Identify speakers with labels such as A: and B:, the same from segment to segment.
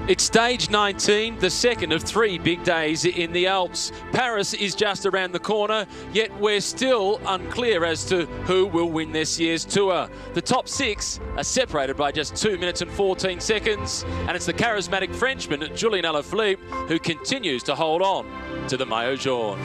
A: It's stage 19, the second of 3 big days in the Alps. Paris is just around the corner, yet we're still unclear as to who will win this year's tour. The top 6 are separated by just 2 minutes and 14 seconds, and it's the charismatic Frenchman, Julian Alaphilippe, who continues to hold on to the maillot jaune.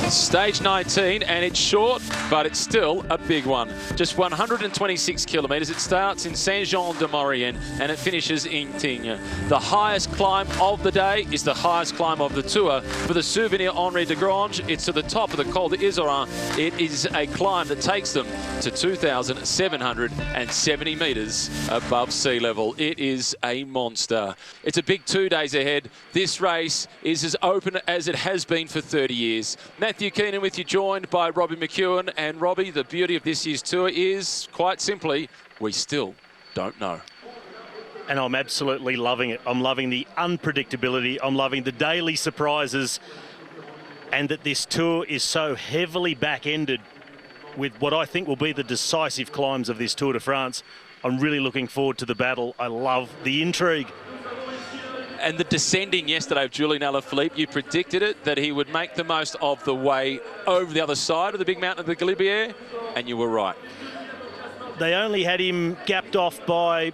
A: Stage 19, and it's short, but it's still a big one. Just 126 kilometres. It starts in Saint-Jean-de-Maurienne and it finishes in Tignes. The highest climb of the day is the highest climb of the tour. For the Souvenir Henri de Grange, it's to the top of the Col d'Izoard. It is a climb that takes them to 2,770 metres above sea level. It is a monster. It's a big 2 days ahead. This race is as open as it has been for 30 years. Matthew Keenan with you, joined by Robbie McEwen. And Robbie, the beauty of this year's tour is, quite simply, we still don't know.
B: And I'm absolutely loving it. I'm loving the unpredictability. I'm loving the daily surprises. And that this tour is so heavily back-ended with what I think will be the decisive climbs of this Tour de France. I'm really looking forward to the battle. I love the intrigue.
A: And the descending yesterday of Julian Alaphilippe, you predicted it, that he would make the most of the way over the other side of the big mountain of the Galibier, and you were right.
B: They only had him gapped off by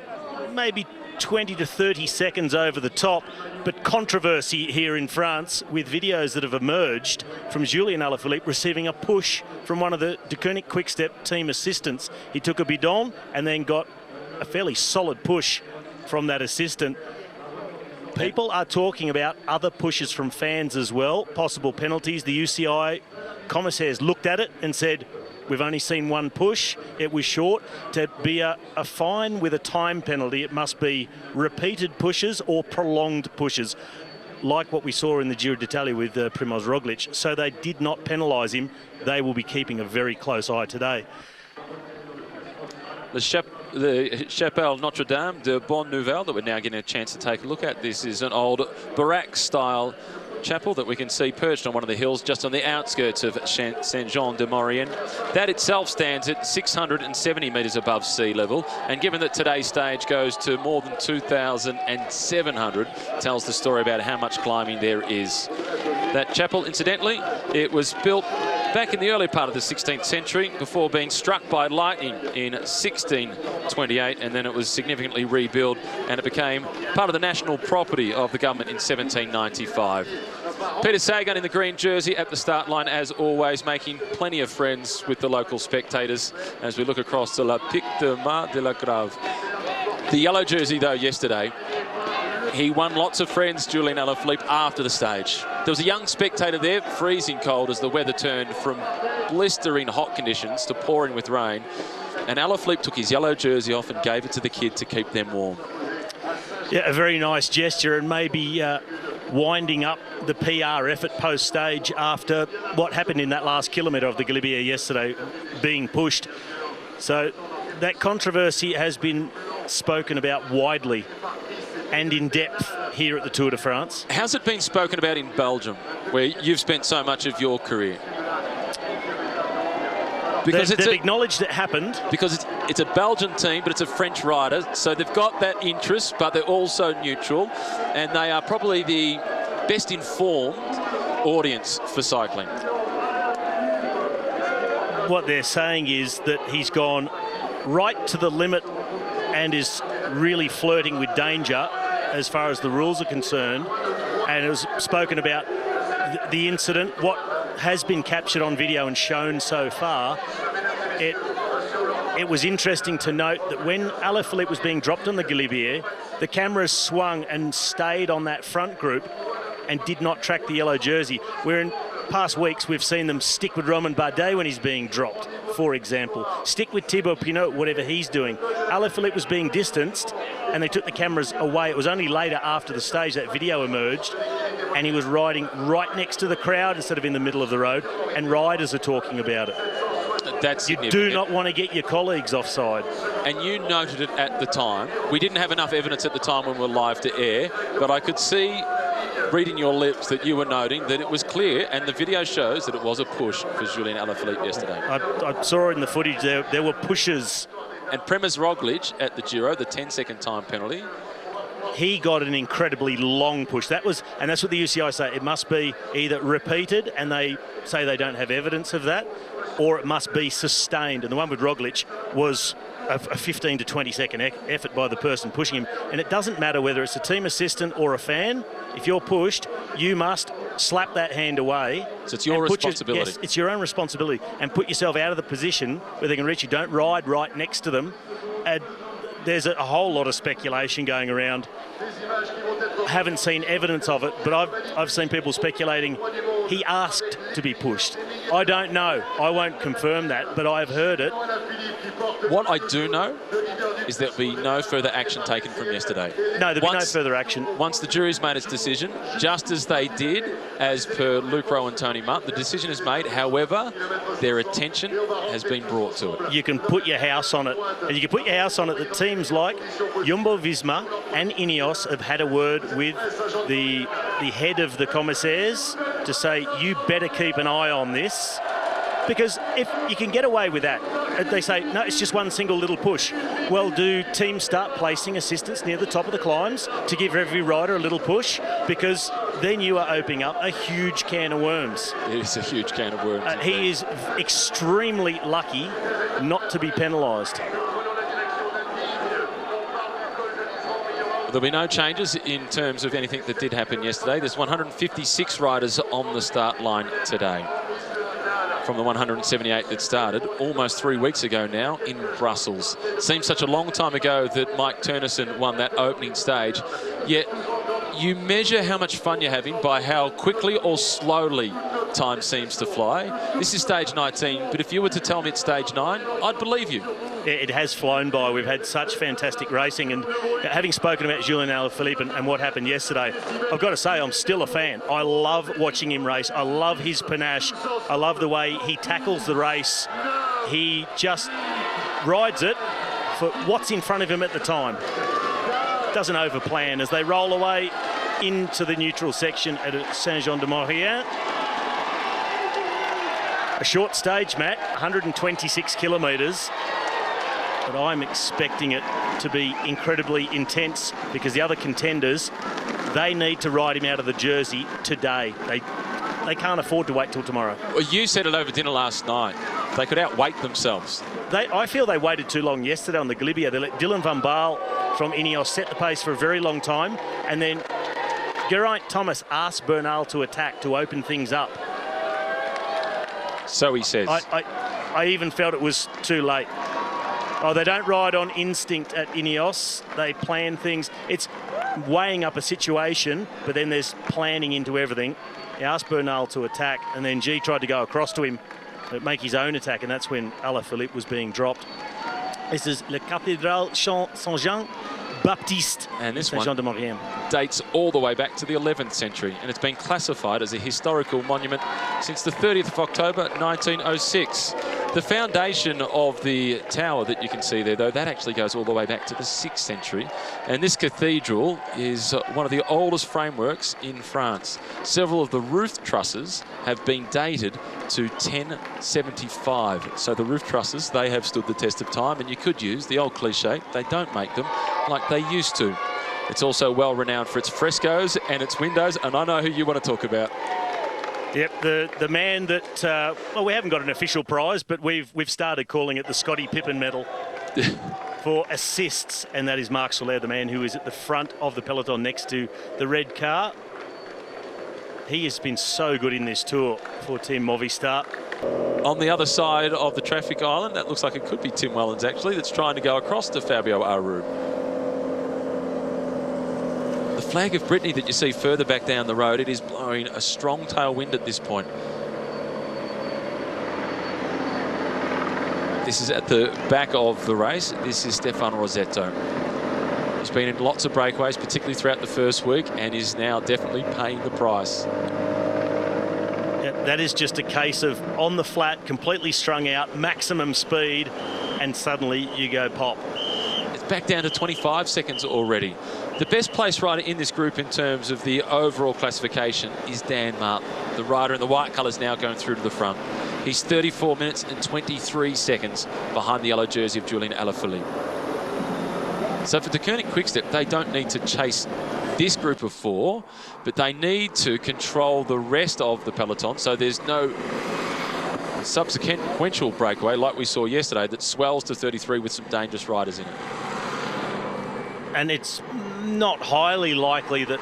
B: maybe 20 to 30 seconds over the top, but controversy here in France with videos that have emerged from Julian Alaphilippe receiving a push from one of the Deceuninck Quick-Step team assistants. He took a bidon and then got a fairly solid push from that assistant. People are talking about other pushes from fans as well, possible penalties. The UCI commissaires looked at it and said, we've only seen one push, it was short. To be a fine with a time penalty, it must be repeated pushes or prolonged pushes, like what we saw in the Giro d'Italia with Primoz Roglic. So they did not penalise him. They will be keeping a very close eye today.
A: The Chapelle Notre Dame de Bonne Nouvelle that we're now getting a chance to take a look at. This is an old Barak-style chapel that we can see perched on one of the hills just on the outskirts of Saint-Jean-de-Maurienne. That itself stands at 670 metres above sea level, and given that today's stage goes to more than 2,700, tells the story about how much climbing there is. That chapel, incidentally, it was built back in the early part of the 16th century before being struck by lightning in 1628, and then it was significantly rebuilt and it became part of the national property of the government in 1795. Peter Sagan in the green jersey at the start line as always, making plenty of friends with the local spectators as we look across to La Pic de Mar de la Grave. The yellow jersey though yesterday, he won lots of friends, Julian Alaphilippe, after the stage. There was a young spectator there, freezing cold as the weather turned from blistering hot conditions to pouring with rain. And Alaphilippe took his yellow jersey off and gave it to the kid to keep them warm.
B: Yeah, a very nice gesture, and maybe winding up the PR effort post-stage after what happened in that last kilometre of the Galibier yesterday, being pushed. So that controversy has been spoken about widely and in depth here at the Tour de France.
A: How's it been spoken about in Belgium, where you've spent so much of your career? Because
B: they've acknowledged it happened.
A: Because it's a Belgian team, but it's a French rider, so they've got that interest, but they're also neutral, and they are probably the best informed audience for cycling.
B: What they're saying is that he's gone right to the limit and is really flirting with danger as far as the rules are concerned. And it was spoken about the incident, what has been captured on video and shown so far. It was interesting to note that when Alaphilippe was being dropped on the Galibier, the cameras swung and stayed on that front group and did not track the yellow jersey, where in past weeks we've seen them stick with Romain Bardet when he's being dropped, for example. Stick with Thibaut Pinot, whatever he's doing. Alaphilippe was being distanced and they took the cameras away. It was only later after the stage that video emerged, and he was riding right next to the crowd instead of in the middle of the road, and riders are talking about it.
A: That's
B: you do not want to get your colleagues offside.
A: And you noted it at the time. We didn't have enough evidence at the time when we were live to air, but I could see reading your lips that you were noting that it was clear, and the video shows that it was a push for Julian Alaphilippe yesterday.
B: I saw in the footage there were pushes.
A: And Primož Roglic at the Giro, the 10-second time penalty.
B: He got an incredibly long push. That's what the UCI say. It must be either repeated, and they say they don't have evidence of that, or it must be sustained. And the one with Roglic was a 15 to 20 second effort by the person pushing him. And it doesn't matter whether it's a team assistant or a fan. If you're pushed, you must slap that hand away.
A: So it's your responsibility.
B: Yes, it's your own responsibility. And put yourself out of the position where they can reach you. Don't ride right next to them. And there's a whole lot of speculation going around. I haven't seen evidence of it, but I've seen people speculating he asked to be pushed. I don't know. I won't confirm that, but I've heard it.
A: What I do know is there'll be no further action taken from yesterday.
B: No, there'll be no further action.
A: Once the jury's made its decision, just as they did as per Luke Rowe and Tony Mutt, the decision is made. However, their attention has been brought to it.
B: You can put your house on it. And you can put your house on it that teams like Jumbo-Visma and Ineos have had a word with the head of the commissaires to say, you better keep an eye on this. Because if you can get away with that, they say, no, it's just one single little push. Well, do teams start placing assistants near the top of the climbs to give every rider a little push? Because then you are opening up a huge can of worms.
A: It is a huge can of worms.
B: He is extremely lucky not to be penalised.
A: There'll be no changes in terms of anything that did happen yesterday. There's 156 riders on the start line today, from the 178 that started almost 3 weeks ago now in Brussels. Seems such a long time ago that Mike Turnison won that opening stage, yet you measure how much fun you're having by how quickly or slowly time seems to fly. This is stage 19, but if you were to tell me it's stage 9, I'd believe you.
B: It has flown by. We've had such fantastic racing, and having spoken about Julian Alaphilippe and what happened yesterday, I've got to say I'm still a fan. I love watching him race. I love his panache. I love the way he tackles the race. He just rides it for what's in front of him at the time. Doesn't overplan as they roll away into the neutral section at Saint-Jean-de-Maurienne. A short stage, Matt, 126 kilometres. But I'm expecting it to be incredibly intense because the other contenders, they need to ride him out of the jersey today. They can't afford to wait till tomorrow.
A: Well, you said it over dinner last night. They could outweight themselves.
B: I feel they waited too long yesterday on the Galibier. They let Dylan van Baarle from Ineos set the pace for a very long time, and then Geraint Thomas asked Bernal to attack to open things up.
A: So he says.
B: I even felt it was too late. Oh, they don't ride on instinct at Ineos. They plan things. It's weighing up a situation, but then there's planning into everything. He asked Bernal to attack, and then G tried to go across to him, make his own attack, and that's when Alaphilippe was being dropped. This is Le Cathédrale Saint-Jean-Baptiste,
A: and this
B: Saint-Jean-de-Maurienne.
A: Dates all the way back to the 11th century, and it's been classified as a historical monument since the 30th of October 1906. The foundation of the tower that you can see there, though, that actually goes all the way back to the 6th century. And this cathedral is one of the oldest frameworks in France. Several of the roof trusses have been dated to 1075. So the roof trusses, they have stood the test of time, and you could use the old cliche, they don't make them like they used to. It's also well renowned for its frescoes and its windows, and I know who you want to talk about.
B: Yep, the man that, well, we haven't got an official prize, but we've started calling it the Scottie Pippen medal for assists, and that is Marc Soler, the man who is at the front of the peloton next to the red car. He has been so good in this tour for Team Movistar.
A: On the other side of the traffic island, that looks like it could be Tim Wellens, actually, that's trying to go across to Fabio Aru. The flag of Brittany that you see further back down the road, it is blowing a strong tailwind at this point. This is at the back of the race. This is Stefano Rosetto. He's been in lots of breakaways, particularly throughout the first week, and is now definitely paying the price.
B: Yeah, that is just a case of on the flat, completely strung out, maximum speed, and suddenly you go pop.
A: It's back down to 25 seconds already. The best place rider in this group in terms of the overall classification is Dan Martin, the rider in the white colours now going through to the front. He's 34 minutes and 23 seconds behind the yellow jersey of Julian Alaphilippe. So for the Koenig Quick-Step, they don't need to chase this group of 4, but they need to control the rest of the peloton so there's no subsequential breakaway like we saw yesterday that swells to 33 with some dangerous riders in it.
B: And it's not highly likely that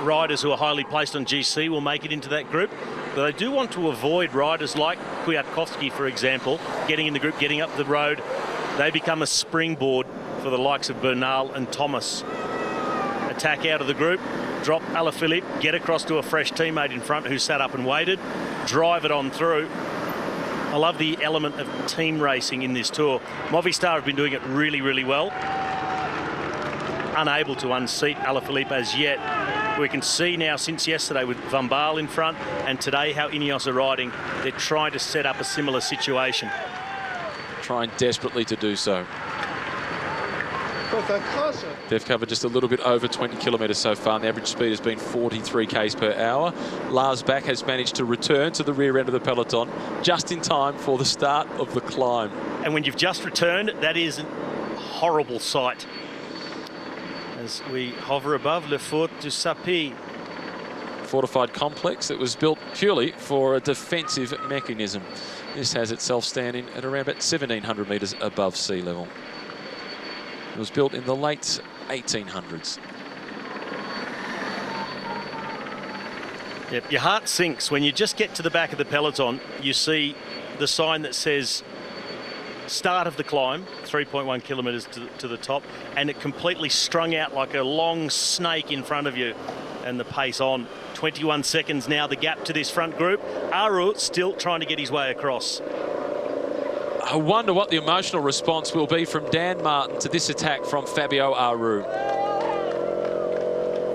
B: riders who are highly placed on GC will make it into that group, but I do want to avoid riders like Kwiatkowski, for example, getting in the group, getting up the road. They become a springboard for the likes of Bernal and Thomas. Attack out of the group, drop Alaphilippe, get across to a fresh teammate in front who sat up and waited, drive it on through. I love the element of team racing in this tour. Movistar have been doing it really, really well. Unable to unseat Alaphilippe as yet. We can see now since yesterday with Van Baarle in front and today how Ineos are riding. They're trying to set up a similar situation.
A: Trying desperately to do so. They've covered just a little bit over 20 kilometres so far, and the average speed has been 43 k's per hour. Lars Bak has managed to return to the rear end of the peloton just in time for the start of the climb.
B: And when you've just returned, that is a horrible sight. As we hover above Le Fort du Sapy.
A: Fortified complex that was built purely for a defensive mechanism. This has itself standing at around about 1,700 metres above sea level. It was built in the late 1800s.
B: Yep, your heart sinks when you just get to the back of the peloton. You see the sign that says start of the climb, 3.1 kilometres to the top, and it completely strung out like a long snake in front of you, and the pace on. 21 seconds now, the gap to this front group. Aru still trying to get his way across.
A: I wonder what the emotional response will be from Dan Martin to this attack from Fabio Aru.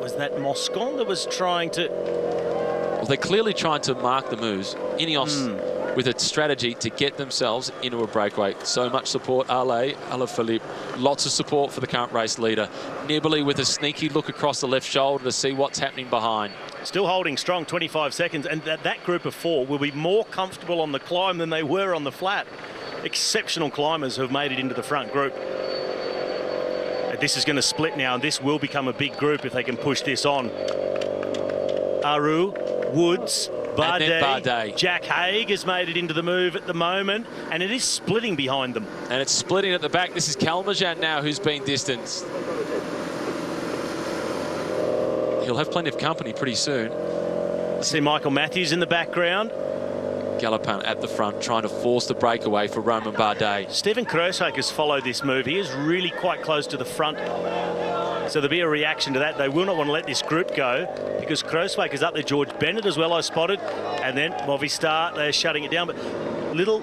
B: Was that Moscon that was trying to...
A: Well, they're clearly trying to mark the moves. Ineos with a strategy to get themselves into a breakaway. So much support, Alaphilippe. Lots of support for the current race leader. Nibali with a sneaky look across the left shoulder to see what's happening behind.
B: Still holding strong, 25 seconds, and that group of 4 will be more comfortable on the climb than they were on the flat. Exceptional climbers who have made it into the front group. This is going to split now, and this will become a big group if they can push this on. Aru, Woods, Bardet. Jack Haig has made it into the move at the moment, and it is splitting behind them.
A: And it's splitting at the back. This is Kalmajan now who's been distanced. He'll have plenty of company pretty soon.
B: See Michael Matthews in the background.
A: Galopin at the front, trying to force the breakaway for Romain Bardet.
B: Steven Kruijswijk has followed this move. He is really quite close to the front. So there'll be a reaction to that. They will not want to let this group go because Kruijswijk is up there. George Bennett as well, I spotted. And then Movistar, they're shutting it down. But little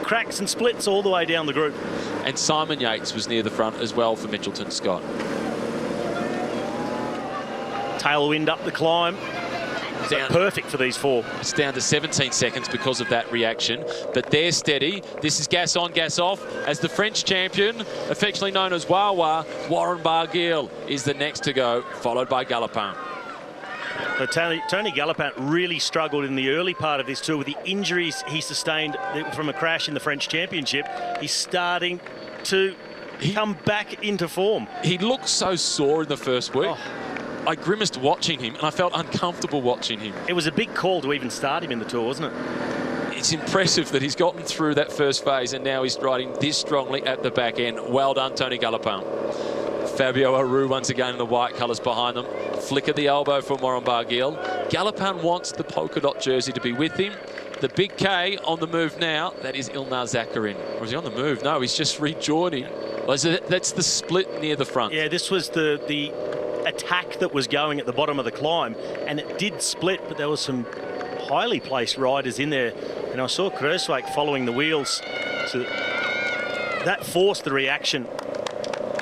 B: cracks and splits all the way down the group.
A: And Simon Yates was near the front as well for Mitchelton Scott.
B: Tailwind up the climb. Perfect for these 4.
A: It's down to 17 seconds because of that reaction, but they're steady. This is gas on, gas off, as the French champion, affectionately known as Wawa, Warren Barguil, is the next to go, followed by Galopin.
B: So Tony Galopin really struggled in the early part of this tour with the injuries he sustained from a crash in the French Championship. He's starting to come back into form.
A: He looked so sore in the first week. I grimaced watching him, and I felt uncomfortable watching him.
B: It was a big call to even start him in the tour, wasn't it?
A: It's impressive that he's gotten through that first phase, and now he's riding this strongly at the back end. Well done, Tony Galopin. Fabio Aru once again in the white colours behind them. Flick of the elbow for Warren Barguil. Galopin wants the polka dot jersey to be with him. The big K on the move now, that is Ilnaz Zakarin. Or is he on the move? No, he's just rejoining. That's the split near the front.
B: Yeah, this was the attack that was going at the bottom of the climb, and it did split, but there was some highly placed riders in there, and I saw Kruijswijk following the wheels, so that forced the reaction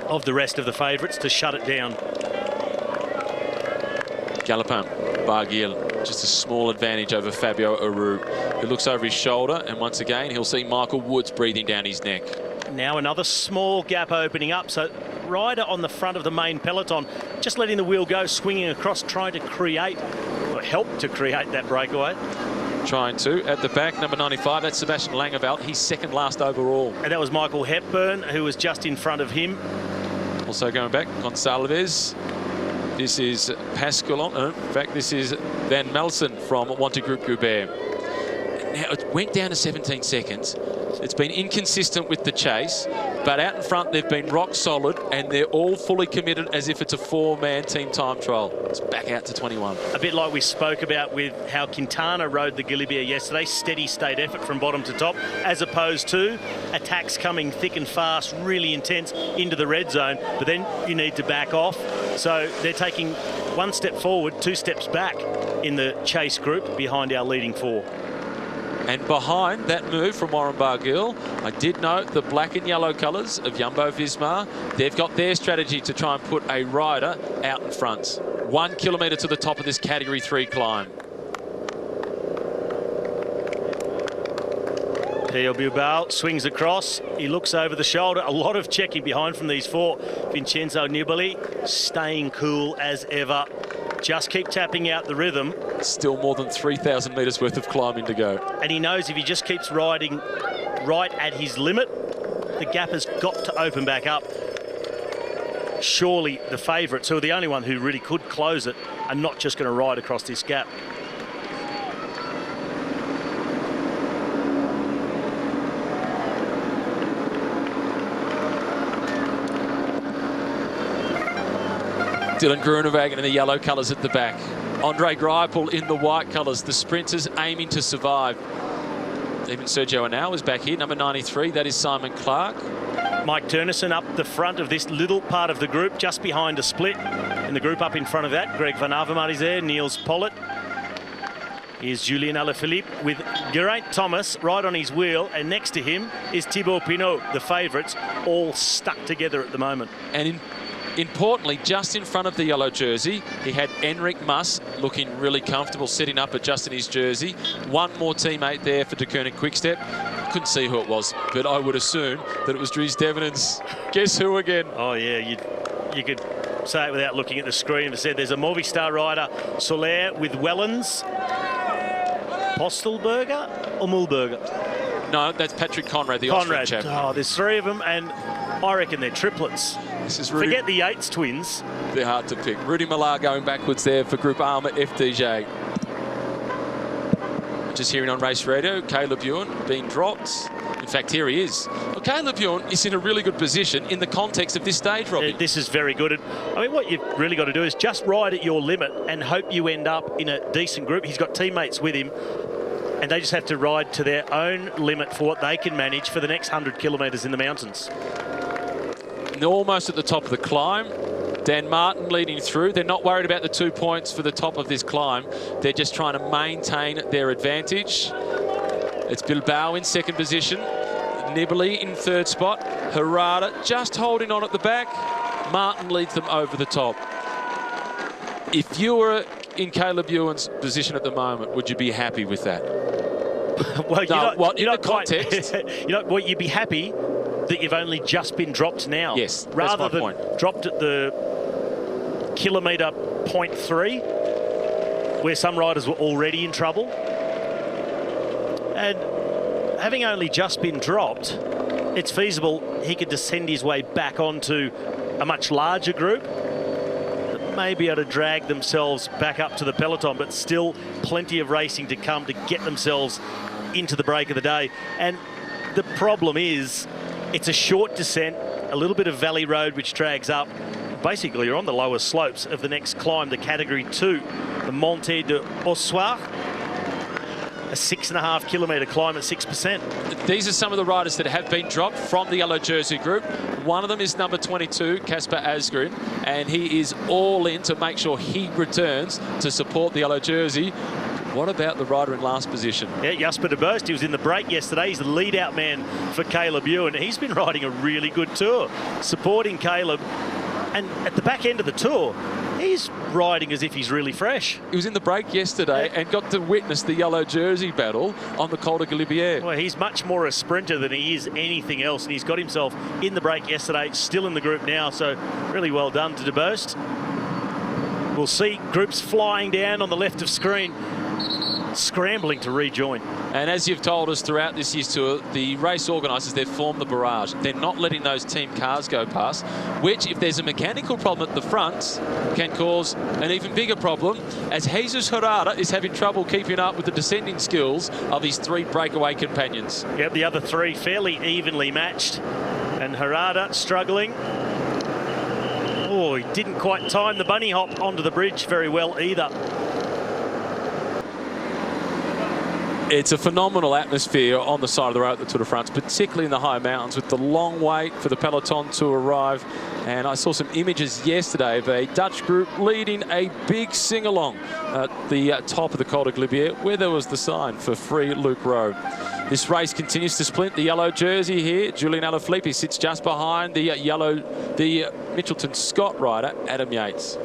B: of the rest of the favourites to shut it down.
A: Galopin, Barguil, just a small advantage over Fabio Aru, who looks over his shoulder, and once again he'll see Michael Woods breathing down his neck.
B: Now another small gap opening up. So Ryder on the front of the main peloton, just letting the wheel go, swinging across, trying to create, or help to create that breakaway.
A: Trying to. At the back, number 95, that's Sebastian Langeveld. He's second last overall.
B: And that was Michael Hepburn, who was just in front of him.
A: Also going back, Gonçalves. This is Pascal. In fact, this is Van Melsen from Wanty-Groupe Gobert. Now, it went down to 17 seconds. It's been inconsistent with the chase, but out in front, they've been rock solid, and they're all fully committed as if it's a four-man team time trial. It's back out to 21.
B: A bit like we spoke about with how Quintana rode the Galibier yesterday, steady state effort from bottom to top, as opposed to attacks coming thick and fast, really intense into the red zone, but then you need to back off. So they're taking one step forward, two steps back in the chase group behind our leading four.
A: And behind that move from Warren Barguil, I did note the black and yellow colours of Jumbo-Visma. They've got their strategy to try and put a rider out in front. 1 kilometre to the top of this Category 3 climb.
B: Theo Bilbao swings across. He looks over the shoulder. A lot of checking behind from these four. Vincenzo Nibali staying cool as ever. Just keep tapping out the rhythm.
A: Still more than 3,000 metres worth of climbing to go.
B: And he knows if he just keeps riding right at his limit, the gap has got to open back up. Surely the favourites, who are the only one who really could close it, are not just going to ride across this gap.
A: Dylan Groenewegen in the yellow colours at the back. Andre Greipel in the white colours. The sprinters aiming to survive. Even Sergio Henao is back here, number 93. That is Simon Clark.
B: Mike Turnison up the front of this little part of the group, just behind a split. In the group up in front of that, Greg Van Avermaet is there, Niels Pollitt. Here's Julien Alaphilippe with Geraint Thomas right on his wheel, and next to him is Thibaut Pinot, the favourites, all stuck together at the moment.
A: And importantly, just in front of the yellow jersey, he had Enric Mas looking really comfortable, sitting up at just in his jersey. One more teammate there for De Koning Quickstep. Couldn't see who it was, but I would assume that it was Dries Devenins. Guess who again?
B: Oh, yeah, you could say it without looking at the screen. It said there's a Movistar rider, Soler, with Wellens. Postelberger or Mühlberger?
A: No, that's Patrick Conrad, the Austrian chap.
B: Oh, there's three of them, and I reckon they're triplets.
A: This is Rudy.
B: Forget the Yates twins.
A: They're hard to pick. Rudy Millar going backwards there for Group Armour FDJ. Just hearing on race radio, Caleb Ewan being dropped. In fact, here he is. Well, Caleb Ewan is in a really good position in the context of this stage, Robbie.
B: This is very good. I mean, what you've really got to do is just ride at your limit and hope you end up in a decent group. He's got teammates with him, and they just have to ride to their own limit for what they can manage for the next 100 kilometres in the mountains.
A: They're almost at the top of the climb. Dan Martin leading through. They're not worried about the 2 points for the top of this climb. They're just trying to maintain their advantage. It's Bilbao in second position. Nibali in third spot. Harada just holding on at the back. Martin leads them over the top. If you were in Caleb Ewan's position at the moment, would you be happy with that?
B: Well, you'd be happy that you've only just been dropped now.
A: Yes,
B: rather
A: that's my
B: than
A: point.
B: Dropped at the kilometre 0.3, where some riders were already in trouble. And having only just been dropped, it's feasible he could descend his way back onto a much larger group that may be able to drag themselves back up to the peloton, but still plenty of racing to come to get themselves into the break of the day. And the problem is, it's a short descent, a little bit of valley road which drags up. Basically, you're on the lower slopes of the next climb, the Category 2, the Montée de Ossoir, a 6.5 kilometre climb at 6%.
A: These are some of the riders that have been dropped from the yellow jersey group. One of them is number 22, Kasper Asgreen, and he is all in to make sure he returns to support the yellow jersey. What about the rider in last position?
B: Yeah, Jasper de Boost, he was in the break yesterday. He's the lead-out man for Caleb Ewan. He's been riding a really good tour, supporting Caleb. And at the back end of the tour, He's riding as if he's really fresh.
A: He was in the break yesterday and got to witness the yellow jersey battle on the Col de Galibier.
B: Well, he's much more a sprinter than he is anything else, and he's got himself in the break yesterday, still in the group now, so really well done to Debost. We'll see groups flying down on the left of screen, scrambling to rejoin.
A: And as you've told us throughout this year's tour, the race organisers, they've formed the barrage. They're not letting those team cars go past, which, if there's a mechanical problem at the front, can cause an even bigger problem, as Jesus Herrada is having trouble keeping up with the descending skills of his 3 breakaway companions.
B: Yep, the other 3 fairly evenly matched, and Herrada struggling. Oh, he didn't quite time the bunny hop onto the bridge very well either.
A: It's a phenomenal atmosphere on the side of the road at the Tour de France, particularly in the high mountains, with the long wait for the peloton to arrive. And I saw some images yesterday of a Dutch group leading a big sing-along at the top of the Col de Galibier, where there was the sign for Free Luke Rowe. This race continues to splint. The yellow jersey here, Julian Alaphilippe, sits just behind the Mitchelton Scott rider, Adam Yates.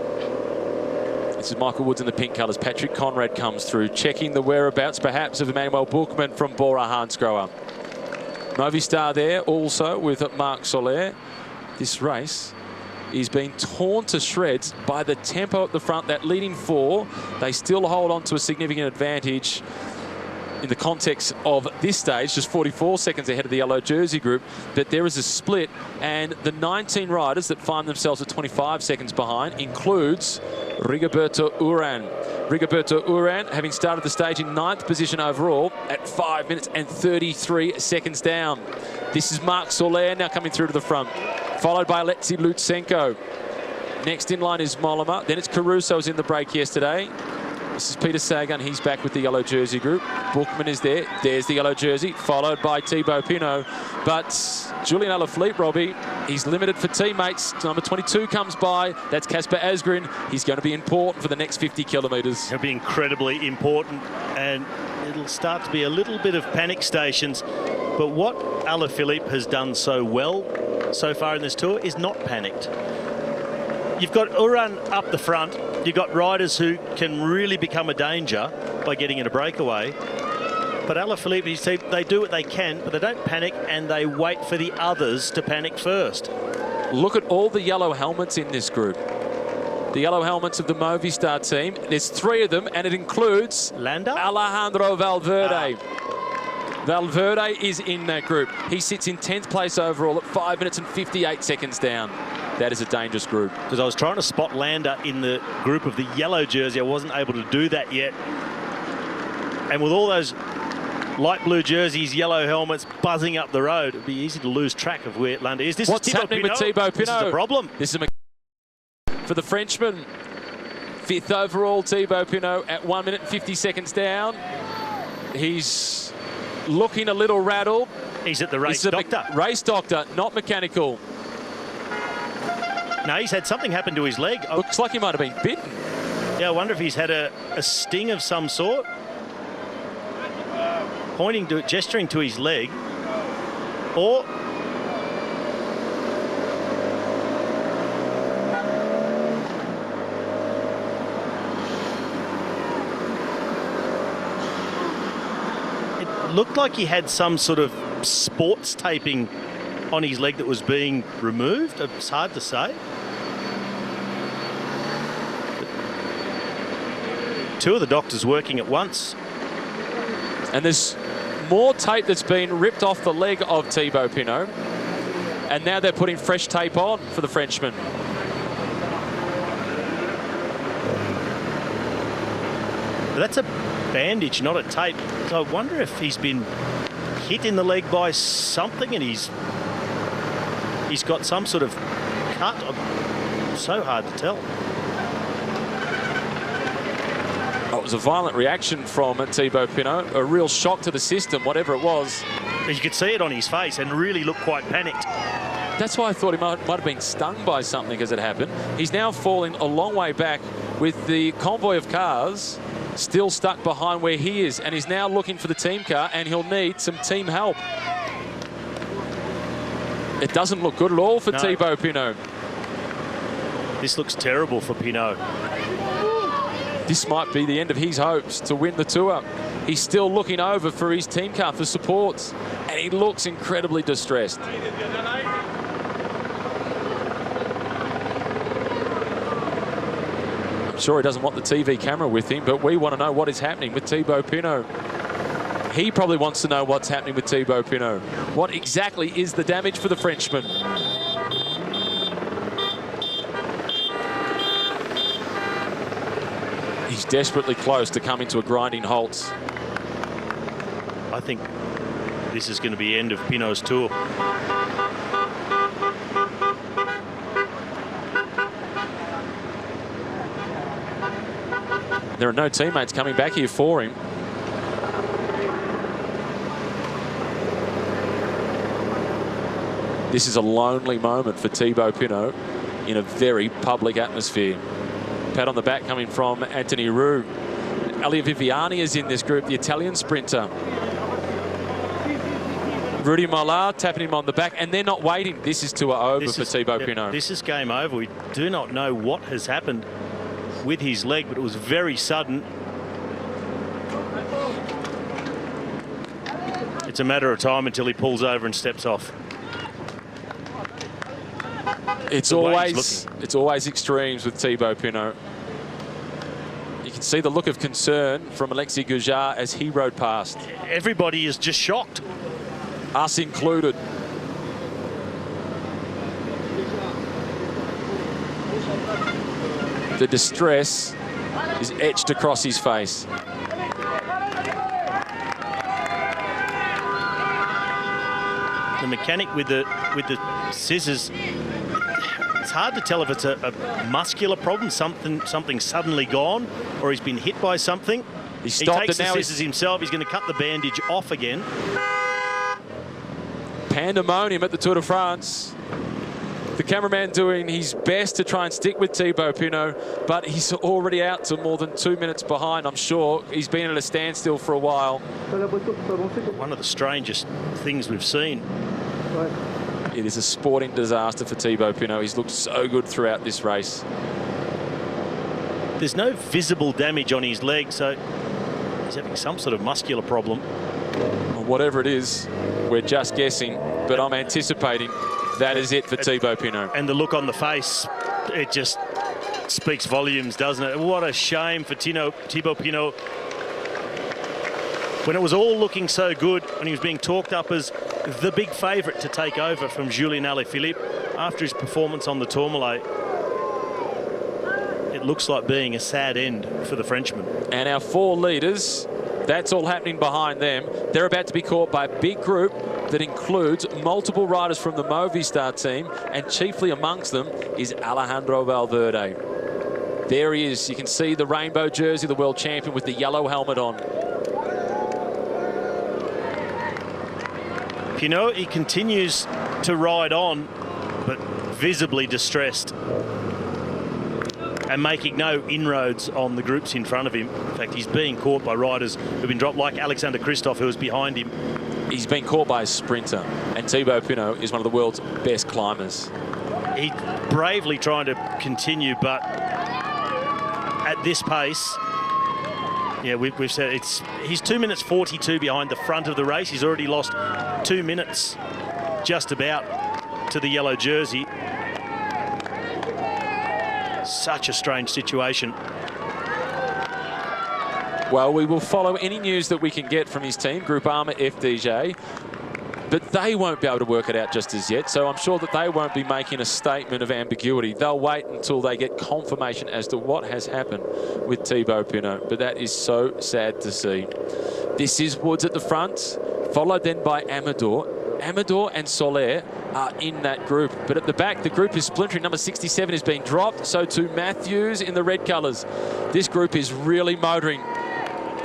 A: This is Michael Woods in the pink colours. Patrick Conrad comes through, checking the whereabouts perhaps of Emmanuel Buchmann from Bora Hansgrohe. Movistar there also with Marc Soler. This race is being torn to shreds by the tempo at the front. That leading 4, they still hold on to a significant advantage in the context of this stage, just 44 seconds ahead of the yellow jersey group, but there is a split, and the 19 riders that find themselves at 25 seconds behind includes Rigoberto Urán. Rigoberto Urán having started the stage in 9th position overall at 5 minutes and 33 seconds down. This is Marc Soler now coming through to the front, followed by Alexei Lutsenko. Next in line is Mollema, then it's Caruso who's in the break yesterday. This is Peter Sagan, he's back with the yellow jersey group. Buchmann is there, there's the yellow jersey, followed by Thibaut Pinot. But Julian Alaphilippe, Robbie, he's limited for teammates. Number 22 comes by, that's Kasper Asgreen. He's going to be important for the next 50 kilometres.
B: It'll be incredibly important, and it'll start to be a little bit of panic stations. But what Alaphilippe has done so well so far in this tour is not panicked. You've got Urán up the front. You've got riders who can really become a danger by getting in a breakaway. But Alaphilippe, they do what they can, but they don't panic, and they wait for the others to panic first.
A: Look at all the yellow helmets in this group. The yellow helmets of the Movistar team. There's 3 of them, and it includes
B: Landa?
A: Alejandro Valverde. Valverde is in that group. He sits in 10th place overall at 5 minutes and 58 seconds down. That is a dangerous group.
B: Because I was trying to spot Landa in the group of the yellow jersey. I wasn't able to do that yet. And with all those light blue jerseys, yellow helmets buzzing up the road, it'd be easy to lose track of where Landa is.
A: What's happening with Thibaut Pinot?
B: This is a problem.
A: This is for the Frenchman. 5th overall, Thibaut Pinot at 1 minute and 50 seconds down. He's looking a little rattled.
B: He's at the race doctor.
A: Race doctor, not mechanical.
B: No, he's had something happen to his leg.
A: Looks like he might have been bitten.
B: Yeah, I wonder if he's had a sting of some sort. Pointing to it, gesturing to his leg. Or it looked like he had some sort of sports taping on his leg that was being removed. It's hard to say. Two of the doctors working at once.
A: And there's more tape that's been ripped off the leg of Thibaut Pinot. And now they're putting fresh tape on for the Frenchman.
B: But that's a bandage, not a tape. So I wonder if he's been hit in the leg by something and he's got some sort of cut. So hard to tell.
A: Oh, it was a violent reaction from Thibaut Pinot. A real shock to the system, whatever it was.
B: You could see it on his face and really looked quite panicked.
A: That's why I thought he might have been stung by something as it happened. He's now falling a long way back with the convoy of cars still stuck behind where he is, and he's now looking for the team car, and he'll need some team help. It doesn't look good at all for Thibaut Pinot.
B: This looks terrible for Pinot.
A: This might be the end of his hopes to win the Tour. He's still looking over for his team car for supports, and he looks incredibly distressed. I'm sure he doesn't want the TV camera with him, but we want to know what is happening with Thibaut Pinot. He probably wants to know what's happening with Thibaut Pinot. What exactly is the damage for the Frenchman? He's desperately close to coming to a grinding halt.
B: I think this is going to be the end of Pinot's Tour.
A: There are no teammates coming back here for him. This is a lonely moment for Thibaut Pinot in a very public atmosphere. Pat on the back coming from Anthony Roux. Elia Viviani is in this group, the Italian sprinter. Rudy Mollard tapping him on the back, and they're not waiting. This is tour over for Thibaut Pinot.
B: This is game over. We do not know what has happened with his leg, but it was very sudden. It's a matter of time until he pulls over and steps off.
A: It's always extremes with Thibaut Pinot. You can see the look of concern from Alexis Gujart as he rode past.
B: Everybody is just shocked.
A: Us included. The distress is etched across his face.
B: The mechanic with the scissors. It's hard to tell if it's a muscular problem, something suddenly gone, or he's been hit by something.
A: He takes
B: the scissors himself. He's going to cut the bandage off again.
A: Pandemonium at the Tour de France. The cameraman doing his best to try and stick with Thibaut Pinot, but he's already out to more than 2 minutes behind. I'm sure he's been at a standstill for a while.
B: One of the strangest things we've seen.
A: It is a sporting disaster for Thibaut Pinot. He's looked so good throughout this race.
B: There's no visible damage on his leg, so he's having some sort of muscular problem.
A: Well, whatever it is, we're just guessing, but I'm anticipating that is it for Thibaut Pinot.
B: And the look on the face, it just speaks volumes, doesn't it? What a shame for Thibaut Pinot. When it was all looking so good, when he was being talked up as the big favourite to take over from Julian Alaphilippe after his performance on the Tourmalet, it looks like being a sad end for the Frenchman.
A: And our 4 leaders, that's all happening behind them. They're about to be caught by a big group that includes multiple riders from the Movistar team, and chiefly amongst them is Alejandro Valverde. There he is. You can see the rainbow jersey, the world champion with the yellow helmet on.
B: Pinot, he continues to ride on, but visibly distressed and making no inroads on the groups in front of him. In fact, he's being caught by riders who've been dropped, like Alexander Kristoff, who was behind him.
A: He's been caught by a sprinter, and Thibaut Pinot is one of the world's best climbers.
B: He's bravely trying to continue, but at this pace, yeah, we've said he's 2 minutes 42 behind the front of the race. He's already lost 2 minutes just about to the yellow jersey. Such a strange situation.
A: Well, we will follow any news that we can get from his team, Groupama FDJ, but they won't be able to work it out just as yet, so I'm sure that they won't be making a statement of ambiguity. They'll wait until they get confirmation as to what has happened with Thibaut Pinot, but that is so sad to see. This is Woods at the front, followed then by Amador. Amador and Soler are in that group, but at the back the group is splintering. Number 67 is being dropped, so too Matthews in the red colours. This group is really motoring.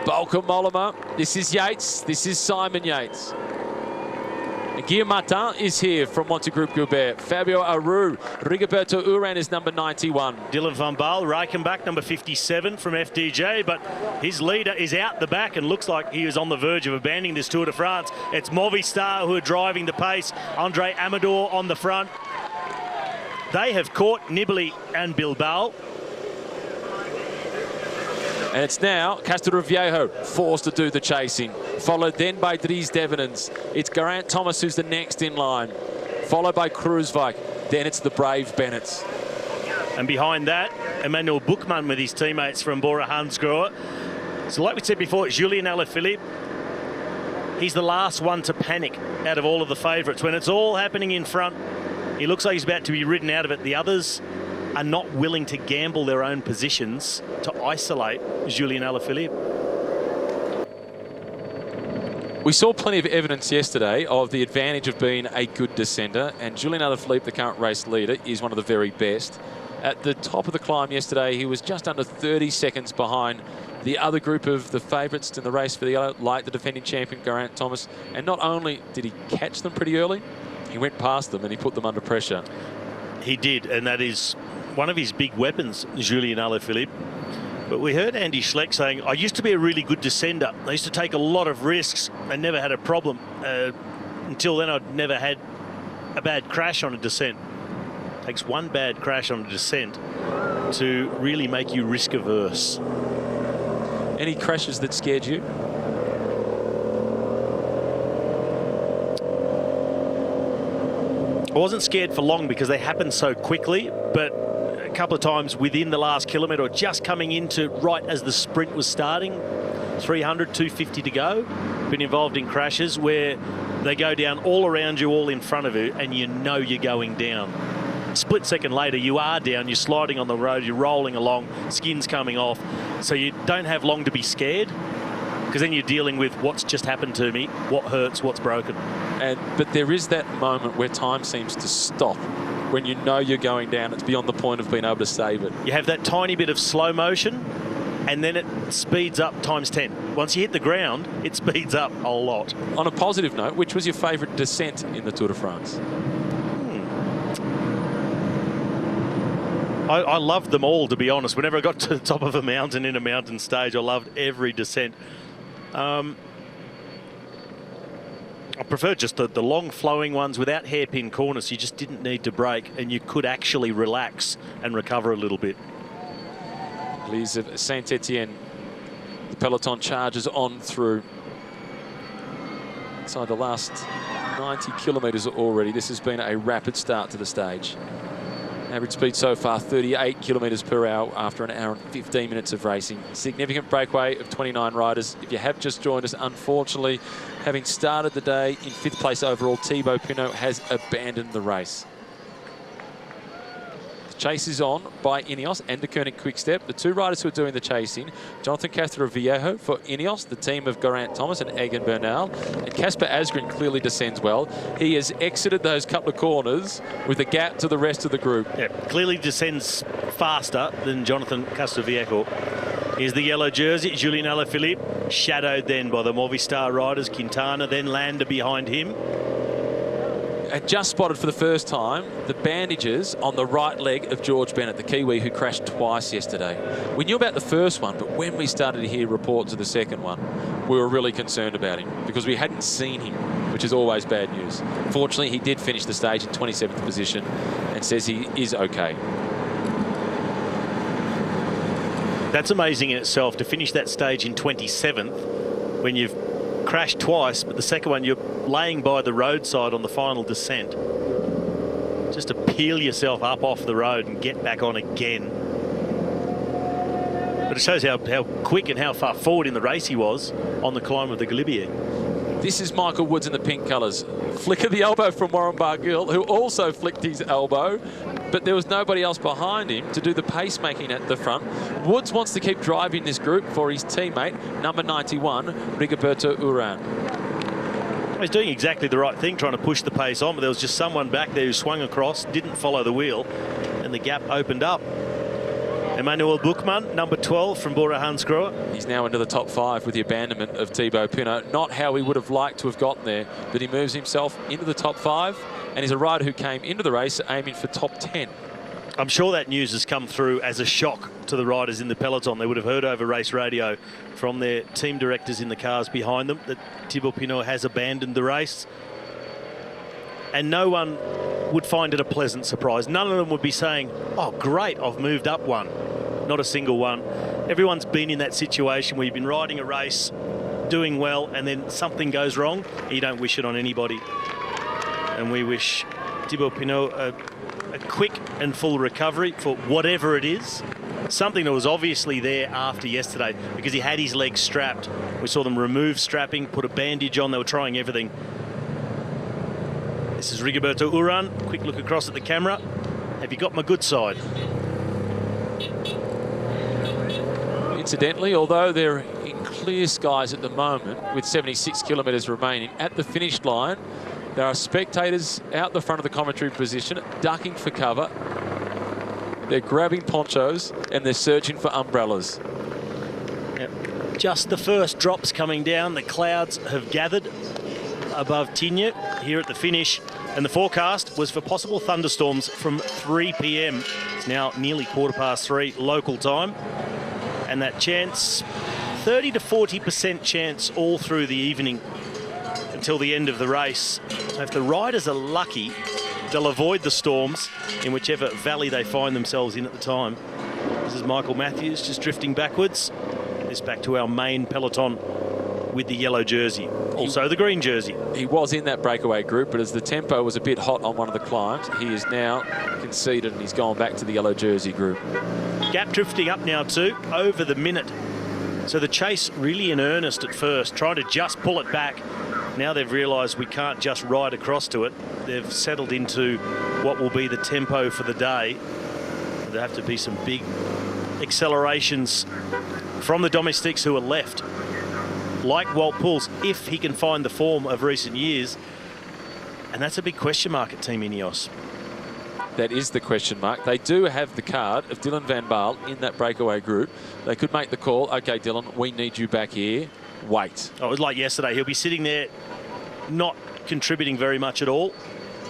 A: Bauke Mollema, this is Yates, this is Simon Yates. And Guillaume Martin is here from Montegroup Gilbert. Fabio Aru, Rigoberto Uran is number 91.
B: Dylan van Baal, Reichenbach, number 57 from FDJ, but his leader is out the back and looks like he is on the verge of abandoning this Tour de France. It's Movistar who are driving the pace. Andre Amador on the front. They have caught Nibali and Bilbao.
A: And it's now Castroviejo forced to do the chasing, followed then by Dries Devenens. It's Geraint Thomas who's the next in line, followed by Kruijswijk. Then it's the brave Bennetts.
B: And behind that, Emmanuel Buchmann with his teammates from Bora Hansgrohe. So like we said before, Julian Alaphilippe, he's the last one to panic out of all of the favourites. When it's all happening in front, he looks like he's about to be ridden out of it. The others are not willing to gamble their own positions to isolate Julian Alaphilippe.
A: We saw plenty of evidence yesterday of the advantage of being a good descender, and Julian Alaphilippe, the current race leader, is one of the very best. At the top of the climb yesterday, he was just under 30 seconds behind the other group of the favourites in the race for the yellow, like the defending champion Geraint Thomas. And not only did he catch them pretty early, he went past them and he put them under pressure.
B: He did, and that is one of his big weapons, Julian Alaphilippe. But we heard Andy Schleck saying, I used to be a really good descender. I used to take a lot of risks and never had a problem. Until then, I'd never had a bad crash on a descent. It takes one bad crash on a descent to really make you risk averse.
A: Any crashes that scared you?
B: I wasn't scared for long because they happened so quickly, but a couple of times within the last kilometre or just coming into right as the sprint was starting, 300, 250 to go, been involved in crashes where they go down all around you, all in front of you, and you know you're going down. Split second later, you are down, you're sliding on the road, you're rolling along, skin's coming off. So you don't have long to be scared, because then you're dealing with what's just happened to me, what hurts, what's broken.
A: But there is that moment where time seems to stop. When you know you're going down, it's beyond the point of being able to save it.
B: You have that tiny bit of slow motion, and then it speeds up times 10. Once you hit the ground, it speeds up a lot.
A: On a positive note, which was your favourite descent in the Tour de France?
B: I loved them all, to be honest. Whenever I got to the top of a mountain in a mountain stage, I loved every descent. I prefer just the long flowing ones without hairpin corners. You just didn't need to brake, and you could actually relax and recover a little bit.
A: Les of Saint-Etienne. The peloton charges on through. Inside the last 90 kilometres already. This has been a rapid start to the stage. Average speed so far, 38 kilometres per hour after an hour and 15 minutes of racing. Significant breakaway of 29 riders. If you have just joined us, unfortunately, having started the day in 5th place overall, Thibaut Pinot has abandoned the race. The chase is on by Ineos and the Koenig Quick-Step. The two riders who are doing the chasing, Jonathan Castroviejo for Ineos, the team of Geraint Thomas and Egan Bernal. And Casper Asgreen clearly descends well. He has exited those couple of corners with a gap to the rest of the group.
B: Yeah, clearly descends faster than Jonathan Castroviejo. Here's the yellow jersey, Julian Alaphilippe, shadowed then by the Movistar riders, Quintana, then Landa behind him.
A: And just spotted for the first time the bandages on the right leg of George Bennett, the Kiwi who crashed twice yesterday. We knew about the first one, but when we started to hear reports of the second one, we were really concerned about him because we hadn't seen him, which is always bad news. Fortunately, he did finish the stage in 27th position and says he is okay.
B: That's amazing in itself, to finish that stage in 27th when you've crashed twice, but the second one you're laying by the roadside on the final descent. Just to peel yourself up off the road and get back on again. But it shows how quick and how far forward in the race he was on the climb of the Galibier.
A: This is Michael Woods in the pink colours. Flick of the elbow from Warren Barguil, who also flicked his elbow, but there was nobody else behind him to do the pacemaking at the front. Woods wants to keep driving this group for his teammate, number 91, Rigoberto Urán.
B: He's doing exactly the right thing, trying to push the pace on, but there was just someone back there who swung across, didn't follow the wheel, and the gap opened up. Emmanuel Buchmann, number 12 from Bora Hansgrohe.
A: He's now into the top 5 with the abandonment of Thibaut Pinot. Not how he would have liked to have gotten there, but he moves himself into the top 5, and he's a rider who came into the race aiming for top 10.
B: I'm sure that news has come through as a shock to the riders in the peloton. They would have heard over race radio from their team directors in the cars behind them that Thibaut Pinot has abandoned the race. and no one would find it a pleasant surprise. None of them would be saying, oh, great, I've moved up one. Not a single one. Everyone's been in that situation where you've been riding a race, doing well, and then something goes wrong, and you don't wish it on anybody. And we wish Thibaut Pinot a quick and full recovery for whatever it is. Something that was obviously there after yesterday because he had his legs strapped. We saw them remove strapping, put a bandage on. They were trying everything. This is Rigoberto Urán. Quick look across at the camera. Have you got my good side?
A: Incidentally, although they're in clear skies at the moment with 76 kilometres remaining, at the finish line, there are spectators out the front of the commentary position, ducking for cover. They're grabbing ponchos and they're searching for umbrellas.
B: Yep. Just the first drops coming down. The clouds have gathered above Tignes here at the finish. And the forecast was for possible thunderstorms from 3 p.m. It's now nearly 3:15 local time. And that chance, 30 to 40% chance all through the evening until the end of the race. So if the riders are lucky, they'll avoid the storms in whichever valley they find themselves in at the time. This is Michael Matthews just drifting backwards. This back to our main peloton with the yellow jersey. Also the green jersey.
A: He was in that breakaway group, but as the tempo was a bit hot on one of the climbs, he is now conceded and he's gone back to the yellow jersey group.
B: Gap drifting up now too, over the minute. So the chase really in earnest at first, trying to just pull it back. Now they've realised we can't just ride across to it. They've settled into what will be the tempo for the day. There have to be some big accelerations from the domestics who are left, like Wout Poels, if he can find the form of recent years. And that's a big question mark at Team Ineos.
A: That is the question mark. They do have the card of Dylan van Baarle in that breakaway group. They could make the call, OK, Dylan, we need you back here. Wait.
B: Oh, it was like yesterday. He'll be sitting there not contributing very much at all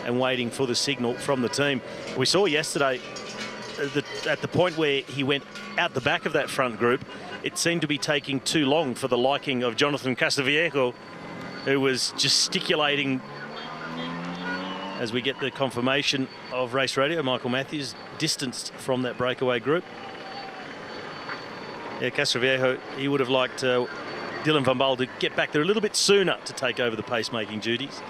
B: and waiting for the signal from the team. We saw yesterday at the point where he went out the back of that front group, it seemed to be taking too long for the liking of Jonathan Casaviejo, who was gesticulating as we get the confirmation of Race Radio. Michael Matthews distanced from that breakaway group. Yeah, Casaviejo, he would have liked Dylan van Baarle to get back there a little bit sooner to take over the pacemaking duties.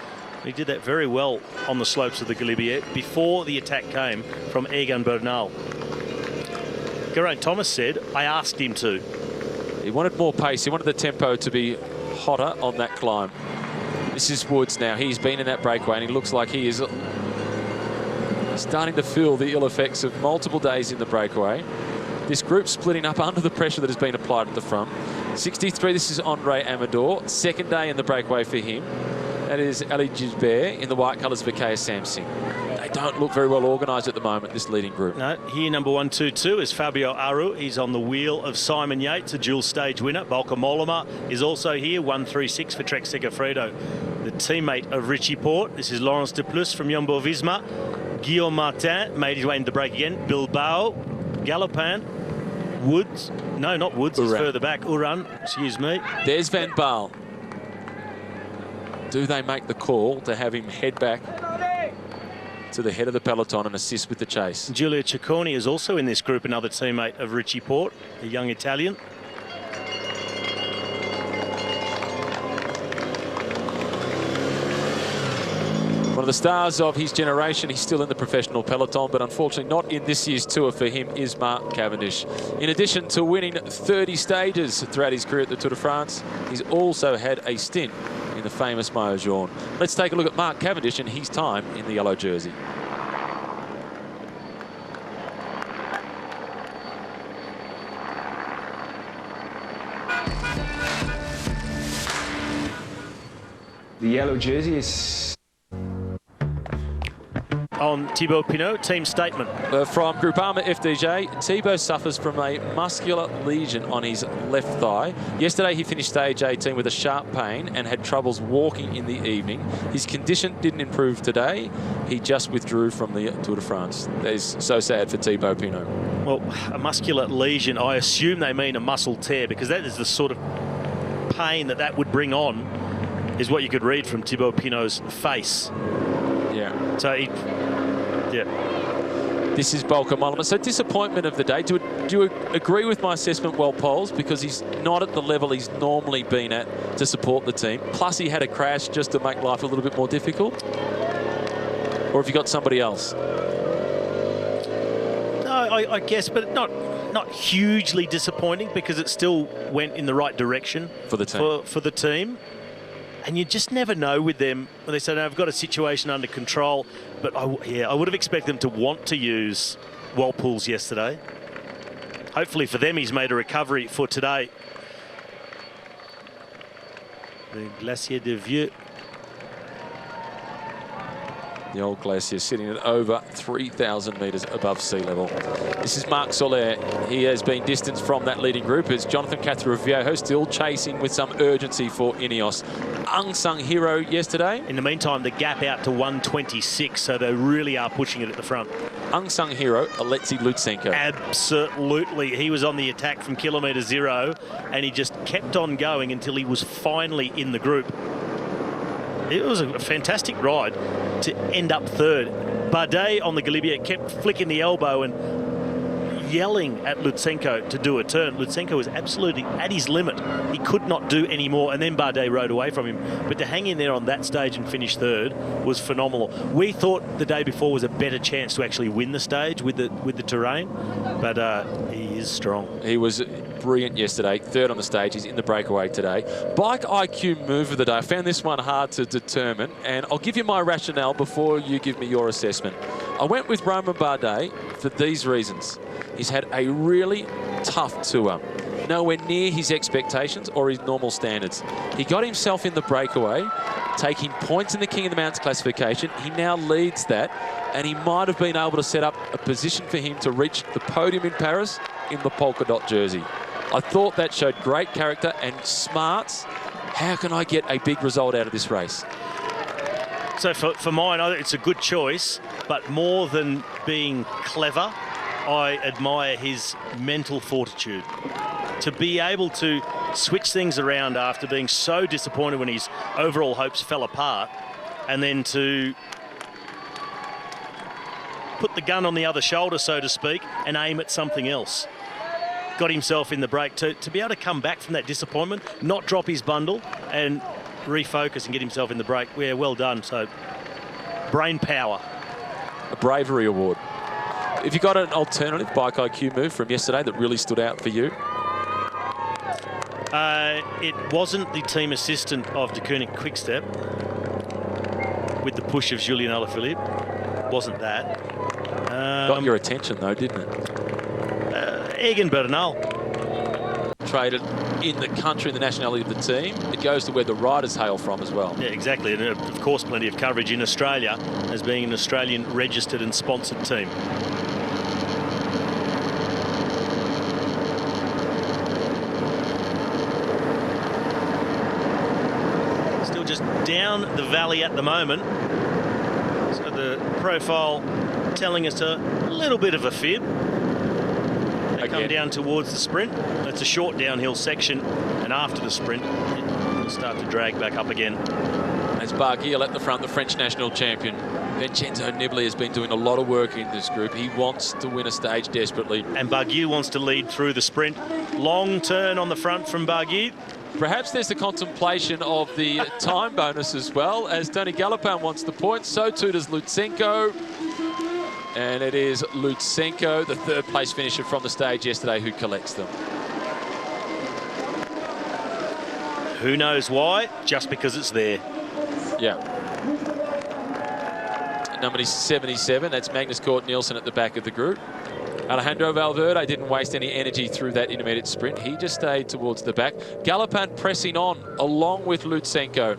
B: He did that very well on the slopes of the Galibier before the attack came from Egan Bernal. Geraint Thomas said, I asked him to.
A: He wanted more pace. He wanted the tempo to be hotter on that climb. This is Woods now. He's been in that breakaway and he looks like he is starting to feel the ill effects of multiple days in the breakaway. This group splitting up under the pressure that has been applied at the front. 63, this is Andre Amador. Second day in the breakaway for him. That is Ali Gisbert in the white colours for Kaya Samsing. They don't look very well organised at the moment, this leading group.
B: No, here number 122 is Fabio Aru. He's on the wheel of Simon Yates, a dual stage winner. Bauke Mollema is also here, 136 for Trek Segafredo, the teammate of Richie Porte. This is Laurens de Plus from Jumbo-Visma. Guillaume Martin made his way into the break again. Bilbao, Galopin, Woods. No, not Woods. He's further back. Urán, excuse me.
A: There's Van Baarle. Do they make the call to have him head back to the head of the peloton and assist with the chase?
B: Giulio Ciccone is also in this group, another teammate of Richie Porte, a young Italian.
A: One of the stars of his generation. He's still in the professional peloton, but unfortunately not in this year's tour for him is Mark Cavendish. In addition to winning 30 stages throughout his career at the Tour de France, he's also had a stint in the famous Maillot Jaune. Let's take a look at Mark Cavendish and his time in the yellow jersey.
C: The yellow jersey is...
B: On Thibaut Pinot, team statement.
A: From Groupama FDJ, Thibaut suffers from a muscular lesion on his left thigh. Yesterday he finished stage 18 with a sharp pain and had troubles walking in the evening. His condition didn't improve today. He just withdrew from the Tour de France. That is so sad for Thibaut Pinot.
B: Well, a muscular lesion, I assume they mean a muscle tear, because that is the sort of pain that would bring on, is what you could read from Thibaut Pinot's face.
A: Yeah.
B: So
A: This is Bolka Mollema. So disappointment of the day. Do you agree with my assessment, well, Poles? Because he's not at the level he's normally been at to support the team. Plus he had a crash just to make life a little bit more difficult. Or have you got somebody else?
B: No, I guess, but not hugely disappointing because it still went in the right direction
A: for the team.
B: For the team. And you just never know with them when they say, no, I've got a situation under control. But I would have expected them to want to use Walpole's yesterday. Hopefully for them, he's made a recovery for today. The Glacier de Vieux.
A: The old glacier sitting at over 3,000 metres above sea level. This is Marc Soler. He has been distanced from that leading group as Jonathan Cathro-Viejo still chasing with some urgency for Ineos. Unsung hero yesterday.
B: In the meantime, the gap out to 126, so they really are pushing it at the front.
A: Unsung hero, Alexei Lutsenko.
B: Absolutely. He was on the attack from kilometre 0, and he just kept on going until he was finally in the group. It was a fantastic ride to end up third. Bardet on the Galibier kept flicking the elbow and yelling at Lutsenko to do a turn. Lutsenko was absolutely at his limit. He could not do any more, and then Bardet rode away from him. But to hang in there on that stage and finish third was phenomenal. We thought the day before was a better chance to actually win the stage with the terrain, but he is strong.
A: He was brilliant yesterday, third on the stage. He's in the breakaway today. Bike IQ move of the day. I found this one hard to determine, and I'll give you my rationale before you give me your assessment. I went with Romain Bardet for these reasons. He's had a really tough tour, nowhere near his expectations or his normal standards. He got himself in the breakaway, taking points in the King of the Mountains classification. He now leads that, and he might have been able to set up a position for him to reach the podium in Paris in the polka dot jersey. I thought that showed great character and smarts. How can I get a big result out of this race?
B: So for mine, it's a good choice, but more than being clever, I admire his mental fortitude. To be able to switch things around after being so disappointed when his overall hopes fell apart, and then to put the gun on the other shoulder, so to speak, and aim at something else. Got himself in the break to be able to come back from that disappointment, not drop his bundle, and refocus and get himself in the break. Yeah, well done. So, brain power.
A: A bravery award. If you got an alternative bike IQ move from yesterday that really stood out for you?
B: It wasn't the team assistant of De Koning Quickstep with the push of Julien Alaphilippe. Wasn't that.
A: Got your attention though, didn't it?
B: Egan Bernal.
A: Traded in the country and the nationality of the team. It goes to where the riders hail from as well.
B: Yeah, exactly. And of course, plenty of coverage in Australia as being an Australian registered and sponsored team. Still just down the valley at the moment. So the profile telling us a little bit of a fib. Come down towards the sprint. It's a short downhill section, and after the sprint, it'll start to drag back up again.
A: As Barguil at the front, the French national champion. Vincenzo Nibali has been doing a lot of work in this group. He wants to win a stage desperately.
B: And Barguil wants to lead through the sprint. Long turn on the front from Barguil.
A: Perhaps there's the contemplation of the time bonus as well, as Tony Galopin wants the points. So too does Lutsenko. And it is Lutsenko, the third place finisher from the stage yesterday, who collects them.
B: Who knows why? Just because it's there.
A: Yeah. Number 77, that's Magnus Cort Nielsen at the back of the group. Alejandro Valverde didn't waste any energy through that intermediate sprint. He just stayed towards the back. Galopin pressing on along with Lutsenko.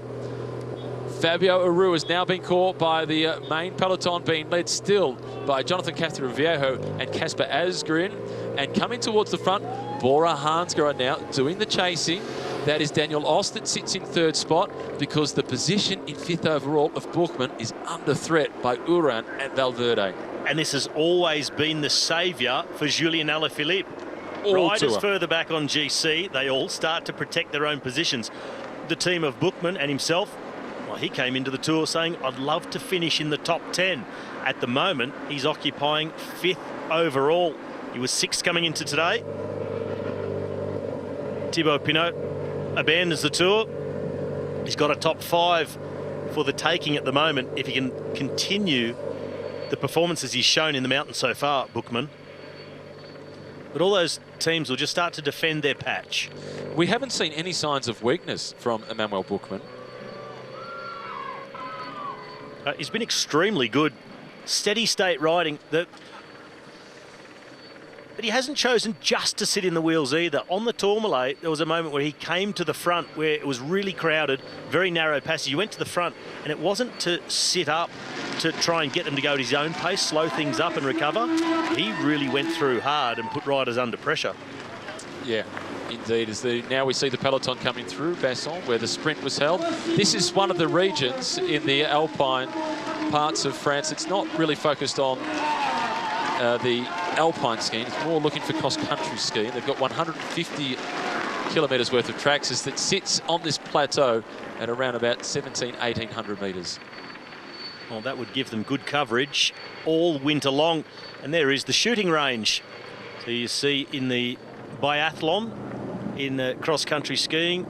A: Fabio Aru has now been caught by the main peloton, being led still by Jonathan Cathro-Viejo and Casper Asgreen. And coming towards the front, Bora Hansgrohe now doing the chasing. That is Daniel Oss that sits in third spot because the position in fifth overall of Buchmann is under threat by Uran and Valverde.
B: And this has always been the saviour for Julien Alaphilippe. Riders further back on GC, they all start to protect their own positions. The team of Buchmann and himself, Well, he came into the Tour saying, I'd love to finish in the top 10. At the moment, he's occupying 5th overall. He was 6th coming into today. Thibaut Pinot abandons the Tour. He's got a top 5 for the taking at the moment if he can continue the performances he's shown in the mountain so far, Bookman. But all those teams will just start to defend their patch.
A: We haven't seen any signs of weakness from Emmanuel Buchmann.
B: He's been extremely good. Steady state riding. But he hasn't chosen just to sit in the wheels either. On the Tourmalet, there was a moment where he came to the front where it was really crowded, very narrow passage. He went to the front, and it wasn't to sit up to try and get them to go at his own pace, slow things up and recover. He really went through hard and put riders under pressure.
A: Yeah, indeed. Now we see the peloton coming through Basson, where the sprint was held. This is one of the regions in the Alpine parts of France. It's not really focused on the Alpine skiing. It's more looking for cross-country skiing. They've got 150 kilometres worth of tracks that sits on this plateau at around about 1,800 metres.
B: Well, that would give them good coverage all winter long. And there is the shooting range. So you see in the biathlon, in cross-country skiing.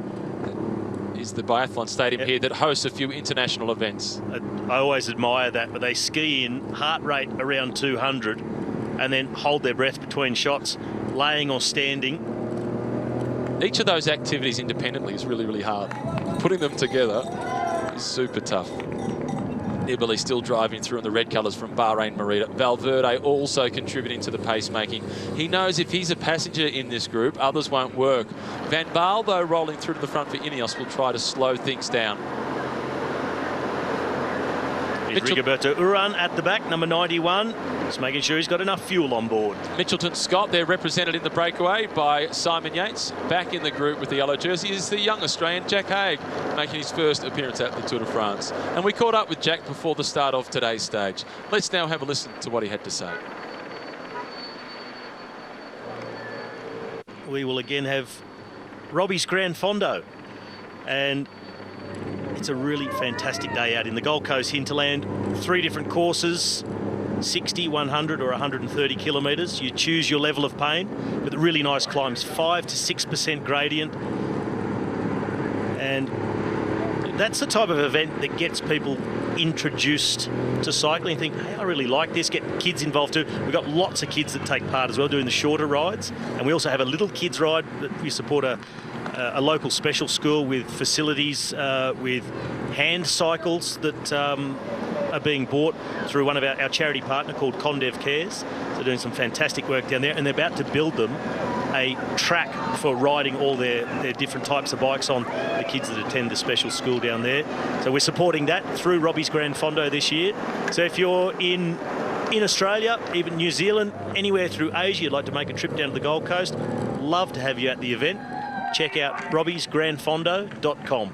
A: Is the biathlon stadium here that hosts a few international events.
B: I always admire that, but they ski in heart rate around 200 and then hold their breath between shots, laying or standing.
A: Each of those activities independently is really, really hard. Putting them together is super tough. Nibali still driving through in the red colours from Bahrain Merida. Valverde also contributing to the pacemaking. He knows if he's a passenger in this group, others won't work. Van Baal, though, rolling through to the front for Ineos, will try to slow things down.
B: Here's Rigoberto Urán at the back, number 91. Just making sure he's got enough fuel on board.
A: Mitchelton Scott, they're represented in the breakaway by Simon Yates. Back in the group with the yellow jersey is the young Australian Jack Haig, making his first appearance at the Tour de France. And we caught up with Jack before the start of today's stage. Let's now have a listen to what he had to say.
B: We will again have Robbie's Gran Fondo. And it's a really fantastic day out in the Gold Coast hinterland. 3 different courses, 60, 100 or 130 kilometres. You choose your level of pain, but the really nice climbs, 5 to 6% gradient. And that's the type of event that gets people introduced to cycling, think, hey, I really like this, get kids involved too. We've got lots of kids that take part as well, doing the shorter rides. And we also have a little kids ride that we support a local special school with facilities, with hand cycles that are being bought through one of our charity partner called Condev Cares. So doing some fantastic work down there, and they're about to build them a track for riding all their different types of bikes on, the kids that attend the special school down there. So we're supporting that through Robbie's Gran Fondo this year. So if you're in Australia, even New Zealand, anywhere through Asia, you'd like to make a trip down to the Gold Coast, love to have you at the event. Check out robbiesgranfondo.com.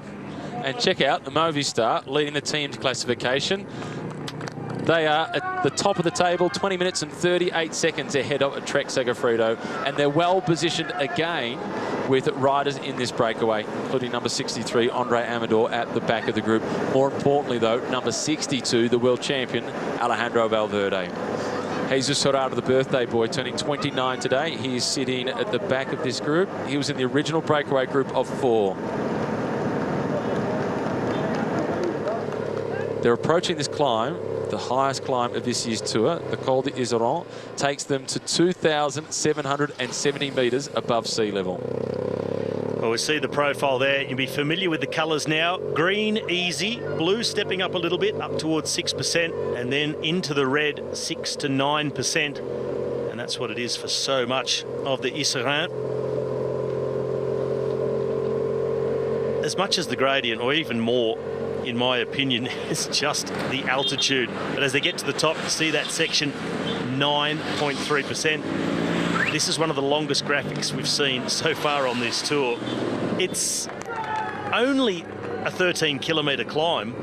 A: And check out the Movistar leading the team's classification. They are at the top of the table, 20 minutes and 38 seconds ahead of Trek Segafredo. And they're well positioned again with riders in this breakaway, including number 63, Andre Amador, at the back of the group. More importantly, though, number 62, the world champion, Alejandro Valverde. Jesus Herrera, the birthday boy, turning 29 today. He is sitting at the back of this group. He was in the original breakaway group of 4. They're approaching this climb, the highest climb of this year's tour. The Col d'Iseran takes them to 2,770 metres above sea level.
B: Well, we see the profile there. You'll be familiar with the colours now. Green, easy. Blue stepping up a little bit, up towards 6%. And then into the red, 6 to 9%. And that's what it is for so much of the Iseran. As much as the gradient, or even more, in my opinion, is just the altitude. But as they get to the top, you see that section, 9.3%. This is one of the longest graphics we've seen so far on this tour. It's only a 13-kilometre climb.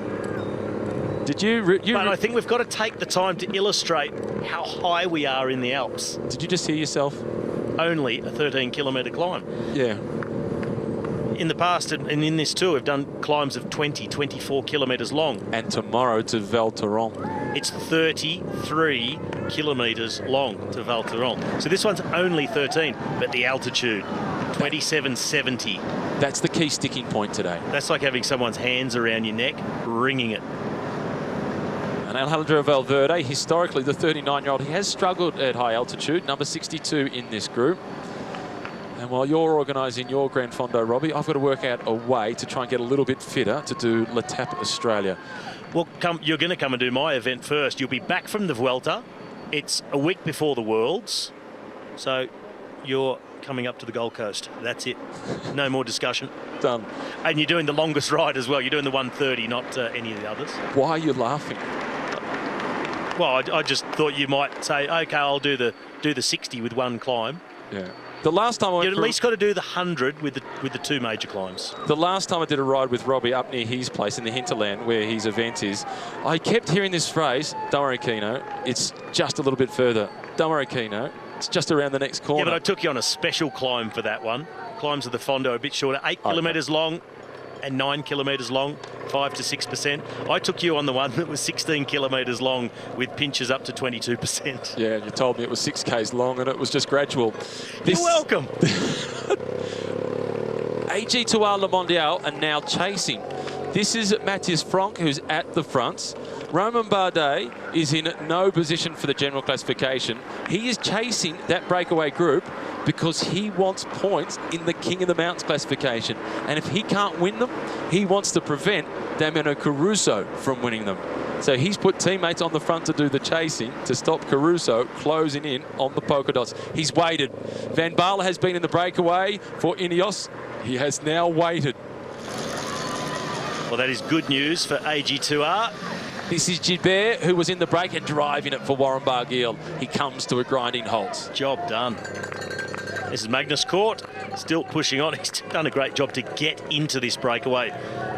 A: But
B: I think we've got to take the time to illustrate how high we are in the Alps.
A: Did you just hear yourself?
B: Only a 13-kilometre climb.
A: Yeah.
B: in the past and in this tour have done climbs of 20, 24 kilometres long.
A: And tomorrow to Val Thorens.
B: It's 33 kilometres long to Val Thorens. So this one's only 13, but the altitude, 2770.
A: That's the key sticking point today.
B: That's like having someone's hands around your neck, wringing it.
A: And Alejandro Valverde, historically the 39-year-old, he has struggled at high altitude, number 62 in this group. And while you're organising your Gran Fondo, Robbie, I've got to work out a way to try and get a little bit fitter to do L'Etape Australia.
B: Well, you're going to come and do my event first. You'll be back from the Vuelta. It's a week before the Worlds. So you're coming up to the Gold Coast. That's it. No more discussion.
A: Done.
B: And you're doing the longest ride as well. You're doing the 130, not any of the others.
A: Why are you laughing?
B: Well, I just thought you might say, OK, I'll do the 60 with one climb.
A: Yeah. The last time I went
B: You've at least got to do the 100 with the two major climbs.
A: The last time I did a ride with Robbie up near his place in the hinterland where his event is, I kept hearing this phrase, don't worry, Keno, it's just a little bit further. Don't worry, Keno, it's just around the next corner.
B: Yeah, but I took you on a special climb for that one. Climbs of the Fondo are a bit shorter, 8 kilometres long and 9 kilometres long, 5 to 6%. I took you on the one that was 16 kilometres long with pinches up to 22%.
A: Yeah, you told me it was 6Ks long and it was just gradual.
B: You're welcome.
A: AG2R Le Mondial are now chasing. This is Matthias Frank, who's at the front. Romain Bardet is in no position for the general classification. He is chasing that breakaway group because he wants points in the King of the Mountains classification. And if he can't win them, he wants to prevent Damiano Caruso from winning them. So he's put teammates on the front to do the chasing to stop Caruso closing in on the polka dots. He's waited. Van Baarle has been in the breakaway for Ineos. He has now waited.
B: Well, that is good news for AG2R.
A: This is Gilbert, who was in the break and driving it for Warren Barguil. He comes to a grinding halt.
B: Job done. This is Magnus Cort, still pushing on. He's done a great job to get into this breakaway.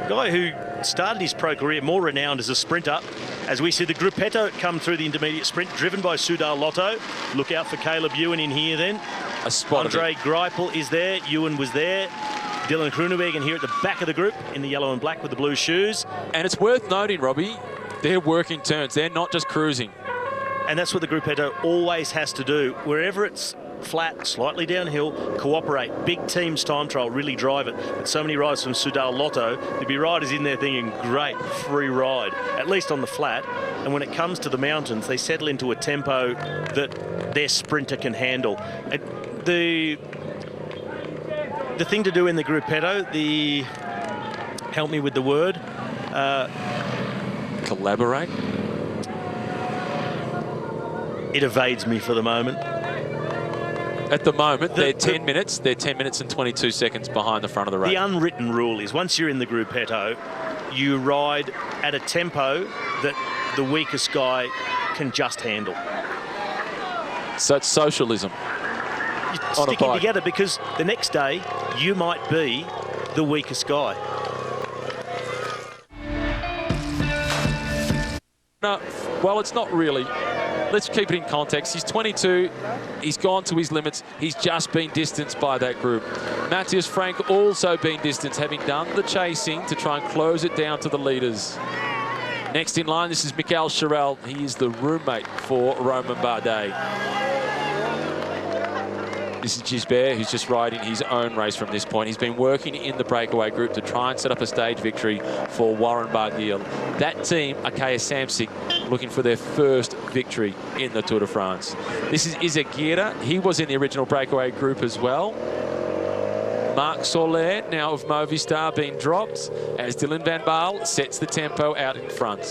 B: Guy who started his pro career more renowned as a sprinter. As we see the Gruppetto come through the intermediate sprint, driven by Soudal Lotto. Look out for Caleb Ewan in here then.
A: A spot.
B: Andre Greipel is there. Ewan was there. Dylan Groenewegen here at the back of the group in the yellow and black with the blue shoes.
A: And it's worth noting, Robbie, they're working turns. They're not just cruising.
B: And that's what the Gruppetto always has to do. Wherever it's flat, slightly downhill, cooperate. Big teams time trial really drive it. But so many riders from Soudal Lotto, there'd be riders in there thinking, great, free ride, at least on the flat. And when it comes to the mountains, they settle into a tempo that their sprinter can handle. The thing to do in the Gruppetto, help me with the word.
A: Collaborate.
B: It evades me for the moment.
A: At the moment, they're 10 minutes. They're 10 minutes and 22 seconds behind the front of the race.
B: The unwritten rule is once you're in the Gruppetto, you ride at a tempo that the weakest guy can just handle.
A: So it's socialism.
B: You're sticking together because the next day you might be the weakest guy.
A: No, well, it's not really. Let's keep it in context. He's 22. He's gone to his limits. He's just been distanced by that group. Matthias Frank also been distanced, having done the chasing to try and close it down to the leaders. Next in line, this is Michael Charel. He is the roommate for Romain Bardet. This is Gisbert, who's just riding his own race from this point. He's been working in the breakaway group to try and set up a stage victory for Warren Barguil. That team, Arkea Samsic, looking for their first victory in the Tour de France. This is Izagirre. He was in the original breakaway group as well. Marc Soler, now of Movistar, being dropped as Dylan Van Baarle sets the tempo out in front.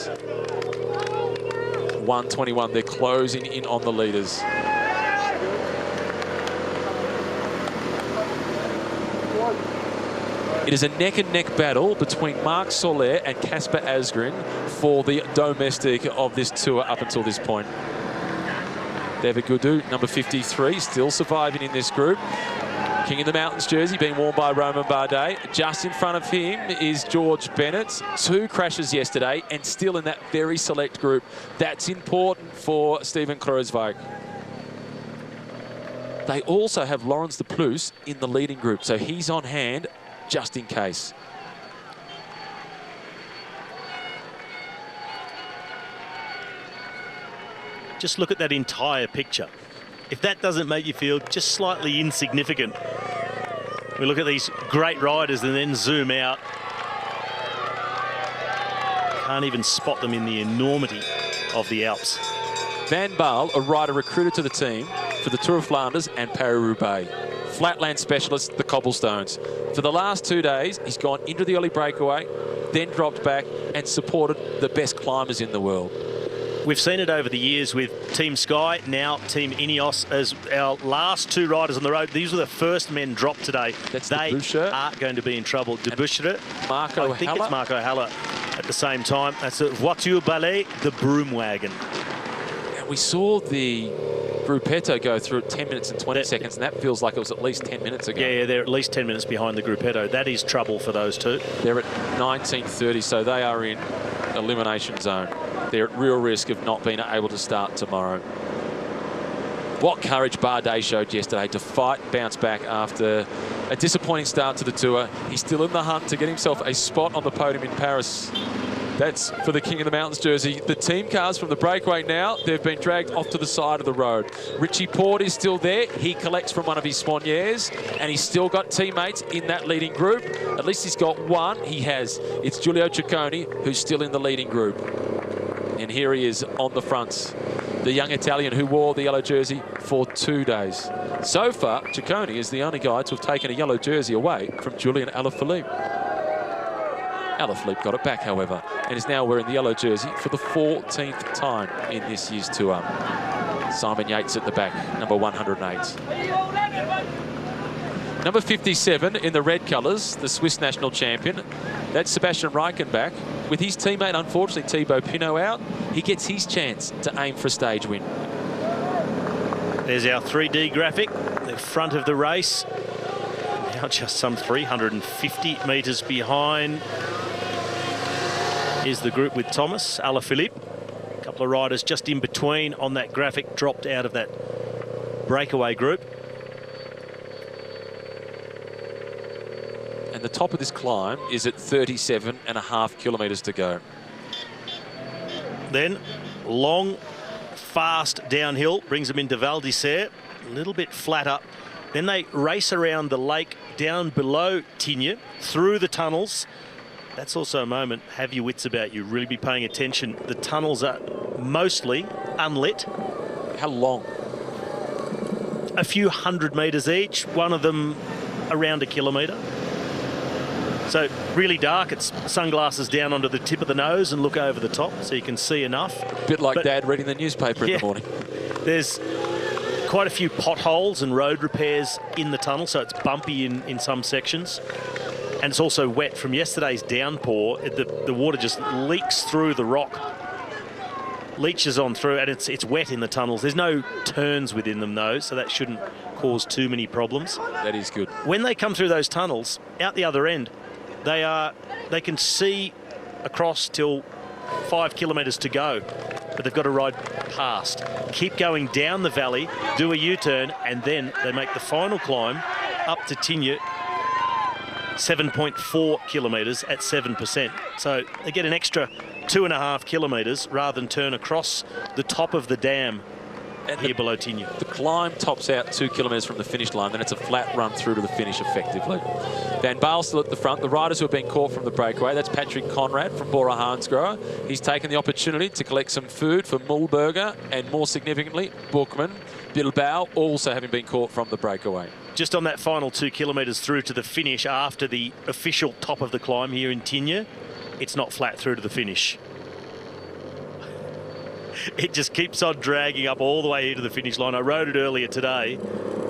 A: 1:21, they're closing in on the leaders. It is a neck-and-neck battle between Marc Soler and Kasper Asgreen for the domestic of this tour up until this point. David Gaudu, number 53, still surviving in this group. King of the Mountains jersey being worn by Romain Bardet. Just in front of him is George Bennett. 2 crashes yesterday and still in that very select group. That's important for Steven Kruijswijk. They also have Laurens de Plus in the leading group, so he's on hand just in case.
B: Just look at that entire picture. If that doesn't make you feel just slightly insignificant, we look at these great riders and then zoom out. Can't even spot them in the enormity of the Alps.
A: Van Baal, a rider recruited to the team for the Tour of Flanders and Paris-Roubaix. Flatland specialist, the cobblestones. For the last 2 days, he's gone into the early breakaway, then dropped back and supported the best climbers in the world.
B: We've seen it over the years with Team Sky, now Team Ineos, as our last 2 riders on the road. These were the first men dropped today.
A: That's
B: they
A: Debusschere.
B: are going to be in trouble. Debusschere,
A: Marco
B: I think
A: Haller.
B: it's Marco Haller at the same time. That's a voiture ballet, the broom wagon.
A: And we saw the Gruppetto go through at 10 minutes and 20 seconds, and that feels like it was at least 10 minutes ago.
B: Yeah, they're at least 10 minutes behind the Gruppetto. That is trouble for those two.
A: They're at 19:30, so they are in elimination zone. They're at real risk of not being able to start tomorrow. What courage Bardet showed yesterday to fight, bounce back after a disappointing start to the Tour. He's still in the hunt to get himself a spot on the podium in Paris. That's for the King of the Mountains jersey. The team cars from the breakaway now, they've been dragged off to the side of the road. Richie Porte is still there. He collects from one of his Spaniers, and he's still got teammates in that leading group. At least he's got one. He has. It's Giulio Ciccone, who's still in the leading group. And here he is on the fronts, the young Italian who wore the yellow jersey for 2 days. So far, Ciccone is the only guy to have taken a yellow jersey away from Julian Alaphilippe. Alaphilippe got it back, however, and is now wearing the yellow jersey for the 14th time in this year's Tour. Simon Yates at the back, number 108. Number 57 in the red colours, the Swiss national champion. That's Sebastian Reichenbach. With his teammate, unfortunately, Thibaut Pinot out, he gets his chance to aim for a stage win.
B: There's our 3D graphic, the front of the race. Now just some 350 metres behind is the group with Thomas, Alaphilippe. A couple of riders just in between on that graphic, dropped out of that breakaway group.
A: And the top of this climb is at 37.5 kilometres to go.
B: Then long, fast downhill brings them into Val d'Isère, a little bit flatter. Then they race around the lake down below Tignes, through the tunnels. That's also a moment, have your wits about you, really be paying attention. The tunnels are mostly unlit.
A: How long?
B: A few 100 metres each, one of them around a kilometre. So really dark, it's sunglasses down onto the tip of the nose and look over the top so you can see enough.
A: A bit like Dad reading the newspaper in the morning.
B: There's quite a few potholes and road repairs in the tunnel, so it's bumpy in some sections. And it's also wet from yesterday's downpour. The water just leaks through the rock, leaches on through, and it's wet in the tunnels. There's no turns within them though, so that shouldn't cause too many problems.
A: That is good.
B: When they come through those tunnels, out the other end, they can see across till 5 kilometres to go, but they've got to ride past. Keep going down the valley, do a U-turn, and then they make the final climb up to Tignes, 7.4 kilometres at 7%. So they get an extra 2.5 kilometres rather than turn across the top of the dam here below Tignes.
A: The climb tops out 2 kilometres from the finish line, then it's a flat run through to the finish effectively. Van Baal still at the front. The riders who have been caught from the breakaway, that's Patrick Conrad from Bora Hansgrohe. He's taken the opportunity to collect some food for Mühlberger and, more significantly, Buchmann. Bilbao also having been caught from the breakaway.
B: Just on that final 2 kilometres through to the finish after the official top of the climb here in Tignes, it's not flat through to the finish. It just keeps on dragging up all the way here to the finish line. I rode it earlier today.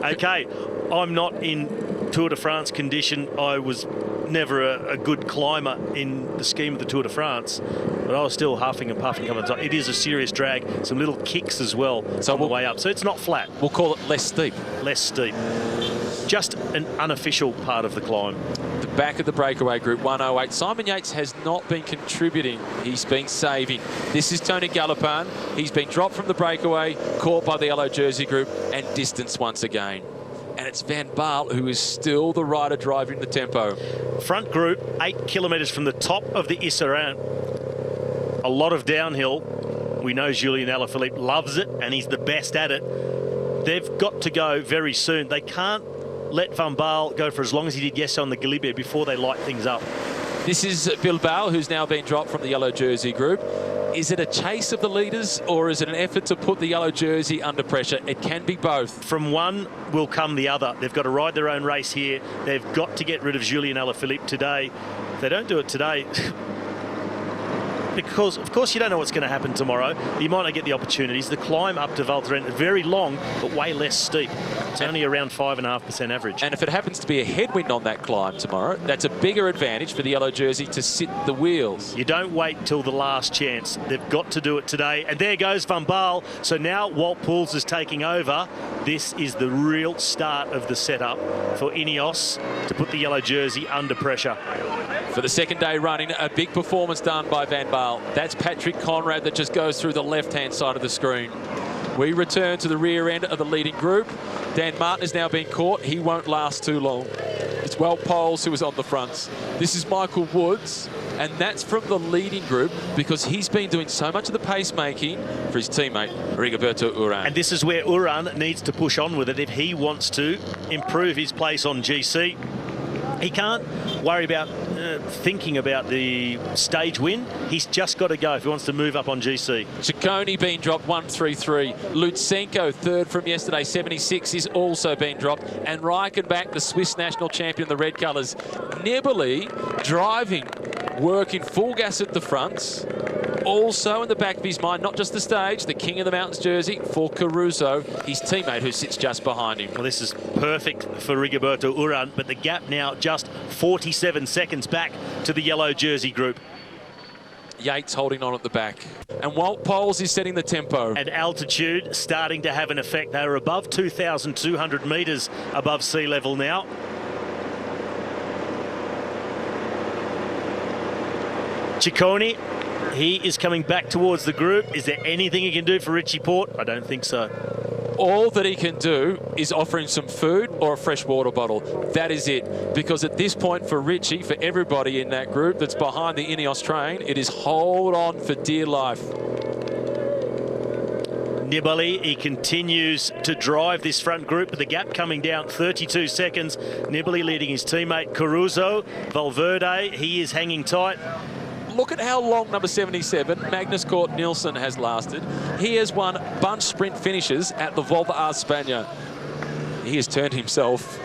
B: Okay, I'm not in Tour de France condition. I was never a good climber in the scheme of the Tour de France, but I was still huffing and puffing coming on. It is a serious drag. Some little kicks as well on the way up. So it's not flat.
A: We'll call it less steep.
B: Less steep. Just an unofficial part of the climb.
A: The back of the breakaway group, 108. Simon Yates has not been contributing. He's been saving. This is Tony Galopin. He's been dropped from the breakaway, caught by the yellow jersey group, and distanced once again. And and it's Van Baal who is still the rider driving the tempo.
B: Front group, 8 kilometres from the top of the Isserand. A lot of downhill. We know Julian Alaphilippe loves it, and he's the best at it. They've got to go very soon. They can't let Van Baal go for as long as he did yesterday on the Galibier before they light things up.
A: This is Bilbao, who's now been dropped from the yellow jersey group. Is it a chase of the leaders, or is it an effort to put the yellow jersey under pressure? It can be both.
B: From one will come the other. They've got to ride their own race here. They've got to get rid of Julian Alaphilippe today. If they don't do it today, because of course you don't know what's going to happen tomorrow. You might not get the opportunities. The climb up to Val Thorens is very long, but way less steep. It's only around 5.5% average.
A: And if it happens to be a headwind on that climb tomorrow, that's a bigger advantage for the yellow jersey to sit the wheels.
B: You don't wait till the last chance. They've got to do it today. And there goes Van Baal. So now Wout Poels is taking over. This is the real start of the setup for Ineos to put the yellow jersey under pressure.
A: For the second day running, a big performance done by Van Baal. That's Patrick Conrad that just goes through the left-hand side of the screen. We return to the rear end of the leading group. Dan Martin has now been caught. He won't last too long. It's Wout Poels who is on the fronts. This is Michael Woods, and that's from the leading group because he's been doing so much of the pacemaking for his teammate, Rigoberto Urán.
B: And this is where Urán needs to push on with it if he wants to improve his place on GC. He can't worry about thinking about the stage win. He's just got to go if he wants to move up on GC.
A: Ciccone being dropped 133. Lutsenko, third from yesterday, 76, is also being dropped. And Reichenbach, the Swiss national champion, the red colours. Nibali driving, working full gas at the fronts. Also in the back of his mind, not just the stage, the King of the Mountains jersey for Caruso, his teammate who sits just behind him.
B: Well, this is perfect for Rigoberto Urán, but the gap now just 47 seconds back to the yellow jersey group.
A: Yates holding on at the back. And Wout Poels is setting the tempo.
B: And altitude starting to have an effect. They are above 2,200 metres above sea level now. Ciccone, he is coming back towards the group. Is there anything he can do for Richie Porte? I don't think so.
A: All that he can do is offer him some food or a fresh water bottle. That is it. Because at this point for Richie, for everybody in that group that's behind the Ineos train, it is hold on for dear life.
B: Nibali, he continues to drive this front group, but the gap coming down 32 seconds. Nibali leading his teammate Caruso. Valverde, he is hanging tight.
A: Look at how long number 77, Magnus Cort Nielsen, has lasted. He has won bunch sprint finishes at the Volta a España. He has turned himself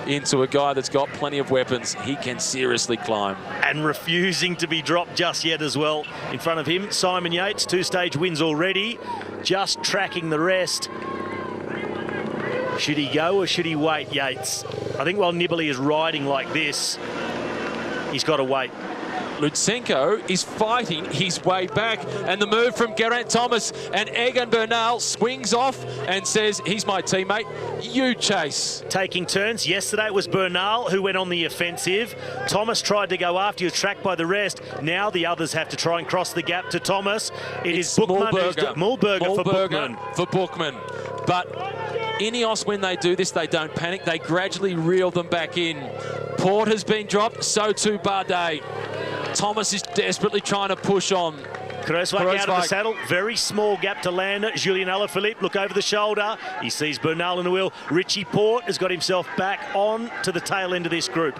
A: into a guy that's got plenty of weapons. He can seriously climb.
B: And refusing to be dropped just yet as well. In front of him, Simon Yates, 2-stage wins already. Just tracking the rest. Should he go or should he wait, Yates? I think while Nibali is riding like this, he's got to wait.
A: Lutsenko is fighting his way back, and the move from Geraint Thomas, and Egan Bernal swings off and says, he's my teammate, you chase.
B: Taking turns. Yesterday it was Bernal who went on the offensive. Thomas tried to go after, he was tracked by the rest. Now the others have to try and cross the gap to Thomas. It's Mühlberger
A: for Bookman. But Ineos, when they do this, they don't panic. They gradually reel them back in. Porte has been dropped, so too Bardet. Thomas is desperately trying to push on.
B: Kruijswijk out of the saddle. Very small gap to land. Julian Alaphilippe, look over the shoulder. He sees Bernal in the wheel. Richie Porte has got himself back on to the tail end of this group.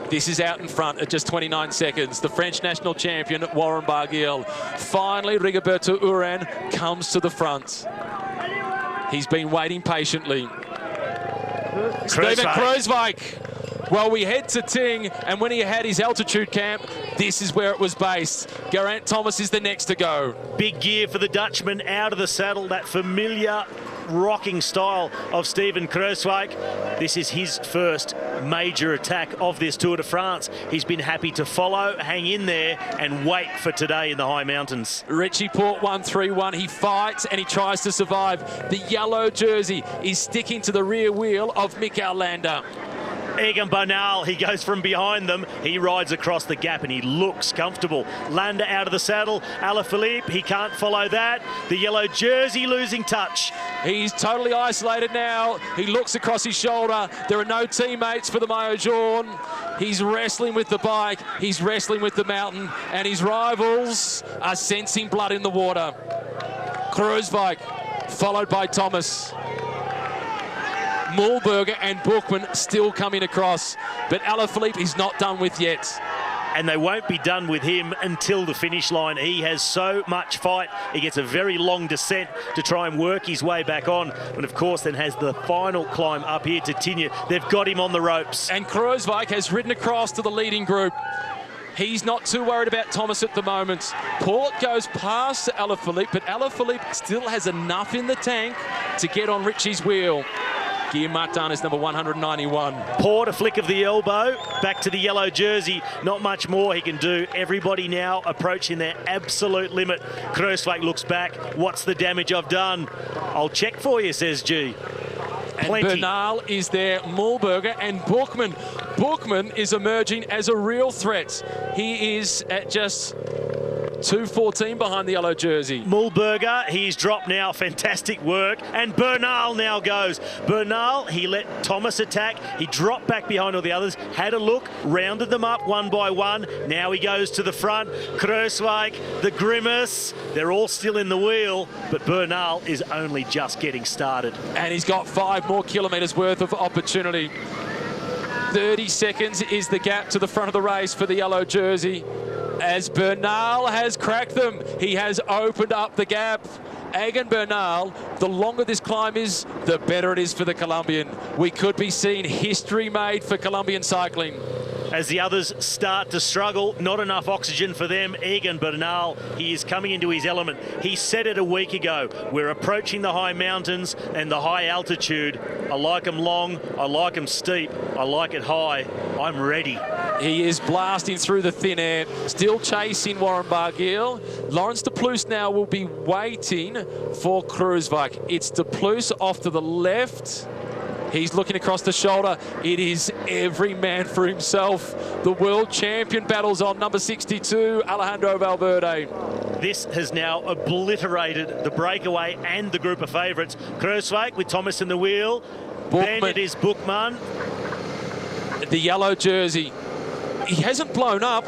A: This is out in front at just 29 seconds. The French national champion, Warren Barguil. Finally, Rigoberto Urán comes to the front. He's been waiting patiently. Steven Kruijswijk. Well, we head to Ting, and when he had his altitude camp, this is where it was based. Geraint Thomas is the next to go.
B: Big gear for the Dutchman, out of the saddle, that familiar rocking style of Steven Kruijswijk. This is his first major attack of this Tour de France. He's been happy to follow, hang in there, and wait for today in the high mountains.
A: Richie Porte 131. He fights and he tries to survive. The yellow jersey is sticking to the rear wheel of Mikel Landa.
B: Egan Bernal, he goes from behind them. He rides across the gap and he looks comfortable. Landa out of the saddle. Alaphilippe, he can't follow that. The yellow jersey losing touch.
A: He's totally isolated now. He looks across his shoulder. There are no teammates for the Maillot Jaune. He's wrestling with the bike. He's wrestling with the mountain. And his rivals are sensing blood in the water. Kruijswijk, followed by Thomas. Mühlberger and Bookman still coming across. But Alaphilippe is not done with yet.
B: And they won't be done with him until the finish line. He has so much fight. He gets a very long descent to try and work his way back on. And, of course, then has the final climb up here to Tignes. They've got him on the ropes.
A: And Kruijswijk has ridden across to the leading group. He's not too worried about Thomas at the moment. Port goes past Alaphilippe, but Alaphilippe still has enough in the tank to get on Richie's wheel. Guillaume Martin is number 191.
B: Port, a flick of the elbow, back to the yellow jersey. Not much more he can do. Everybody now approaching their absolute limit. Kruijswijk looks back. What's the damage I've done? I'll check for you, says G.
A: And Bernal is there, Mühlberger and Bookman. Bookman is emerging as a real threat. He is at just 2:14 behind the yellow jersey.
B: Mühlberger, he's dropped now. Fantastic work. And Bernal now goes. Bernal, he let Thomas attack. He dropped back behind all the others, had a look, rounded them up one by one. Now he goes to the front. Kruijswijk, the grimace. They're all still in the wheel, but Bernal is only just getting started.
A: And he's got 5 more kilometres worth of opportunity. 30 seconds is the gap to the front of the race for the yellow jersey. As Bernal has cracked them, he has opened up the gap. Egan Bernal, the longer this climb is, the better it is for the Colombian. We could be seeing history made for Colombian cycling.
B: As the others start to struggle, not enough oxygen for them. Egan Bernal, he is coming into his element. He said it a week ago. We're approaching the high mountains and the high altitude. I like them long, I like them steep, I like it high. I'm ready.
A: He is blasting through the thin air, still chasing Warren Barguil. Laurens de Plus now will be waiting for Kruijswijk. It's de Plus off to the left. He's looking across the shoulder. It is every man for himself. The world champion battles on number 62, Alejandro Valverde.
B: This has now obliterated the breakaway and the group of favourites. Kruijswijk with Thomas in the wheel.
A: Bookman.
B: Then it is Bookman.
A: The yellow jersey. He hasn't blown up.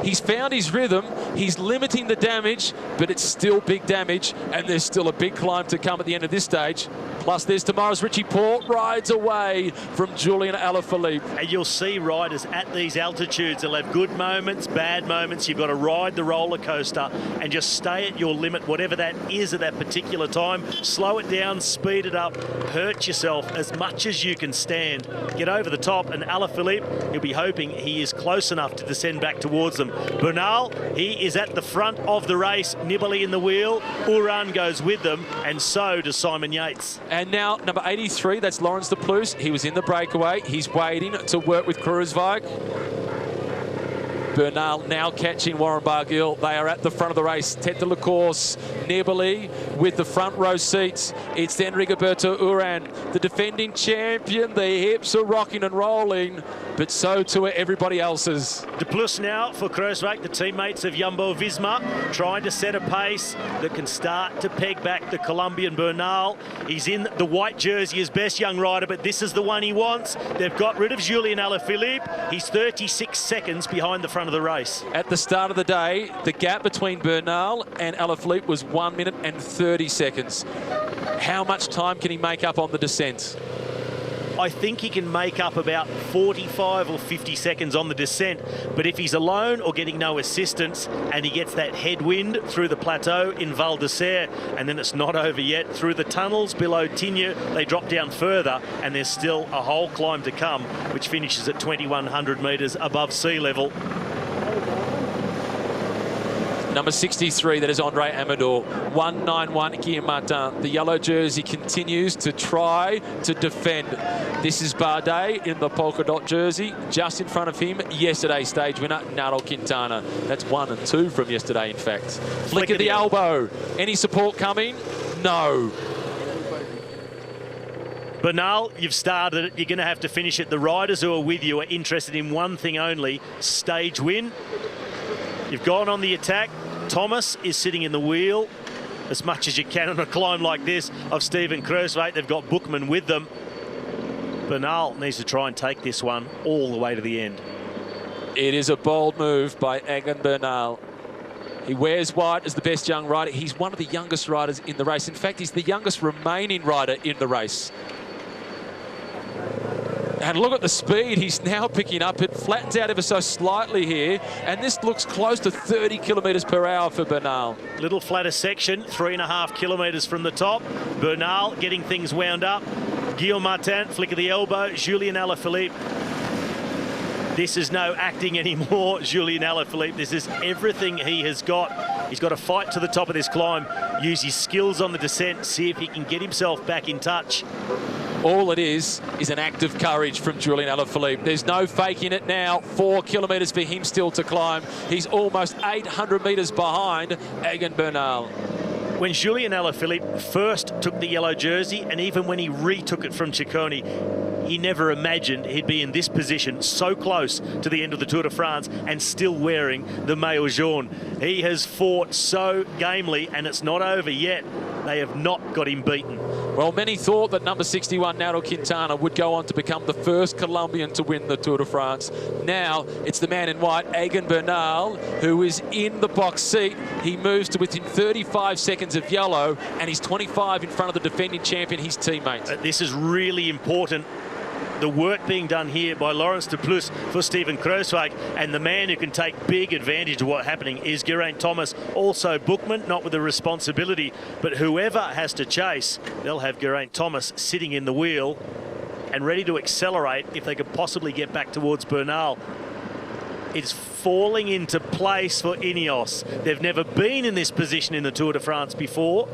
A: He's found his rhythm. He's limiting the damage, but it's still big damage, and there's still a big climb to come at the end of this stage. Plus, there's tomorrow's Richie Port rides away from Julian Alaphilippe.
B: And you'll see riders at these altitudes. They'll have good moments, bad moments. You've got to ride the roller coaster and just stay at your limit, whatever that is at that particular time. Slow it down, speed it up, hurt yourself as much as you can stand. Get over the top, and Alaphilippe, you'll be hoping he is close enough to descend back towards them. Bernal, he is at the front of the race. Nibali in the wheel. Uran goes with them, and so does Simon Yates.
A: And now, number 83, that's Laurens de Plus. He was in the breakaway. He's waiting to work with Kruijswijk. Bernal now catching Warren Barguil. They are at the front of the race. Tête de la course, Nibali with the front row seats. It's then Rigoberto Uran, the defending champion. The hips are rocking and rolling, but so too are everybody else's.
B: De Plus now for Kruijswijk, the teammates of Jumbo-Visma, trying to set a pace that can start to peg back the Colombian Bernal. He's in the white jersey as best young rider, but this is the one he wants. They've got rid of Julian Alaphilippe. He's 36 seconds behind the front of the race.
A: At the start of the day, the gap between Bernal and Alaphilippe was 1 minute and 30 seconds. How much time can he make up on the descent?
B: I think he can make up about 45 or 50 seconds on the descent, but if he's alone or getting no assistance and he gets that headwind through the plateau in Val d'Isère, and then it's not over yet, through the tunnels below Tignes, they drop down further, and there's still a whole climb to come, which finishes at 2,100 metres above sea level.
A: Number 63, that is Andre Amador. 191, Guillaume Martin. The yellow jersey continues to try to defend. This is Bardet in the polka dot jersey. Just in front of him, yesterday's stage winner, Nairo Quintana. That's 1 and 2 from yesterday, in fact. Flick of the elbow. Any support coming? No.
B: Bernal, you've started it. You're going to have to finish it. The riders who are with you are interested in one thing only, stage win. You've gone on the attack. Thomas is sitting in the wheel. as much as you can on a climb like this of Steven Kruijswijk. They've got Bookman with them. Bernal needs to try and take this one all the way to the end.
A: It is a bold move by Egan Bernal. He wears white as the best young rider. He's one of the youngest riders in the race. In fact, he's the youngest remaining rider in the race. And look at the speed he's now picking up. It flattens out ever so slightly here. And this looks close to 30 kilometres per hour for Bernal.
B: Little flatter section, 3.5 kilometres from the top. Bernal getting things wound up. Guillaume Martin, flick of the elbow. Julien Alaphilippe. This is no acting anymore, Julien Alaphilippe. This is everything he has got. He's got to fight to the top of this climb, use his skills on the descent, see if he can get himself back in touch.
A: All it is an act of courage from Julien Alaphilippe. There's no faking it now. 4 kilometres for him still to climb. He's almost 800 metres behind Egan Bernal.
B: When Julien Alaphilippe first took the yellow jersey, and even when he retook it from Ciccone, he never imagined he'd be in this position so close to the end of the Tour de France and still wearing the maillot jaune. He has fought so gamely, and it's not over yet. They have not got him beaten.
A: Well, many thought that number 61, Nairo Quintana, would go on to become the first Colombian to win the Tour de France. Now it's the man in white, Egan Bernal, who is in the box seat. He moves to within 35 seconds of yellow, and he's 25 in front of the defending champion, his teammate.
B: This is really important. The work being done here by Laurens de Plus for Steven Kruijswijk, and the man who can take big advantage of what's happening is Geraint Thomas. Also Bookman, not with the responsibility, but whoever has to chase, they'll have Geraint Thomas sitting in the wheel and ready to accelerate if they could possibly get back towards Bernal. It's falling into place for Ineos. They've never been in this position in the Tour de France before.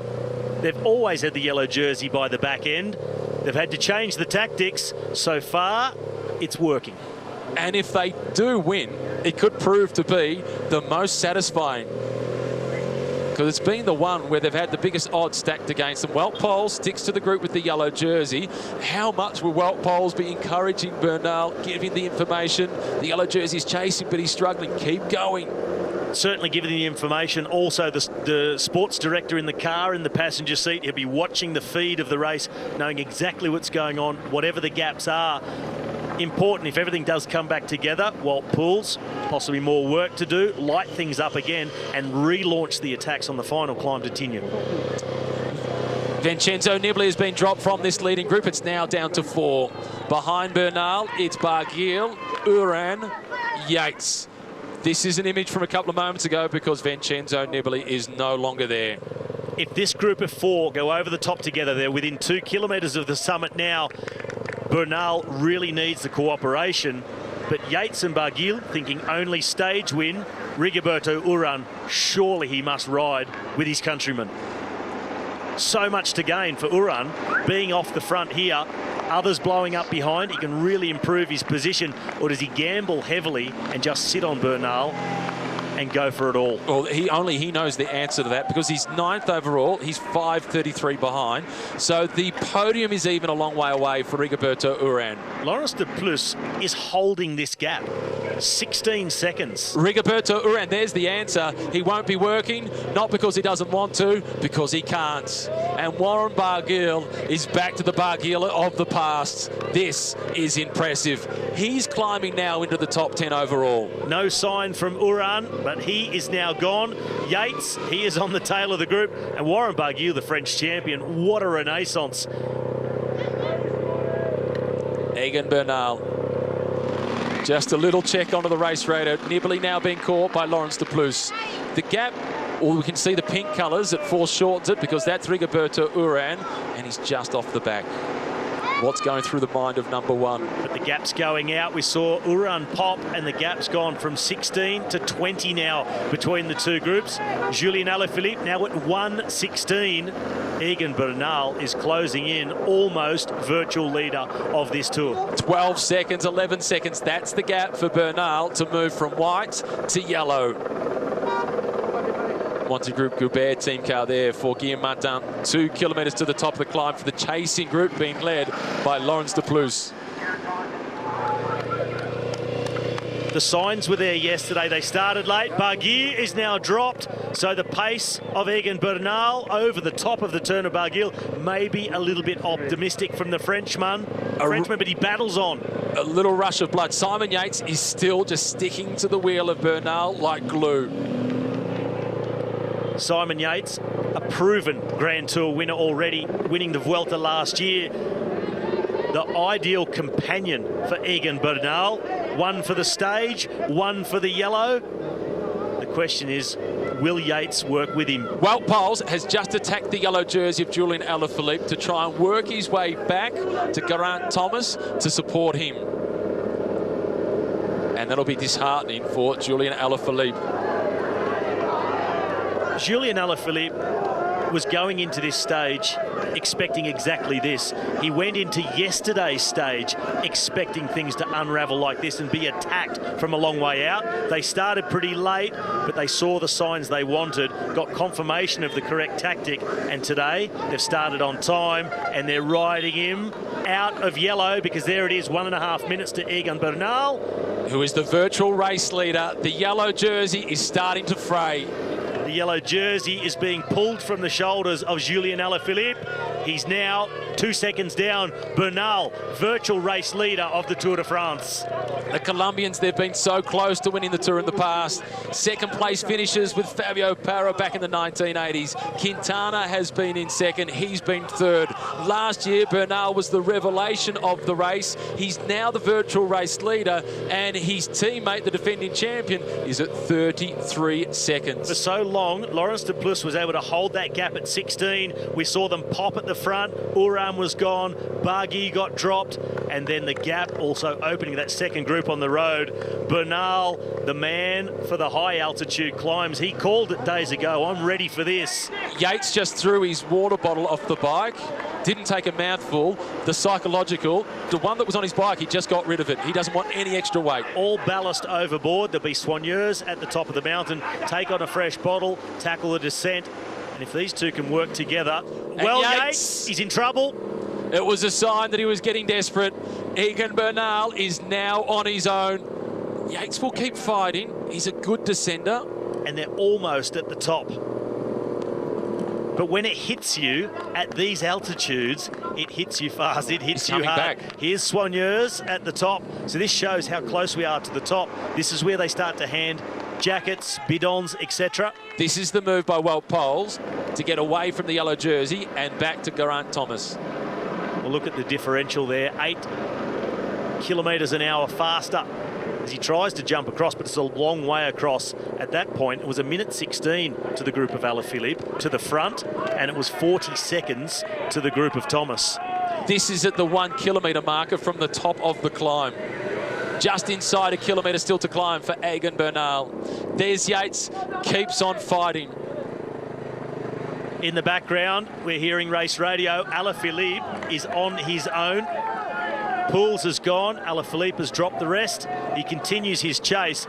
B: They've always had the yellow jersey by the back end. They've had to change the tactics. So far, it's working.
A: And if they do win, it could prove to be the most satisfying, because it's been the one where they've had the biggest odds stacked against them. Wout Poels sticks to the group with the yellow jersey. How much will Wout Poels be encouraging Bernal, giving the information? The yellow jersey is chasing, but he's struggling. Keep going.
B: Certainly giving the information. Also, the sports director in the car, in the passenger seat, he'll be watching the feed of the race, knowing exactly what's going on, whatever the gaps are. Important if everything does come back together. Wout Poels, possibly more work to do, light things up again and relaunch the attacks on the final climb to Tignes.
A: Vincenzo Nibali has been dropped from this leading group. It's now down to 4. Behind Bernal, it's Barguil, Uran, Yates. This is an image from a couple of moments ago because Vincenzo Nibali is no longer there.
B: If this group of 4 go over the top together, they're within 2 kilometres of the summit now. Bernal really needs the cooperation, but Yates and Barguil thinking only stage win. Rigoberto Uran, surely he must ride with his countrymen. So much to gain for Uran, being off the front here. Others blowing up behind, he can really improve his position, or does he gamble heavily and just sit on Bernal and go for it all?
A: Well, he knows the answer to that, because he's 9th overall. He's 5:33 behind. So the podium is even a long way away for Rigoberto Uran.
B: Laurens de Plus is holding this gap. 16 seconds.
A: Rigoberto Uran, there's the answer. He won't be working, not because he doesn't want to, because he can't. And Warren Barguil is back to the Barguil of the past. This is impressive. He's climbing now into the top 10 overall.
B: No sign from Uran, but he is now gone. Yates, he is on the tail of the group. And Warren Barguil, the French champion, what a renaissance.
A: Egan Bernal. Just a little check onto the race radar. Nibali now being caught by Laurens de Plus. The gap, or we can see the pink colours, it foreshortens it because that's Rigoberto Uran, and he's just off the back. What's going through the mind of number 1?
B: But the gap's going out. We saw Uran pop, and the gap's gone from 16 to 20 now between the two groups. Julien Alaphilippe now at 1:16. Egan Bernal is closing in, almost virtual leader of this tour.
A: 12 seconds, 11 seconds. That's the gap for Bernal to move from white to yellow. Monte Group Goubert team car there for Guillaume Martin. 2 kilometres to the top of the climb for the chasing group, being led by Laurens de Plus.
B: The signs were there yesterday. They started late. Barguil is now dropped. So the pace of Egan Bernal over the top of the turn of Barguil may be a little bit optimistic from the Frenchman, but he battles on.
A: A little rush of blood. Simon Yates is still just sticking to the wheel of Bernal like glue.
B: Simon Yates, a proven Grand Tour winner already, winning the Vuelta last year. The ideal companion for Egan Bernal. One for the stage, one for the yellow. The question is, will Yates work with him?
A: Wout Poels has just attacked the yellow jersey of Julian Alaphilippe to try and work his way back to Geraint Thomas to support him. And that'll be disheartening for Julian Alaphilippe.
B: Julian Alaphilippe was going into this stage expecting exactly this. He went into yesterday's stage expecting things to unravel like this and be attacked from a long way out. They started pretty late, but they saw the signs they wanted, got confirmation of the correct tactic, and today they've started on time and they're riding him out of yellow, because there it is, 1.5 minutes to Egan Bernal,
A: who is the virtual race leader. The yellow jersey is starting to fray.
B: The yellow jersey is being pulled from the shoulders of Julian Alaphilippe. He's now 2 seconds down. Bernal, virtual race leader of the Tour de France.
A: The Colombians, they've been so close to winning the Tour in the past. Second place finishes with Fabio Parra back in the 1980s. Quintana has been in second. He's been third. Last year, Bernal was the revelation of the race. He's now the virtual race leader, and his teammate, the defending champion, is at 33 seconds.
B: For so long, Laurens de Plus was able to hold that gap at 16. We saw them pop at the front. Uran was gone. Barguil got dropped. And then the gap also opening that second group on the road. Bernal, the man for the high altitude climbs. He called it days ago. I'm ready for this.
A: Yates just threw his water bottle off the bike. Didn't take a mouthful. The psychological, the one that was on his bike, he just got rid of it. He doesn't want any extra weight.
B: All ballast overboard. There'll be soigneurs at the top of the mountain. Take on a fresh bottle, tackle the descent. And if these two can work together, well, Yates, he's in trouble.
A: It was a sign that he was getting desperate. Egan Bernal is now on his own. Yates will keep fighting. He's a good descender.
B: And they're almost at the top. But when it hits you at these altitudes, it hits you fast, it hits you hard.
A: Back.
B: Here's soigneurs at the top. So this shows how close we are to the top. This is where they start to hand jackets, bidons, etc.
A: This is the move by Wout Poels to get away from the yellow jersey and back to Geraint Thomas.
B: Well, look at the differential there. 8 kilometres an hour faster as he tries to jump across, but it's a long way across. At that point, it was 1:16 to the group of Alaphilippe to the front, and it was 40 seconds to the group of Thomas.
A: This is at the 1 kilometre marker from the top of the climb. Just inside a kilometre still to climb for Egan Bernal. There's Yates, keeps on fighting.
B: In the background, we're hearing race radio. Alaphilippe is on his own. Poels has gone. Alaphilippe has dropped the rest. He continues his chase,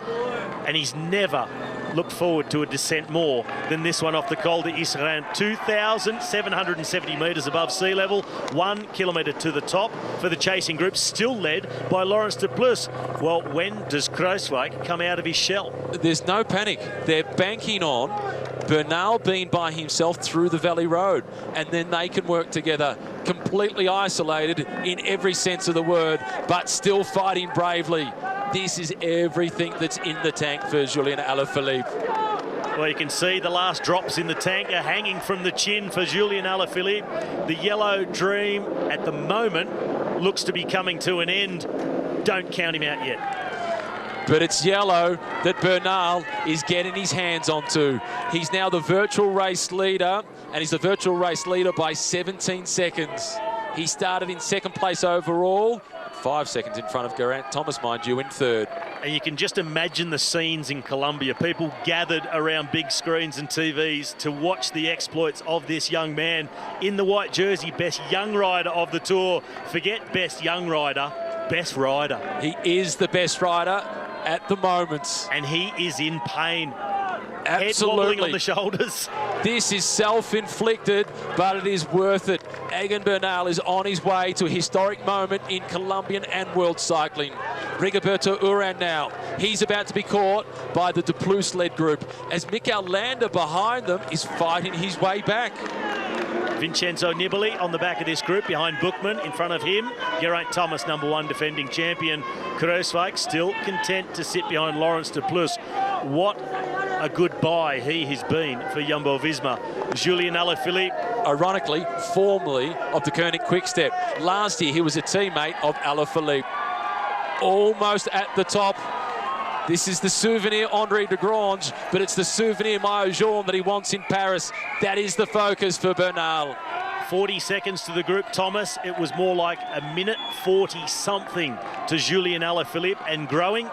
B: and he's never looked forward to a descent more than this one off the Col d'Isère. 2,770 metres above sea level, 1 kilometre to the top for the chasing group, still led by Laurens de Plus. Well, when does Kruijswijk come out of his shell?
A: There's no panic. They're banking on Bernal being by himself through the Valley Road, and then they can work together, completely isolated in every sense of the word, but still fighting bravely. This is everything that's in the tank for Julian Alaphilippe.
B: Well, you can see the last drops in the tank are hanging from the chin for Julian Alaphilippe. The yellow dream at the moment looks to be coming to an end. Don't count him out yet.
A: But it's yellow that Bernal is getting his hands onto. He's now the virtual race leader, and he's the virtual race leader by 17 seconds. He started in second place overall, 5 seconds in front of Geraint Thomas, mind you, in third.
B: And you can just imagine the scenes in Colombia. People gathered around big screens and TVs to watch the exploits of this young man in the white jersey, best young rider of the Tour. Forget best young rider, best rider.
A: He is the best rider at the moment.
B: And he is in pain.
A: Absolutely.
B: Head wobbling on the shoulders.
A: This is self-inflicted, but it is worth it. Egan Bernal is on his way to a historic moment in Colombian and world cycling. Rigoberto Urán now. He's about to be caught by the Deplouse-led group as Mikel Landa behind them is fighting his way back.
B: Vincenzo Nibali on the back of this group behind Bookman. In front of him, Geraint Thomas, #1 defending champion. Kruijswijk still content to sit behind Laurens de Plus. What a good buy he has been for Jumbo-Visma. Julian Alaphilippe.
A: Ironically, formerly of the Koenig Quick-Step. Last year, he was a teammate of Alaphilippe. Almost at the top. This is the souvenir Henri de Grange, but it's the souvenir maillot jaune that he wants in Paris. That is the focus for Bernal.
B: 40 seconds to the group, Thomas. It was more like a minute 40-something to Julian Alaphilippe and growing.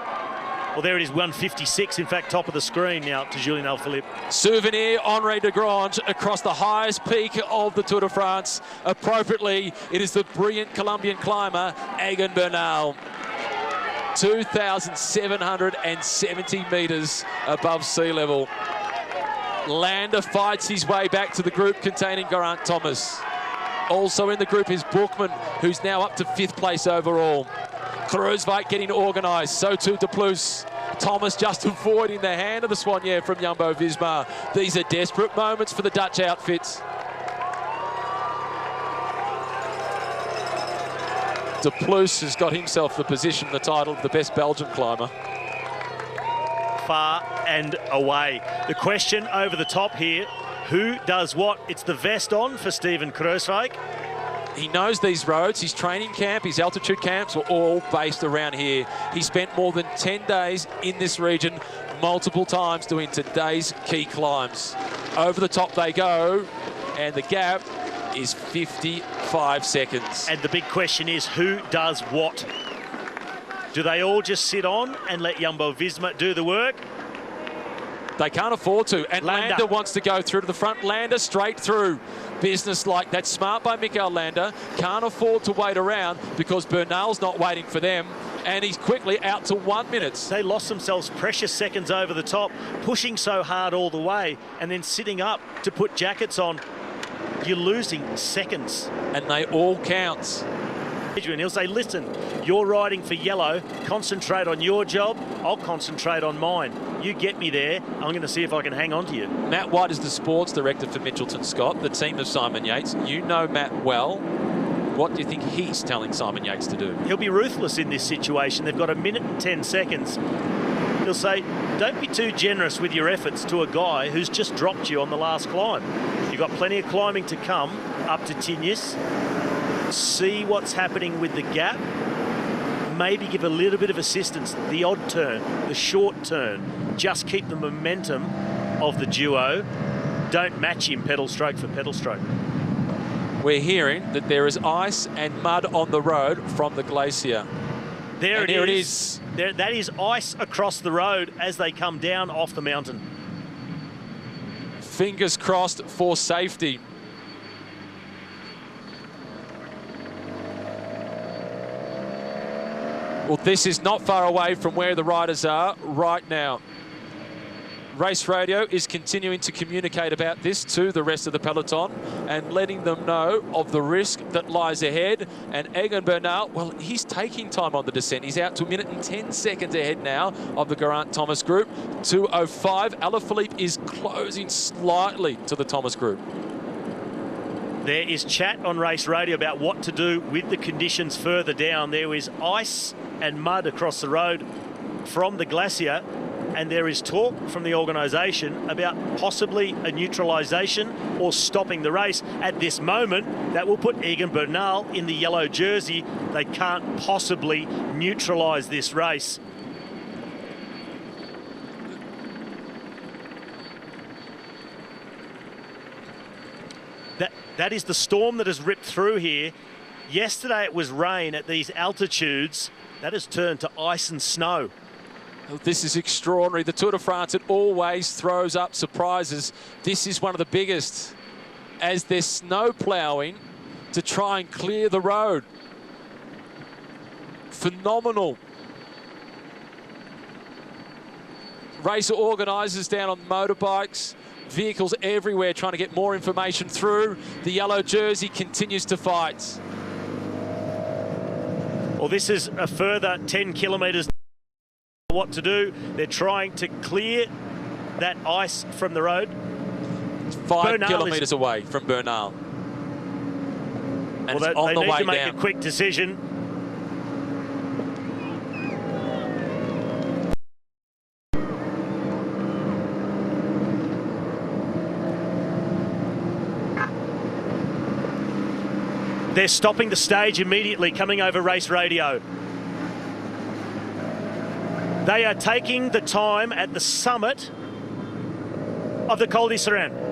B: Well, there it is, 1:56, in fact, top of the screen now to Julian Alaphilippe.
A: Souvenir Henri de Grange across the highest peak of the Tour de France. Appropriately, it is the brilliant Colombian climber, Egan Bernal. 2,770 metres above sea level. Landa fights his way back to the group containing Geraint Thomas. Also in the group is Bookman, who's now up to 5th place overall. Kruijswijk getting organised, so too Deplouse. Thomas just avoiding the hand of the Soigneur from Jumbo-Visma. These are desperate moments for the Dutch outfits. Deplouse has got himself the position, the title of the best Belgian climber.
B: Far and away. The question over the top here, who does what? It's the vest on for Steven Kruijswijk.
A: He knows these roads. His training camp, his altitude camps were all based around here. He spent more than 10 days in this region, multiple times doing today's key climbs. Over the top they go, and the gap is 55 seconds.
B: And the big question is, who does what? Do they all just sit on and let Jumbo-Visma do the work?
A: They can't afford to. And
B: Landa
A: wants to go through to the front. Landa straight through. Business-like. That's smart by Mikel Landa. Can't afford to wait around because Bernal's not waiting for them. And he's quickly out to 1 minute.
B: They lost themselves precious seconds over the top, pushing so hard all the way and then sitting up to put jackets on. You're losing seconds.
A: And they all count.
B: And he'll say, listen, you're riding for yellow. Concentrate on your job. I'll concentrate on mine. You get me there. I'm going to see if I can hang on to you.
A: Matt White is the sports director for Mitchelton Scott, the team of Simon Yates. You know Matt well. What do you think he's telling Simon Yates to do?
B: He'll be ruthless in this situation. They've got 1 minute and 10 seconds. He'll say, don't be too generous with your efforts to a guy who's just dropped you on the last climb. You've got plenty of climbing to come up to Tignes. See what's happening with the gap. Maybe give a little bit of assistance. The odd turn, the short turn. Just keep the momentum of the duo. Don't match him pedal stroke for pedal stroke.
A: We're hearing that there is ice and mud on the road from the glacier.
B: There
A: it is.
B: That is ice across the road as they come down off the mountain.
A: Fingers crossed for safety. Well, this is not far away from where the riders are right now. Race Radio is continuing to communicate about this to the rest of the peloton and letting them know of the risk that lies ahead. And Egan Bernal, well, he's taking time on the descent. He's out to 1 minute and 10 seconds ahead now of the Geraint Thomas group. 2:05. Alaphilippe is closing slightly to the Thomas group.
B: There is chat on Race Radio about what to do with the conditions further down. There is ice and mud across the road from the glacier, and there is talk from the organisation about possibly a neutralisation or stopping the race. At this moment, that will put Egan Bernal in the yellow jersey. They can't possibly neutralise this race. That is the storm that has ripped through here. Yesterday it was rain at these altitudes. That has turned to ice and snow.
A: This is extraordinary. The Tour de France, it always throws up surprises. This is one of the biggest as they're snow ploughing to try and clear the road. Phenomenal. Racer organisers down on motorbikes. Vehicles everywhere trying to get more information through. The yellow jersey continues to fight.
B: Well, this is a further 10 kilometres. What to do? They're trying to clear that ice from the road.
A: 5 kilometres away from Bernal. And
B: well,
A: it's on the way down.
B: They need to make a quick decision. They're stopping the stage immediately, coming over race radio. They are taking the time at the summit of the Col d'Isere.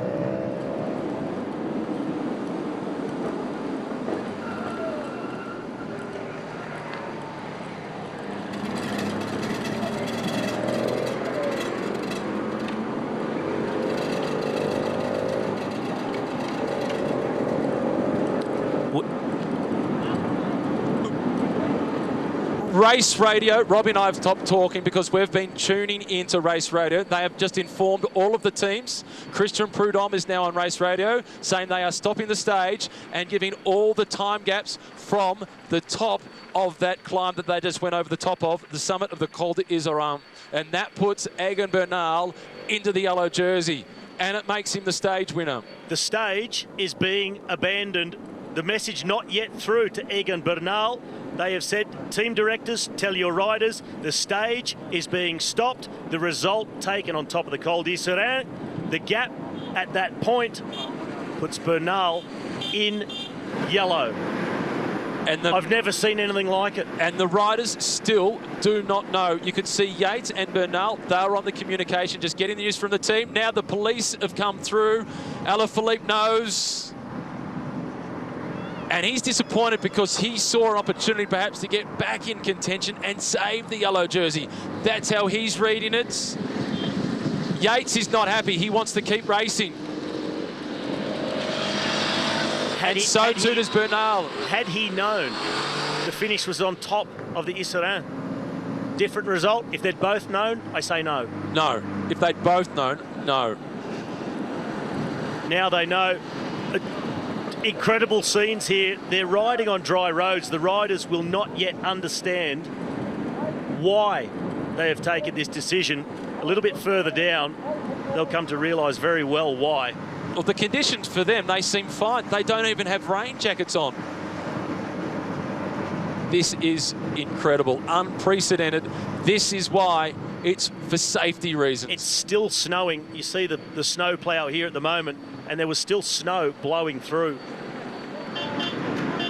A: Race radio, Robbie and I have stopped talking because we've been tuning into race radio. They have just informed all of the teams. Christian Prudhomme is now on race radio saying they are stopping the stage and giving all the time gaps from the top of that climb that they just went over the top of, the summit of the Col d'Isere. And that puts Egan Bernal into the yellow jersey and it makes him the stage winner.
B: The stage is being abandoned. The message not yet through to Egan Bernal. They have said, team directors, tell your riders, the stage is being stopped. The result taken on top of the Col d'Isere. The gap at that point puts Bernal in yellow. And I've never seen anything like it.
A: And the riders still do not know. You could see Yates and Bernal, they were on the communication, just getting the news from the team. Now the police have come through. Alaphilippe knows. And he's disappointed because he saw an opportunity perhaps to get back in contention and save the yellow jersey. That's how he's reading it. Yates is not happy. He wants to keep racing. And so too does Bernal.
B: Had he known the finish was on top of the Isere, different result. If they'd both known, I say no.
A: No. If they'd both known, no.
B: Now they know. Incredible scenes here. They're riding on dry roads. The riders will not yet understand why they have taken this decision. A little bit further down, they'll come to realise very well why.
A: Well, the conditions for them, they seem fine. They don't even have rain jackets on. This is incredible, unprecedented. This is why it's for safety reasons.
B: It's still snowing. You see the snow plough here at the moment, and there was still snow blowing through.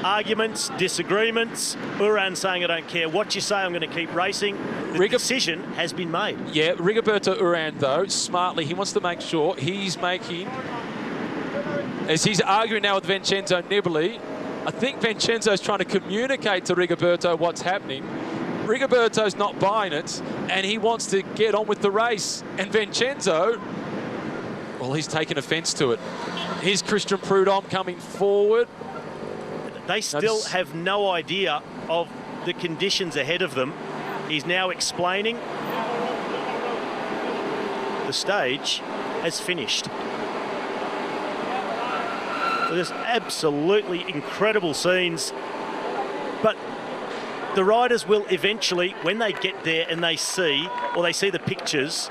B: Arguments, disagreements. Uran saying, I don't care what you say, I'm going to keep racing. The decision has been made.
A: Yeah, Rigoberto Uran, though, smartly, he wants to make sure he's making, as he's arguing now with Vincenzo Nibali, I think Vincenzo's trying to communicate to Rigoberto what's happening. Rigoberto's not buying it, and he wants to get on with the race. And Vincenzo, well, he's taken offence to it. Here's Christian Prudhomme coming forward.
B: They still have no idea of the conditions ahead of them. He's now explaining. The stage has finished. There's absolutely incredible scenes. But the riders will eventually, when they get there and they see, or they see the pictures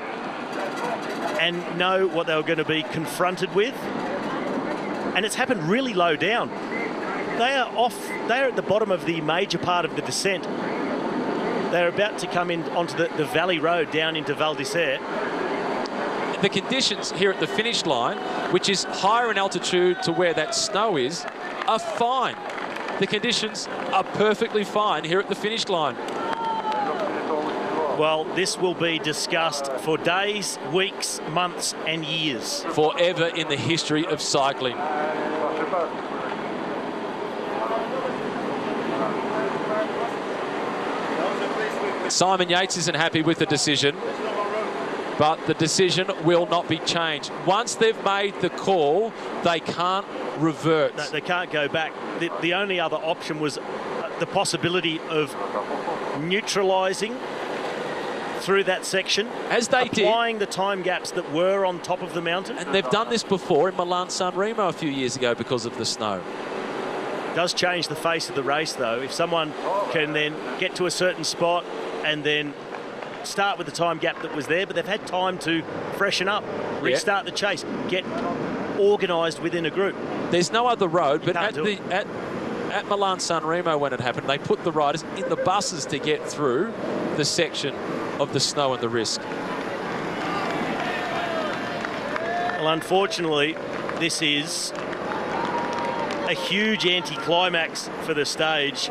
B: and know what they were going to be confronted with. And it's happened really low down. They are at the bottom of the major part of the descent. They're about to come in onto the valley road down into Val d'Isere.
A: The conditions here at the finish line, which is higher in altitude to where that snow is, are fine. The conditions are perfectly fine here at the finish line.
B: Well, this will be discussed for days, weeks, months and years.
A: Forever in the history of cycling. Simon Yates isn't happy with the decision, but the decision will not be changed. Once they've made the call, they can't revert.
B: No, they can't go back. The only other option was the possibility of neutralising through that section,
A: as they
B: applying the time gaps that were on top of the mountain.
A: And they've done this before in Milan San Remo a few years ago because of the snow.
B: Does change the face of the race, though. If someone can then get to a certain spot and then start with the time gap that was there, but they've had time to freshen up, restart the chase, get organised within a group.
A: There's no other road, but
B: Can't do it.
A: at Milan San Remo when it happened, they put the riders in the buses to get through the section of the snow and the risk.
B: Well, unfortunately, this is a huge anticlimax for the stage.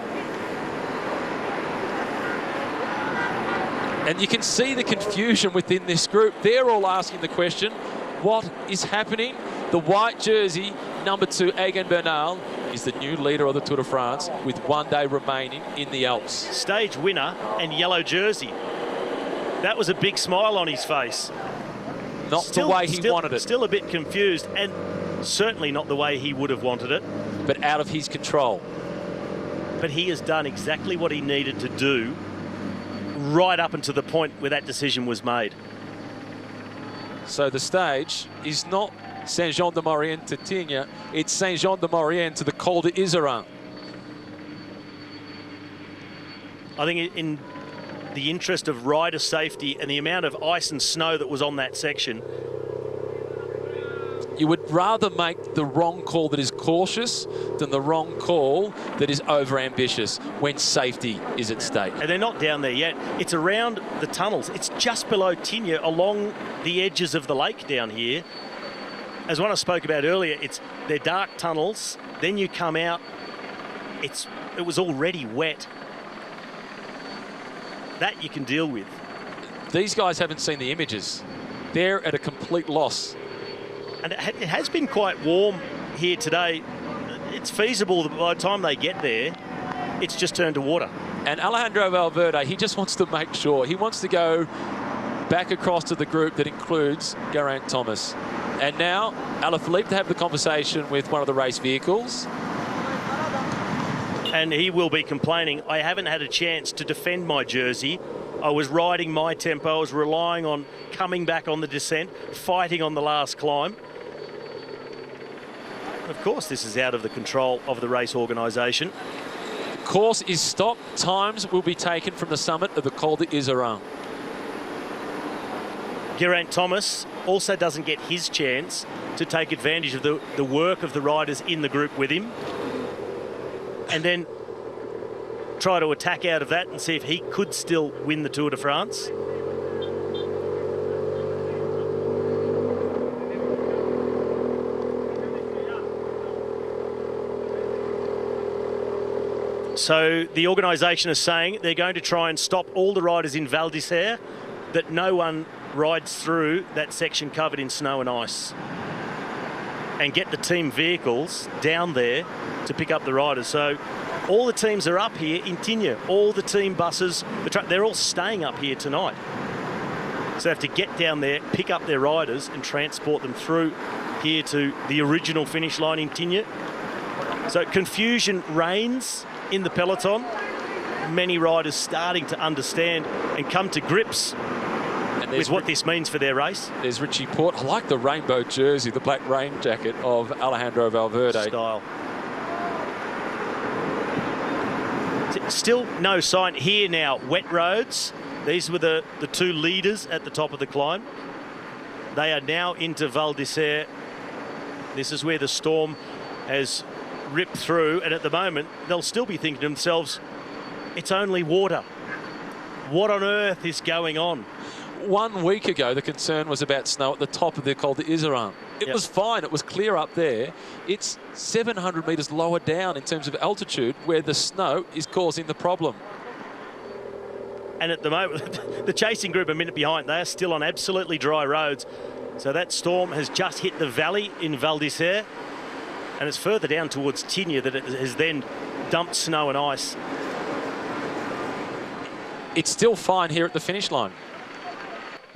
A: And you can see the confusion within this group. They're all asking the question, what is happening? The white jersey, number 2, Egan Bernal, is the new leader of the Tour de France with 1 day remaining in the Alps.
B: Stage winner and yellow jersey. That was a big smile on his face.
A: Not the way he wanted it.
B: Still a bit confused, and certainly not the way he would have wanted it.
A: But out of his control.
B: But he has done exactly what he needed to do right up until the point where that decision was made.
A: So the stage is not Saint-Jean-de-Maurienne to Tignes, it's Saint-Jean-de-Maurienne to the Col d'Iseran.
B: I think in the interest of rider safety and the amount of ice and snow that was on that section,
A: you would rather make the wrong call that is cautious than the wrong call that is over-ambitious when safety is at stake.
B: and they're not down there yet. It's around the tunnels. It's just below Tignes, along the edges of the lake down here. As one I spoke about earlier, they're dark tunnels. Then you come out, it was already wet. That you can deal with.
A: These guys haven't seen the images. They're at a complete loss.
B: And it has been quite warm here today. It's feasible that by the time they get there, it's just turned to water.
A: And Alejandro Valverde, he just wants to make sure. He wants to go back across to the group that includes Geraint Thomas. And now, Alaphilippe to have the conversation with one of the race vehicles.
B: And he will be complaining, I haven't had a chance to defend my jersey. I was riding my tempo. I was relying on coming back on the descent, fighting on the last climb. Of course, this is out of the control of the race organisation.
A: Course is stopped. Times will be taken from the summit of the Col d'Iseran.
B: Geraint Thomas also doesn't get his chance to take advantage of the work of the riders in the group with him, and then try to attack out of that and see if he could still win the Tour de France. So the organisation is saying they're going to try and stop all the riders in Val d'Isère, that no one rides through that section covered in snow and ice, and get the team vehicles down there to pick up the riders. So all the teams are up here in Tignes. All the team buses, they're all staying up here tonight. So they have to get down there, pick up their riders and transport them through here to the original finish line in Tignes. So confusion reigns in the peloton. Many riders starting to understand and come to grips with what this means for their race.
A: There's Richie Porte. I like the rainbow jersey, the black rain jacket of Alejandro Valverde.
B: Style. Still no sign here now. Wet roads. These were the two leaders at the top of the climb. They are now into Val d'Isère. This is where the storm has ripped through, and at the moment they'll still be thinking to themselves, it's only water. What on earth is going on?
A: 1 week ago, the concern was about snow at the top of the Col d'Iseran. It was fine. It was clear up there. It's 700 metres lower down in terms of altitude where the snow is causing the problem.
B: And at the moment, the chasing group a minute behind. They are still on absolutely dry roads. So that storm has just hit the valley in Val d'Isère, and it's further down towards Tignes that it has then dumped snow and ice.
A: It's still fine here at the finish line.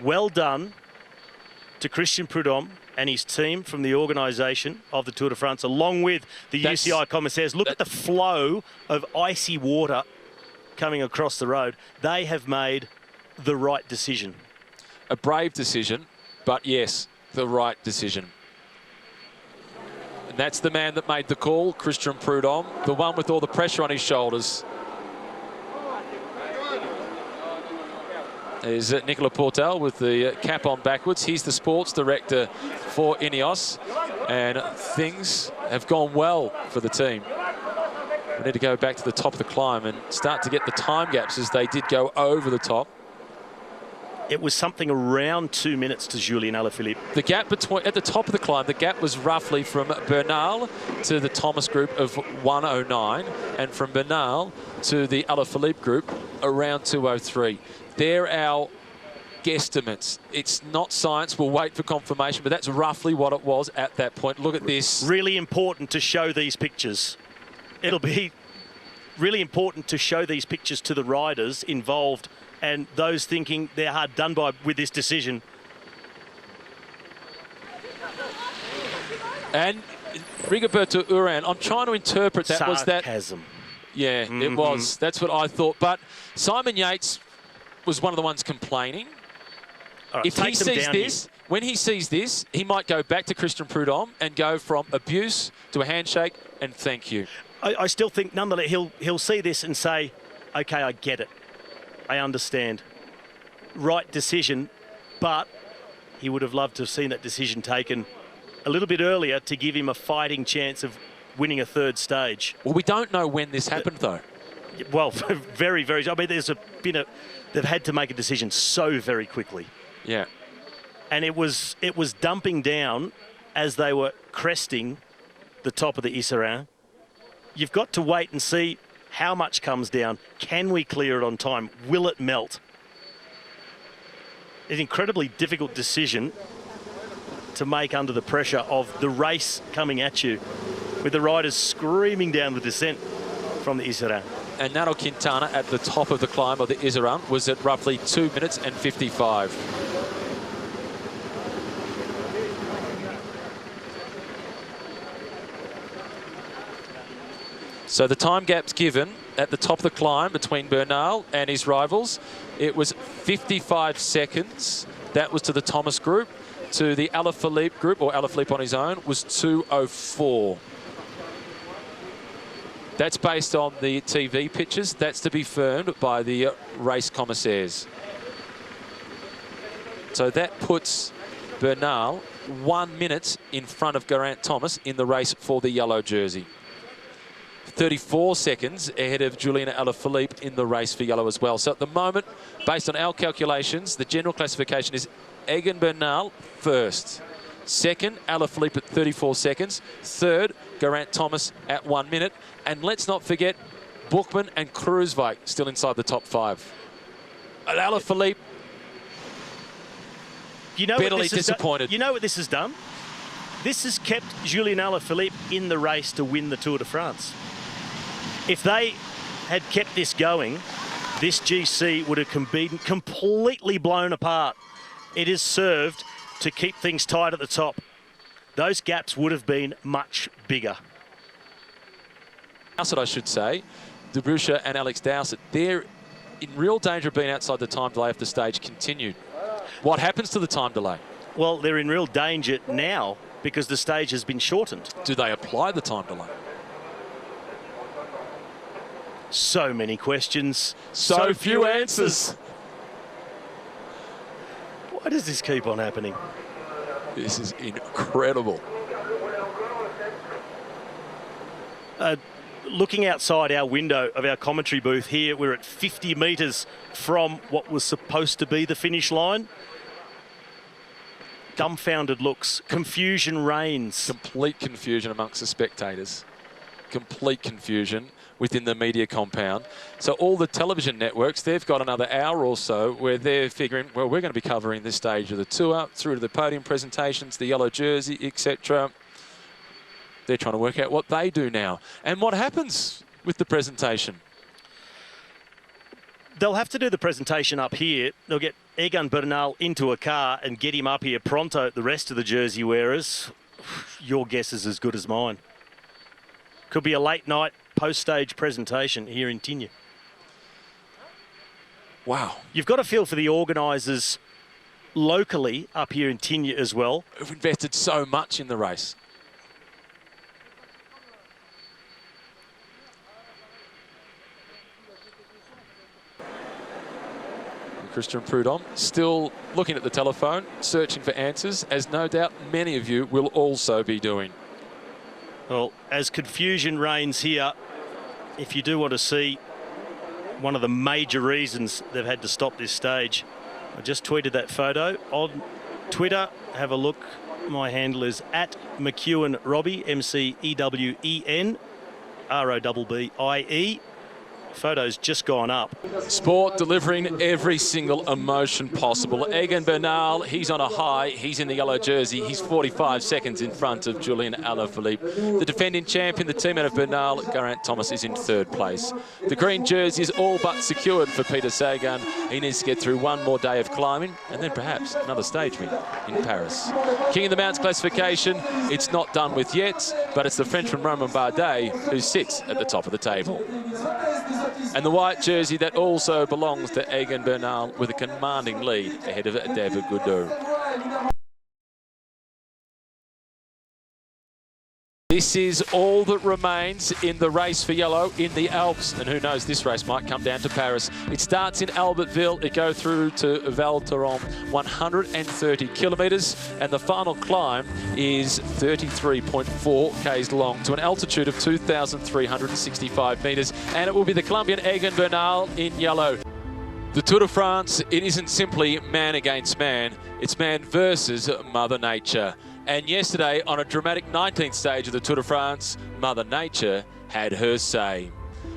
B: Well done to Christian Prudhomme and his team from the organisation of the Tour de France, along with the UCI commissaires. Look at the flow of icy water coming across the road. They have made the right decision.
A: A brave decision, but yes, the right decision. And that's the man that made the call, Christian Prudhomme, the one with all the pressure on his shoulders. There's Nicola Portal with the cap on backwards. He's the sports director for Ineos, and things have gone well for the team. We need to go back to the top of the climb and start to get the time gaps as they did go over the top.
B: It was something around 2 minutes to Julian Alaphilippe.
A: The gap between at the top of the climb, the gap was roughly from Bernal to the Thomas group of 1:09, and from Bernal to the Alaphilippe group around 2:03. They're our guesstimates. It's not science. We'll wait for confirmation, but that's roughly what it was at that point. Look at this.
B: Really important to show these pictures. It'll be really important to show these pictures to the riders involved and those thinking they're hard done by with this decision.
A: And Rigoberto Urán, I'm trying to interpret that.
B: Sarcasm.
A: Yeah, it was. That's what I thought. But Simon Yates was one of the ones complaining.
B: Right,
A: if he sees this, when he sees this, he might go back to Christian Prudhomme and go from abuse to a handshake and thank you.
B: I still think, nonetheless, he'll see this and say, okay, I get it. I understand. Right decision, but he would have loved to have seen that decision taken a little bit earlier to give him a fighting chance of winning a third stage.
A: Well, we don't know when this happened, though.
B: Well, very, very. I mean, they've had to make a decision so very quickly.
A: Yeah.
B: And it was dumping down as they were cresting the top of the Isère. You've got to wait and see how much comes down. Can we clear it on time? Will it melt? An incredibly difficult decision to make under the pressure of the race coming at you, with the riders screaming down the descent from the Isère.
A: And Nairo Quintana at the top of the climb of the Isère was at roughly 2 minutes and 55. So the time gaps given at the top of the climb between Bernal and his rivals, it was 55 seconds. That was to the Thomas group. To the Alaphilippe group, or Alaphilippe on his own, was 2:04. That's based on the TV pictures. That's to be firmed by the race commissaires. So that puts Bernal 1 minute in front of Geraint Thomas in the race for the yellow jersey. 34 seconds ahead of Julian Alaphilippe in the race for yellow as well. So at the moment, based on our calculations, the general classification is Egan Bernal first. Second, Alaphilippe at 34 seconds. Third, Geraint Thomas at 1 minute. And let's not forget Buchmann and Kruijswijk still inside the top 5. Alaphilippe bitterly disappointed.
B: You know what this has done? This has kept Julian Alaphilippe in the race to win the Tour de France. If they had kept this going, this GC would have been completely blown apart. It has served to keep things tight at the top. Those gaps would have been much bigger.
A: Dowsett, I should say, Dubrucha and Alex Dowsett, they're in real danger of being outside the time delay if the stage continued. What happens to the time delay?
B: Well, they're in real danger now because the stage has been shortened.
A: Do they apply the time delay?
B: So many questions.
A: So few answers.
B: Why does this keep on happening?
A: This is incredible.
B: Looking outside our window of our commentary booth here, we're at 50 metres from what was supposed to be the finish line. Dumbfounded looks. Confusion reigns.
A: Complete confusion amongst the spectators. Complete confusion within the media compound. So all the television networks, they've got another hour or so where they're figuring, well, we're going to be covering this stage of the tour, through to the podium presentations, the yellow jersey, etc. They're trying to work out what they do now. And what happens with the presentation?
B: They'll have to do the presentation up here. They'll get Egan Bernal into a car and get him up here pronto. The rest of the jersey wearers, your guess is as good as mine. Could be a late night post-stage presentation here in Tignes.
A: Wow.
B: You've got a feel for the organisers locally up here in Tignes as well.
A: Who've invested so much in the race. Christian Prudhomme, still looking at the telephone, searching for answers, as no doubt many of you will also be doing.
B: Well, as confusion reigns here, if you do want to see one of the major reasons they've had to stop this stage, I just tweeted that photo on Twitter. Have a look. My handle is @McEwen-Robbie, McEwen ROBBIE. Photo's just gone up.
A: Sport delivering every single emotion possible. Egan Bernal, he's on a high. He's in the yellow jersey. He's 45 seconds in front of Julian Alaphilippe. The defending champion, the teammate of Bernal, Geraint Thomas, is in third place. The green jersey is all but secured for Peter Sagan. He needs to get through one more day of climbing and then perhaps another stage meet in Paris. King of the Mounts classification, it's not done with yet, but it's the Frenchman Romain Bardet who sits at the top of the table. And the white jersey that also belongs to Egan Bernal with a commanding lead ahead of David Gaudu. This is all that remains in the race for yellow in the Alps, and who knows, this race might come down to Paris. It starts in Albertville, it goes through to Val Thorens, 130 kilometres, and the final climb is 33.4 k's long to an altitude of 2,365 metres, and it will be the Colombian Egan Bernal in yellow. The Tour de France, it isn't simply man against man, it's man versus Mother Nature. And yesterday, on a dramatic 19th stage of the Tour de France, Mother Nature had her say.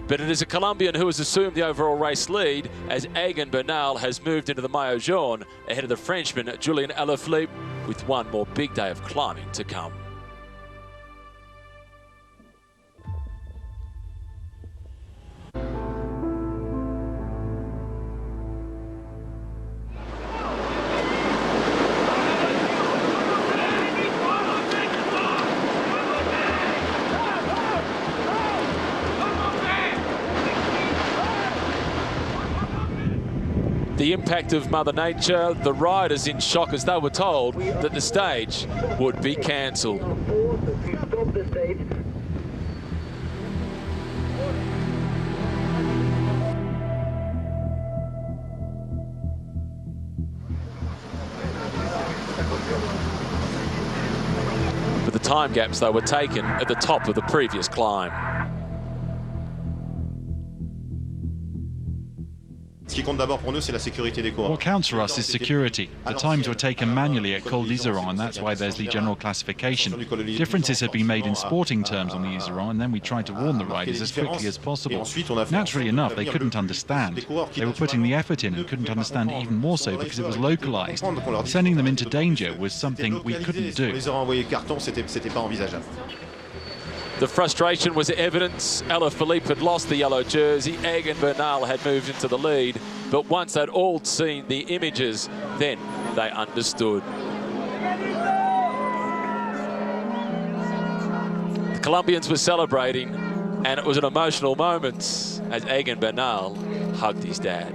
A: But it is a Colombian who has assumed the overall race lead as Egan Bernal has moved into the Maillot Jaune ahead of the Frenchman Julian Alaphilippe with one more big day of climbing to come. The impact of Mother Nature, the riders in shock as they were told that the stage would be cancelled. But the time gaps, they were taken at the top of the previous climb.
D: What counts for us is security. The times were taken manually at Col d'Iseran, and that's why there's the general classification. Differences have been made in sporting terms on the Iseran, and then we tried to warn the riders as quickly as possible. Naturally enough, they couldn't understand. They were putting the effort in and couldn't understand even more so because it was localized. Sending them into danger was something we couldn't do.
A: The frustration was evident. Alaphilippe had lost the yellow jersey. Egan Bernal had moved into the lead. But once they'd all seen the images, then they understood. The Colombians were celebrating, and it was an emotional moment as Egan Bernal hugged his dad.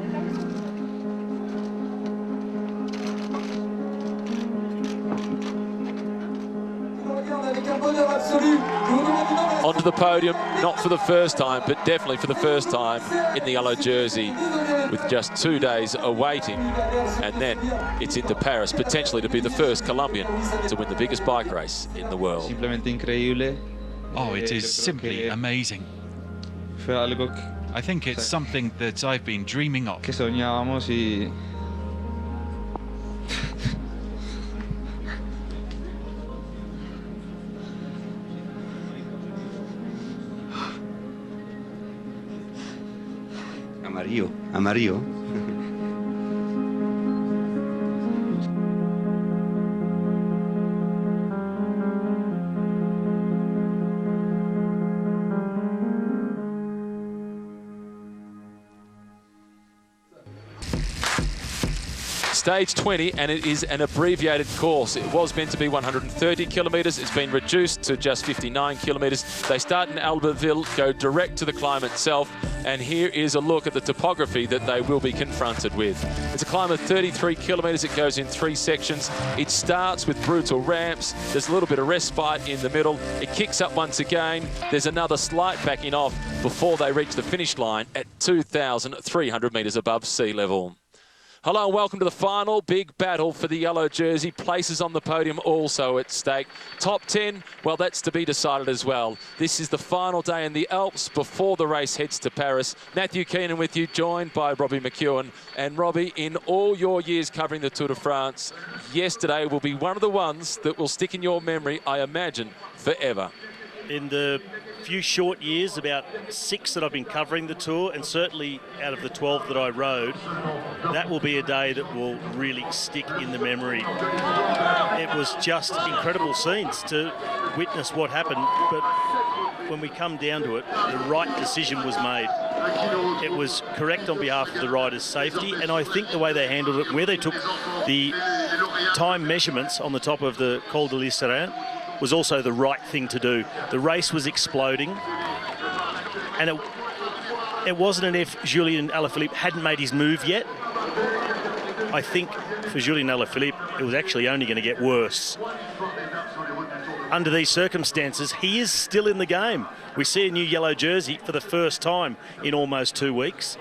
A: Onto the podium, not for the first time, but definitely for the first time in the yellow jersey, with just 2 days awaiting, and then it's into Paris, potentially to be the first Colombian to win the biggest bike race in the world.
D: Oh, it is simply amazing. I think it's something that I've been dreaming of.
E: Amarillo.
A: Stage 20, and it is an abbreviated course. It was meant to be 130 kilometres. It's been reduced to just 59 kilometres. They start in Albertville, go direct to the climb itself, and here is a look at the topography that they will be confronted with. It's a climb of 33 kilometres. It goes in 3 sections. It starts with brutal ramps. There's a little bit of respite in the middle. It kicks up once again. There's another slight backing off before they reach the finish line at 2,300 metres above sea level. Hello and welcome to the final big battle for the yellow jersey. Places on the podium also at stake. Top 10, well, that's to be decided as well. This is the final day in the Alps before the race heads to Paris. Matthew Keenan with you, joined by Robbie McEwen. And Robbie, in all your years covering the Tour de France, yesterday will be one of the ones that will stick in your memory, I imagine, forever.
B: In the few short years, about 6 that I've been covering the Tour, and certainly out of the 12 that I rode, that will be a day that will really stick in the memory. It was just incredible scenes to witness what happened, but when we come down to it, the right decision was made. It was correct on behalf of the riders' safety, and I think the way they handled it, where they took the time measurements on the top of the Col de l'Isère, was also the right thing to do. The race was exploding, and it wasn't an if Julian Alaphilippe hadn't made his move yet. I think for Julian Alaphilippe, it was actually only going to get worse. Under these circumstances, he is still in the game. We see a new yellow jersey for the first time in almost 2 weeks.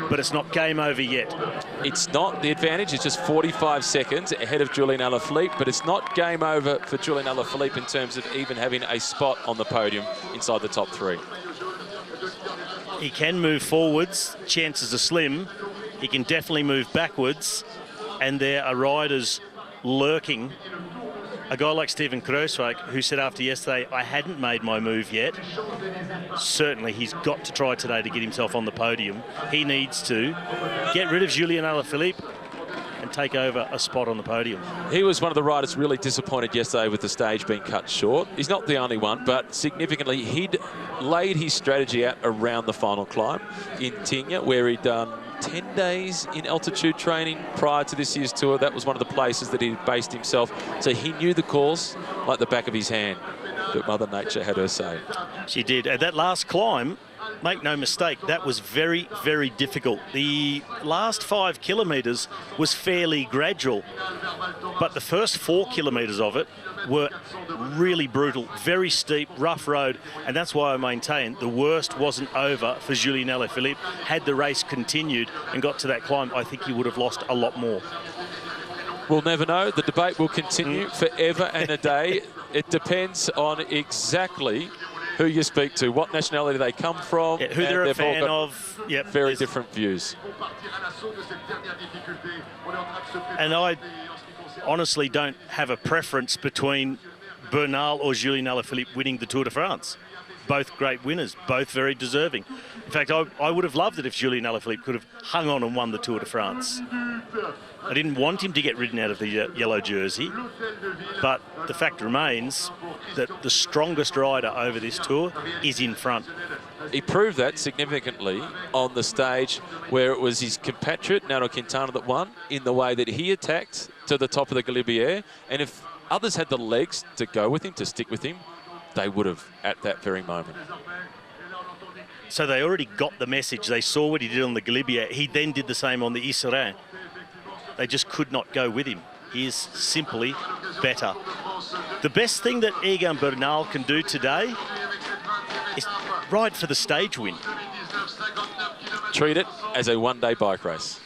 B: But it's not game over yet.
A: It's not. The advantage is just 45 seconds ahead of Julian Alaphilippe, but it's not game over for Julian Alaphilippe in terms of even having a spot on the podium inside the top 3.
B: He can move forwards, chances are slim. He can definitely move backwards, and there are riders lurking. A guy like Steven Kruijswijk, who said after yesterday, I hadn't made my move yet. Certainly he's got to try today to get himself on the podium. He needs to get rid of Julian Alaphilippe and take over a spot on the podium.
A: He was one of the riders really disappointed yesterday with the stage being cut short. He's not the only one, but significantly he'd laid his strategy out around the final climb in Tignes, where he'd done 10 days in altitude training prior to this year's tour. That was one of the places that he based himself. So he knew the course like the back of his hand. But Mother Nature had her say.
B: She did. And that last climb, make no mistake, that was very, very difficult. The last 5 kilometres was fairly gradual, but the first 4 kilometres of it were really brutal, very steep, rough road, and that's why I maintain the worst wasn't over for Julian Alaphilippe. Had the race continued and got to that climb, I think he would have lost a lot more.
A: We'll never know. The debate will continue forever and a day. It depends on exactly who you speak to, what nationality they come from,
B: who they're a fan of. Yep,
A: very different views.
B: And I honestly don't have a preference between Bernal or Julian Alaphilippe winning the Tour de France. Both great winners, both very deserving. In fact, I would have loved it if Julian Alaphilippe could have hung on and won the Tour de France. I didn't want him to get ridden out of the yellow jersey, but the fact remains that the strongest rider over this tour is in front.
A: He proved that significantly on the stage where it was his compatriot, Nairo Quintana, that won in the way that he attacked to the top of the Galibier. And if others had the legs to go with him, to stick with him, they would have at that very moment.
B: So they already got the message. They saw what he did on the Galibier. He then did the same on the Isère. They just could not go with him. He is simply better. The best thing that Egan Bernal can do today is ride for the stage win.
A: Treat it as a one-day bike race.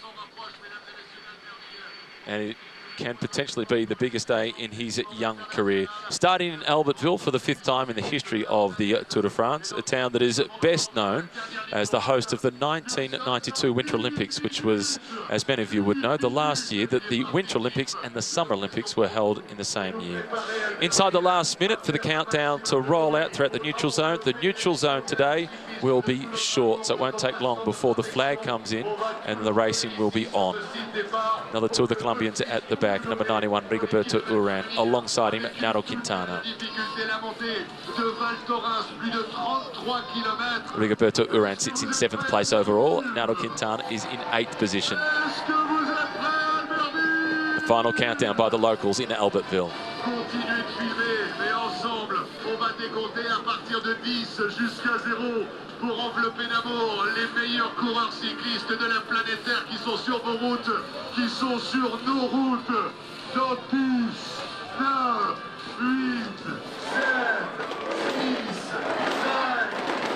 A: And it can potentially be the biggest day in his young career. Starting in Albertville for the 5th time in the history of the Tour de France, a town that is best known as the host of the 1992 Winter Olympics, which was, as many of you would know, the last year that the Winter Olympics and the Summer Olympics were held in the same year. Inside the last minute for the countdown to roll out throughout the neutral zone. The neutral zone today will be short, so it won't take long before the flag comes in and the racing will be on. Another two of the Colombians at the back, number 91, Rigoberto Urán, alongside him, Nairo Quintana. Rigoberto Urán sits in 7th place overall. Nairo Quintana is in 8th position. The final countdown by the locals in Albertville.
E: Pour envelopper d'abord les meilleurs coureurs cyclistes de la planète Terre qui sont sur vos routes, qui sont sur nos routes. Dans 10, 9, 8, 7, 6, 5,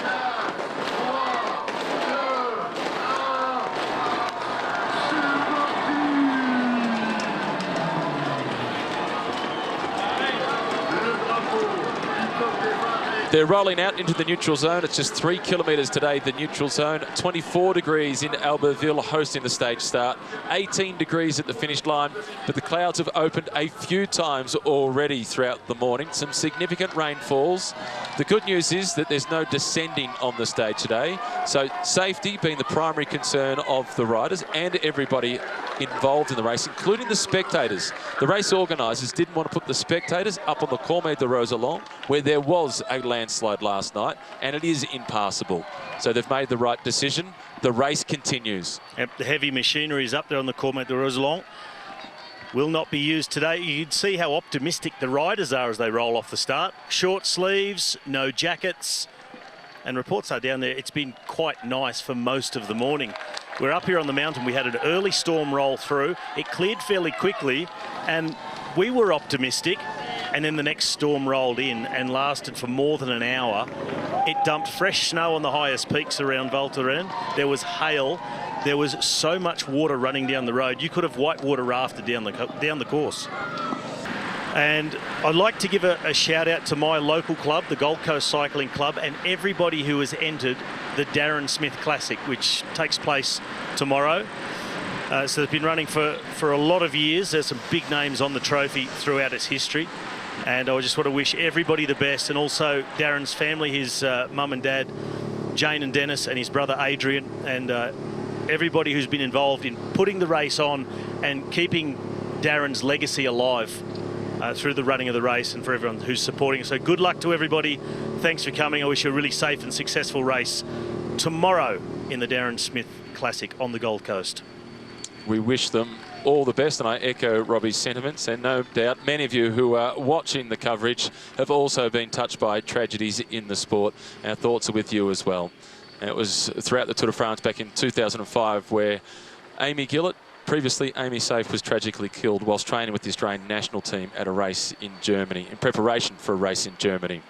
E: 4, 3, 2, 1.
A: They're rolling out into the neutral zone. It's just 3 kilometres today, the neutral zone. 24 degrees in Albertville hosting the stage start. 18 degrees at the finish line, but the clouds have opened a few times already throughout the morning. Some significant rainfalls. The good news is that there's no descending on the stage today. So safety being the primary concern of the riders and everybody involved in the race, including the spectators. The race organisers didn't want to put the spectators up on the Colmé de Roselong, where there was a landslide last night, and it is impassable. So they've made the right decision. The race continues.
B: Yep, the heavy machinery is up there on the Colmé de Roselong. Will not be used today. You can see how optimistic the riders are as they roll off the start. Short sleeves, no jackets, and reports are down there. It's been quite nice for most of the morning. We're up here on the mountain. We had an early storm roll through. It cleared fairly quickly, and we were optimistic. And then the next storm rolled in and lasted for more than an hour. It dumped fresh snow on the highest peaks around Val Thorens. There was hail. There was so much water running down the road. You could have whitewater rafted down the course. And I'd like to give a shout out to my local club, the Gold Coast Cycling Club, and everybody who has entered the Darren Smith Classic, which takes place tomorrow. So they've been running for a lot of years. There's some big names on the trophy throughout its history. And I just want to wish everybody the best, and also Darren's family, his mum and dad, Jane and Dennis, and his brother Adrian, and everybody who's been involved in putting the race on and keeping Darren's legacy alive through the running of the race, and for everyone who's supporting us. So good luck to everybody. Thanks for coming. I wish you a really safe and successful race tomorrow in the Darren Smith Classic on the Gold Coast.
A: We wish them all the best, and I echo Robbie's sentiments, and no doubt many of you who are watching the coverage have also been touched by tragedies in the sport. Our thoughts are with you as well. And it was throughout the Tour de France back in 2005 where Amy Gillett, previously Amy Safe, was tragically killed whilst training with the Australian national team at a race in Germany, in preparation for a race in Germany.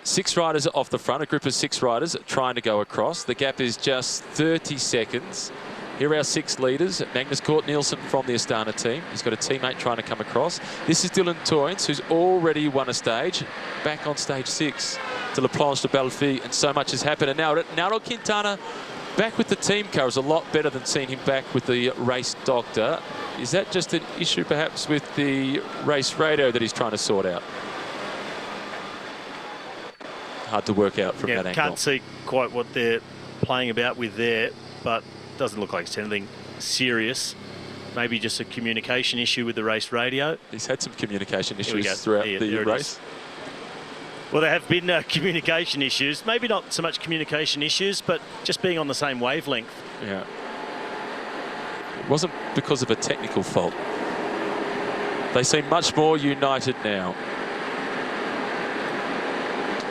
A: 6 riders off the front, a group of 6 riders trying to go across. The gap is just 30 seconds. Here are our 6 leaders. Magnus Cort Nielsen from the Astana team. He's got a teammate trying to come across. This is Dylan Teuns, who's already won a stage, back on stage 6 to La Planche de Belleville, and so much has happened. And now Nairo Quintana back with the team car is a lot better than seeing him back with the race doctor. Is that just an issue perhaps with the race radio that he's trying to sort out? Hard to work out from that angle.
B: Can't see quite what they're playing about with there, but doesn't look like it's anything serious. Maybe just a communication issue with the race radio.
A: He's had some communication issues throughout the race.
B: Well, there have been communication issues. Maybe not so much communication issues, but just being on the same wavelength.
A: Yeah. It wasn't because of a technical fault. They seem much more united now.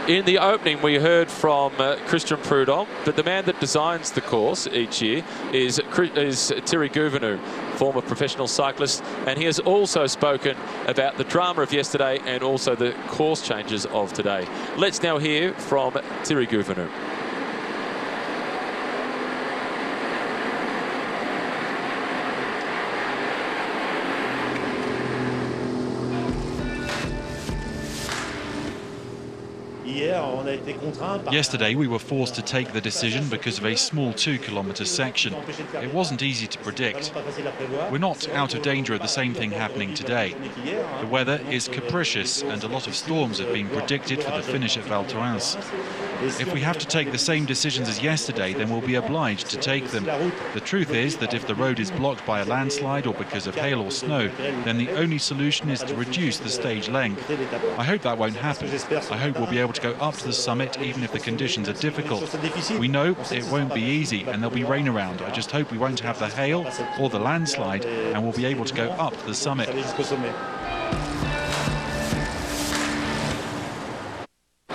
A: In the opening, we heard from Christian Prudhomme, but the man that designs the course each year is Thierry Gouvenou, former professional cyclist, and he has also spoken about the drama of yesterday and also the course changes of today. Let's now hear from Thierry Gouvenou.
D: Yesterday we were forced to take the decision because of a small 2-kilometre section. It wasn't easy to predict. We're not out of danger of the same thing happening today. The weather is capricious and a lot of storms have been predicted for the finish at Val Thorens. If we have to take the same decisions as yesterday, then we'll be obliged to take them. The truth is that if the road is blocked by a landslide or because of hail or snow, then the only solution is to reduce the stage length. I hope that won't happen. I hope we'll be able to go up to the summit even if the conditions are difficult. We know it won't be easy and there'll be rain around. I just hope we won't have the hail or the landslide and we'll be able to go up to the summit.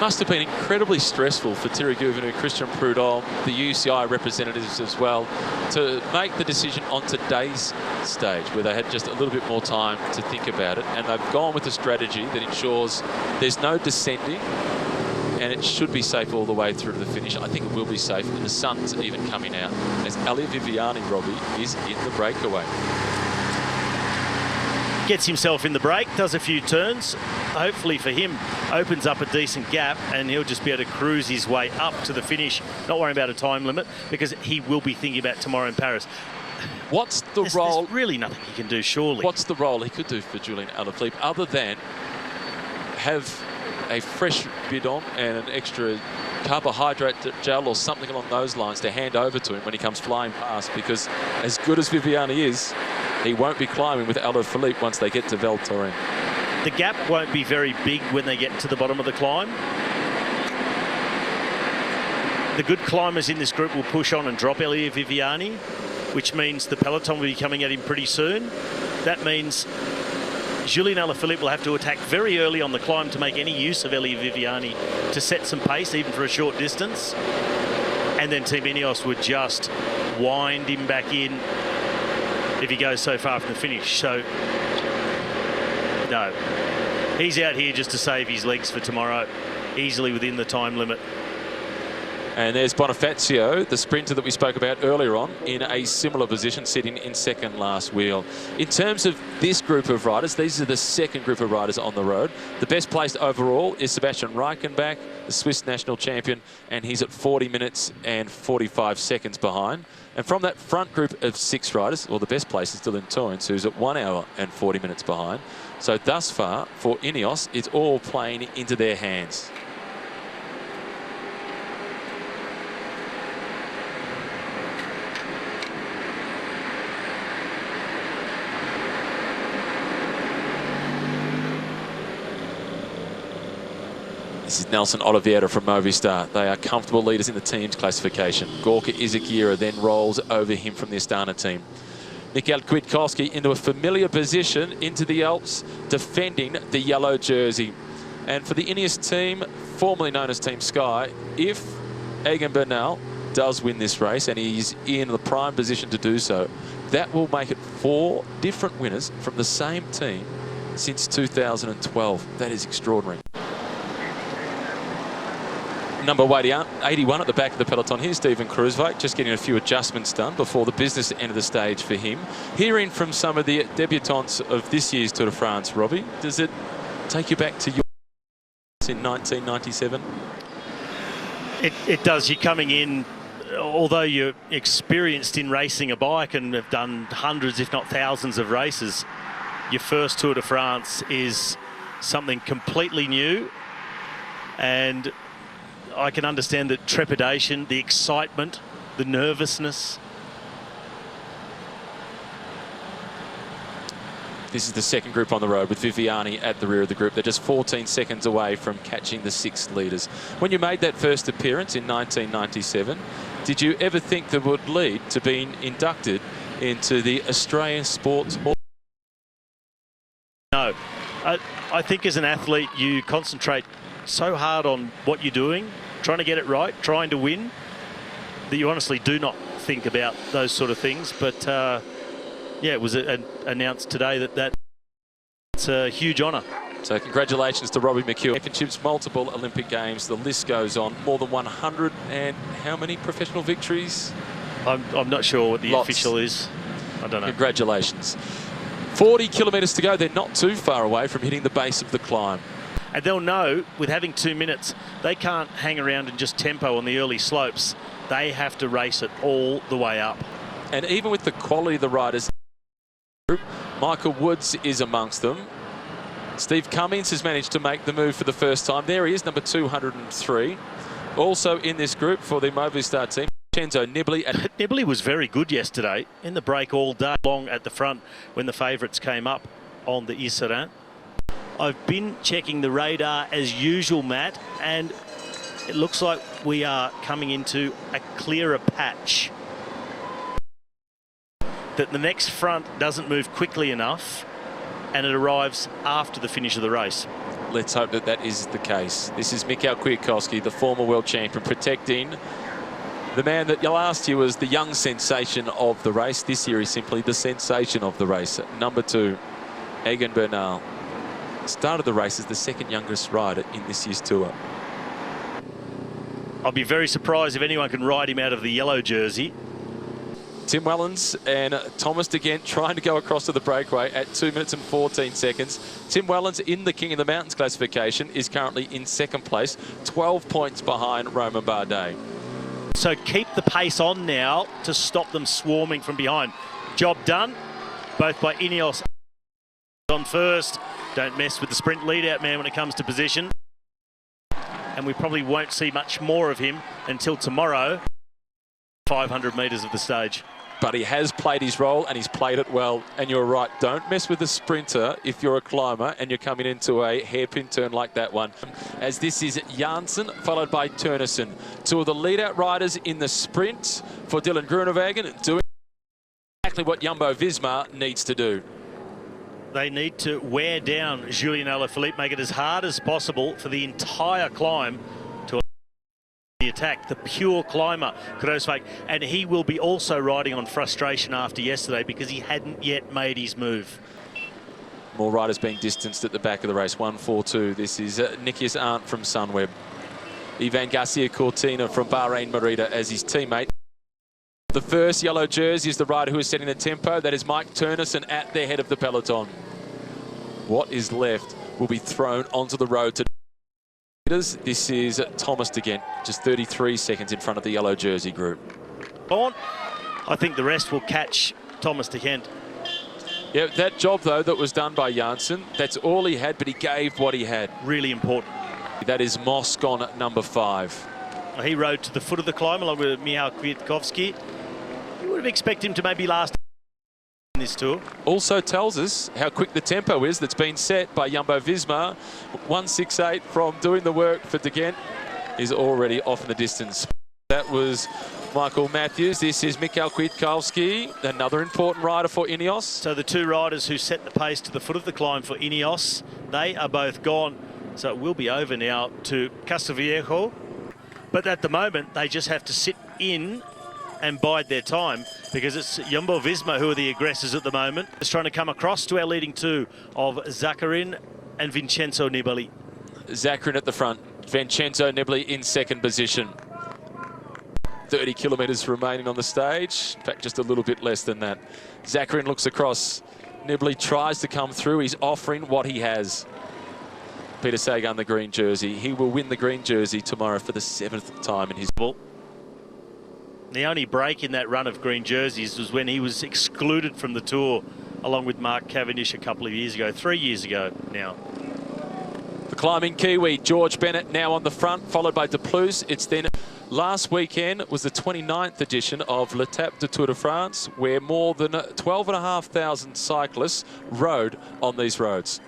A: Must have been incredibly stressful for Thierry Gouvenou, Christian Prudhomme, the UCI representatives as well, to make the decision on today's stage where they had just a little bit more time to think about it, and they've gone with a strategy that ensures there's no descending and it should be safe all the way through to the finish. I think it will be safe, and the sun's even coming out as Elia Viviani, Robbie, is in the breakaway.
B: Gets himself in the break, does a few turns. Hopefully for him, opens up a decent gap, and he'll just be able to cruise his way up to the finish, not worrying about a time limit, because he will be thinking about tomorrow in Paris.
A: What's the role?
B: There's really nothing he can do, surely.
A: What's the role he could do for Julian Alaphilippe other than have a fresh bidon and an extra carbohydrate gel or something along those lines to hand over to him when he comes flying past? Because as good as Viviani is, he won't be climbing with Alaphilippe once they get to Val Thorens.
B: The gap won't be very big when they get to the bottom of the climb. The good climbers in this group will push on and drop Elia Viviani, which means the peloton will be coming at him pretty soon. That means Julian Alaphilippe will have to attack very early on the climb to make any use of Elia Viviani to set some pace, even for a short distance. And then Team Ineos would just wind him back in if he goes so far from the finish. So, no. He's out here just to save his legs for tomorrow, easily within the time limit.
A: And there's Bonifacio, the sprinter that we spoke about earlier on, in a similar position, sitting in second last wheel. In terms of this group of riders, these are the second group of riders on the road. The best placed overall is Sebastian Reichenbach, the Swiss national champion, and he's at 40 minutes and 45 seconds behind. And from that front group of 6 riders, well, the best place is Dylan Teuns, who's at 1 hour and 40 minutes behind. So thus far, for Ineos, it's all playing into their hands. This is Nelson Oliveira from Movistar. They are comfortable leaders in the team's classification. Gorka Izagirre then rolls over him from the Astana team. Mikel Kwiatkowski into a familiar position into the Alps, defending the yellow jersey. And for the Ineos team, formerly known as Team Sky, if Egan Bernal does win this race, and he's in the prime position to do so, that will make it 4 different winners from the same team since 2012. That is extraordinary. Number 81 at the back of the peloton. Here's Steven Kruijswijk, just getting a few adjustments done before the business end of the stage for him. Hearing from some of the debutants of this year's Tour de France, Robbie, does it take you back to your in 1997?
B: It does. You're coming in, although you're experienced in racing a bike and have done hundreds, if not thousands of races, your first Tour de France is something completely new. And I can understand the trepidation, the excitement, the nervousness.
A: This is the second group on the road with Viviani at the rear of the group. They're just 14 seconds away from catching the 6 leaders. When you made that first appearance in 1997, did you ever think that would lead to being inducted into the Australian Sports Hall?
B: No. I think as an athlete, you concentrate so hard on what you're doing, trying to get it right, trying to win, that you honestly do not think about those sort of things. But yeah, it was announced today that that's a huge honour.
A: So congratulations to Robbie McEwen. Championships, multiple Olympic Games, the list goes on. More than 100 and how many professional victories?
B: I'm not sure what the
A: Lots.
B: official is. I don't know.
A: Congratulations. 40 kilometres to go. They're not too far away from hitting the base of the climb.
B: And they'll know, with having 2 minutes, they can't hang around and just tempo on the early slopes. They have to race it all the way up.
A: And even with the quality of the riders, Michael Woods is amongst them. Steve Cummings has managed to make the move for the first time. There he is, number 203. Also in this group for the Movistar team, Vincenzo Nibali.
B: Nibali was very good yesterday in the break all day long at the front when the favourites came up on the Iseran. I've been checking the radar as usual, Matt, and it looks like we are coming into a clearer patch. That the next front doesn't move quickly enough and it arrives after the finish of the race.
A: Let's hope that that is the case. This is Mikel Kwiatkowski, the former world champion, protecting the man that last year was the young sensation of the race. This year is simply the sensation of the race. Number 2, Egan Bernal. Started the race as the second youngest rider in this year's Tour.
B: I'll be very surprised if anyone can ride him out of the yellow jersey.
A: Tim Wellens and Thomas De Gendt trying to go across to the breakaway at 2 minutes and 14 seconds. Tim Wellens in the King of the Mountains classification is currently in second place, 12 points behind Romain Bardet.
B: So keep the pace on now to stop them swarming from behind. Job done, both by Ineos on first. Don't mess with the sprint lead-out man when it comes to position. And we probably won't see much more of him until tomorrow, 500 metres of the stage.
A: But he has played his role and he's played it well. And you're right, don't mess with the sprinter if you're a climber and you're coming into a hairpin turn like that one. As this is Janssen, followed by Tønnesen. Two of the lead-out riders in the sprint for Dylan Groenewegen, doing exactly what Jumbo-Visma needs to do.
B: They need to wear down Julian Alaphilippe, make it as hard as possible for the entire climb to the attack, the pure climber, Kruijswijk, and he will be also riding on frustration after yesterday because he hadn't yet made his move.
A: More riders being distanced at the back of the race. 1-4-2. This is Nikias Arndt from Sunweb. Ivan Garcia Cortina from Bahrain Merida as his teammate. The first yellow jersey is the rider who is setting the tempo. That is Mike Tønnesen at the head of the peloton. What is left will be thrown onto the road to this is Thomas De Gendt, just 33 seconds in front of the yellow jersey group.
B: I think the rest will catch Thomas De Gendt.
A: Yeah, that job though that was done by Janssen, that's all he had, but he gave what he had.
B: Really important.
A: That is Mosk on at number 5.
B: He rode to the foot of the climb along with Michał Kwiatkowski. You would have expected him to maybe last in this tour.
A: Also tells us how quick the tempo is that's been set by Jumbo-Visma. 1:68 from doing the work for De Gendt is already off in the distance. That was Michael Matthews. This is Michał Kwiatkowski, another important rider for Ineos.
B: So the two riders who set the pace to the foot of the climb for Ineos, they are both gone. So it will be over now to Castroviejo. But at the moment, they just have to sit in and bide their time because it's Jumbo-Visma who are the aggressors at the moment. It's trying to come across to our leading two of Zakarin and Vincenzo Nibali.
A: Zakarin at the front, Vincenzo Nibali in second position. 30 kilometres remaining on the stage. In fact, just a little bit less than that. Zakarin looks across. Nibali tries to come through. He's offering what he has. Peter Sagan, the green jersey. He will win the green jersey tomorrow for the 7th time in his ball.
B: The only break in that run of green jerseys was when he was excluded from the Tour along with Mark Cavendish a couple of years ago, 3 years ago now.
A: The climbing Kiwi, George Bennett now on the front, followed by De Plus. It's then last weekend was the 29th edition of L'Etape du Tour de France, where more than 12,500 cyclists rode on these roads.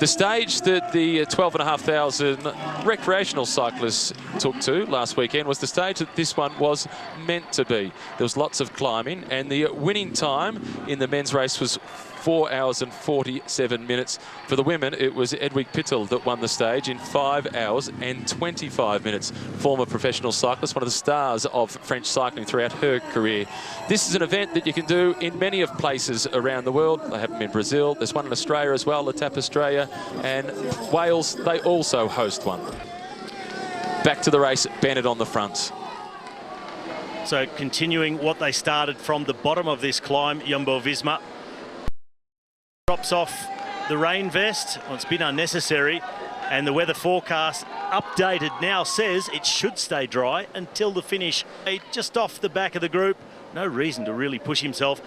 A: The stage that the 12,500 recreational cyclists took to last weekend was the stage that this one was meant to be. There was lots of climbing, and the winning time in the men's race was 4 hours and 47 minutes. For the women, it was Edwige Pittel that won the stage in 5 hours and 25 minutes. Former professional cyclist, one of the stars of French cycling throughout her career. This is an event that you can do in many of places around the world. They have them in Brazil. There's one in Australia as well, L'Etape Australia, and Wales, they also host one. Back to the race, Bennett on the front.
B: So continuing what they started from the bottom of this climb, Jumbo-Visma drops off the rain vest. Well, it's been unnecessary, and the weather forecast updated now says it should stay dry until the finish. Just off the back of the group, no reason to really push himself.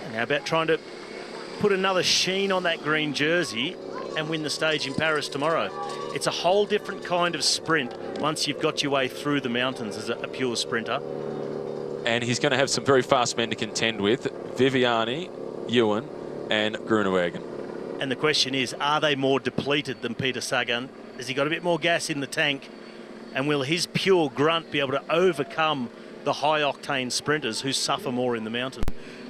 B: And how about trying to put another sheen on that green jersey and win the stage in Paris tomorrow? It's a whole different kind of sprint once you've got your way through the mountains as a pure sprinter.
A: And he's going to have some very fast men to contend with. Viviani, Ewan and Groenewegen.
B: And the question is, are they more depleted than Peter Sagan? Has he got a bit more gas in the tank? And will his pure grunt be able to overcome the high-octane sprinters who suffer more in the mountain?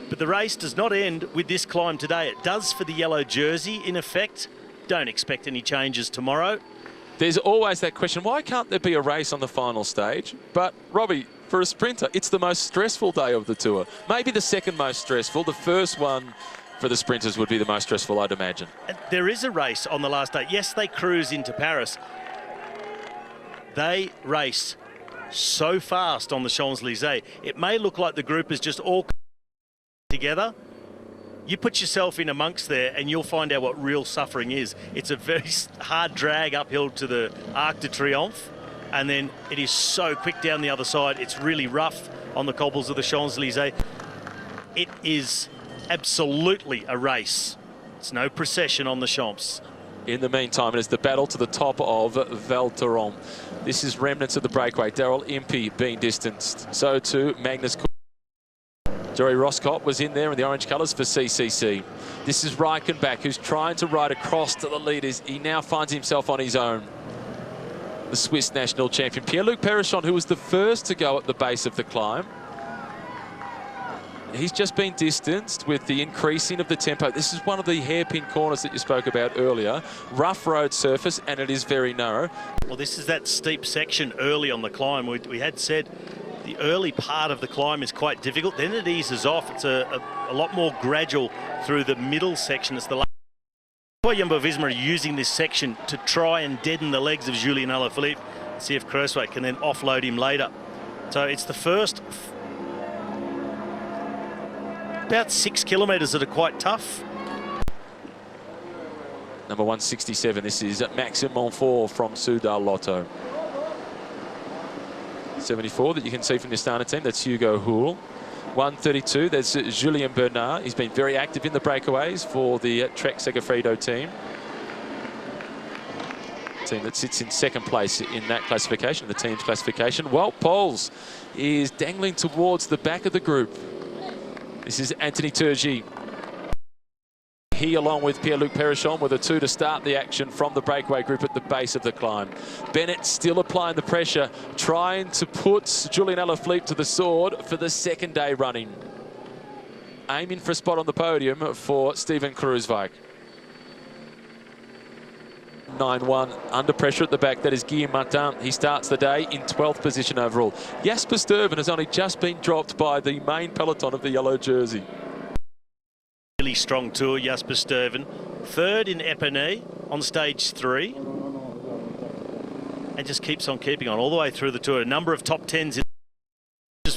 B: But the race does not end with this climb today. It does for the yellow jersey, in effect. Don't expect any changes tomorrow.
A: There's always that question, why can't there be a race on the final stage? But, Robbie, for a sprinter, it's the most stressful day of the Tour. Maybe the second most stressful. The first one for the sprinters would be the most stressful, I'd imagine.
B: There is a race on the last day. Yes, they cruise into Paris. They race so fast on the Champs-Élysées. It may look like the group is just all together. You put yourself in amongst there and you'll find out what real suffering is. It's a very hard drag uphill to the Arc de Triomphe, and then it is so quick down the other side. It's really rough on the cobbles of the Champs-Élysées. It is absolutely a race. It's no procession on the Champs.
A: In the meantime, it is the battle to the top of Val Thorens. This is remnants of the breakaway. Daryl Impey being distanced. So too Magnus Cort. Jerry Roscott was in there in the orange colours for CCC. This is Reichenbach, who's trying to ride across to the leaders. He now finds himself on his own. The Swiss national champion, Pierre-Luc Perrichon, who was the first to go at the base of the climb. He's just been distanced with the increasing of the tempo. This is one of the hairpin corners that you spoke about earlier. Rough road surface, and it is very narrow.
B: Well, this is that steep section early on the climb. We had said the early part of the climb is quite difficult. Then it eases off. It's a lot more gradual through the middle section. It's the last. Jumbo-Visma are using this section to try and deaden the legs of Julien Alaphilippe. See if Kruijswijk can then offload him later. So it's the first about 6 kilometres that are quite tough.
A: Number 167, this is Maxime Montfort from Soudal Lotto. 74 that you can see from the Astana team, that's Hugo Houle. 132, there's Julien Bernard. He's been very active in the breakaways for the Trek Segafredo team. Team that sits in second place in that classification, the team's classification. Wout Poels is dangling towards the back of the group. This is Anthony Turgis. He, along with Pierre-Luc Perrichon, were the two to start the action from the breakaway group at the base of the climb. Bennett still applying the pressure, trying to put Julien Alaphilippe to the sword for the second day running. Aiming for a spot on the podium for Steven Kruijswijk. 9-1, under pressure at the back. That is Guillaume Martin. He starts the day in 12th position overall. Jasper Stuyven has only just been dropped by the main peloton of the yellow jersey.
B: Really strong tour, Jasper Stuyven. Third in Epernay on stage 3. And just keeps on keeping on all the way through the tour. A number of top 10s in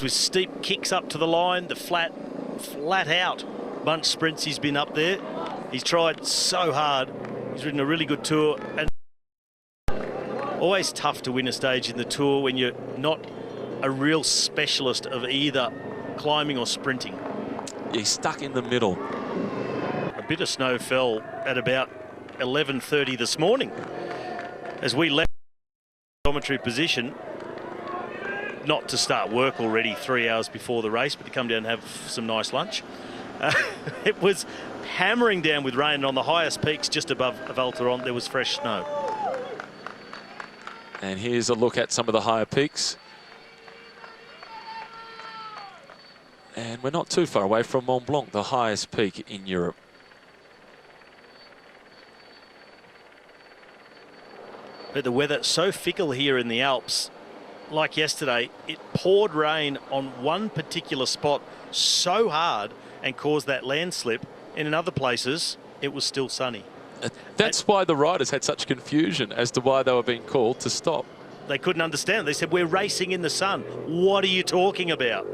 B: with steep kicks up to the line. The flat out bunch sprints he's been up there. He's tried so hard. He's ridden a really good tour, and always tough to win a stage in the tour when you're not a real specialist of either climbing or sprinting.
A: He's stuck in the middle.
B: A bit of snow fell at about 11:30 this morning as we left the dormitory position, not to start work already 3 hours before the race, but to come down and have some nice lunch. It was hammering down with rain, and on the highest peaks just above Val Thorens there was fresh snow.
A: And here's a look at some of the higher peaks. And we're not too far away from Mont Blanc, the highest peak in Europe.
B: But the weather so fickle here in the Alps. Like yesterday, it poured rain on one particular spot so hard and caused that landslip. And in other places, it was still sunny.
A: That's why the riders had such confusion as to why they were being called to stop.
B: They couldn't understand. They said, we're racing in the sun. What are you talking about?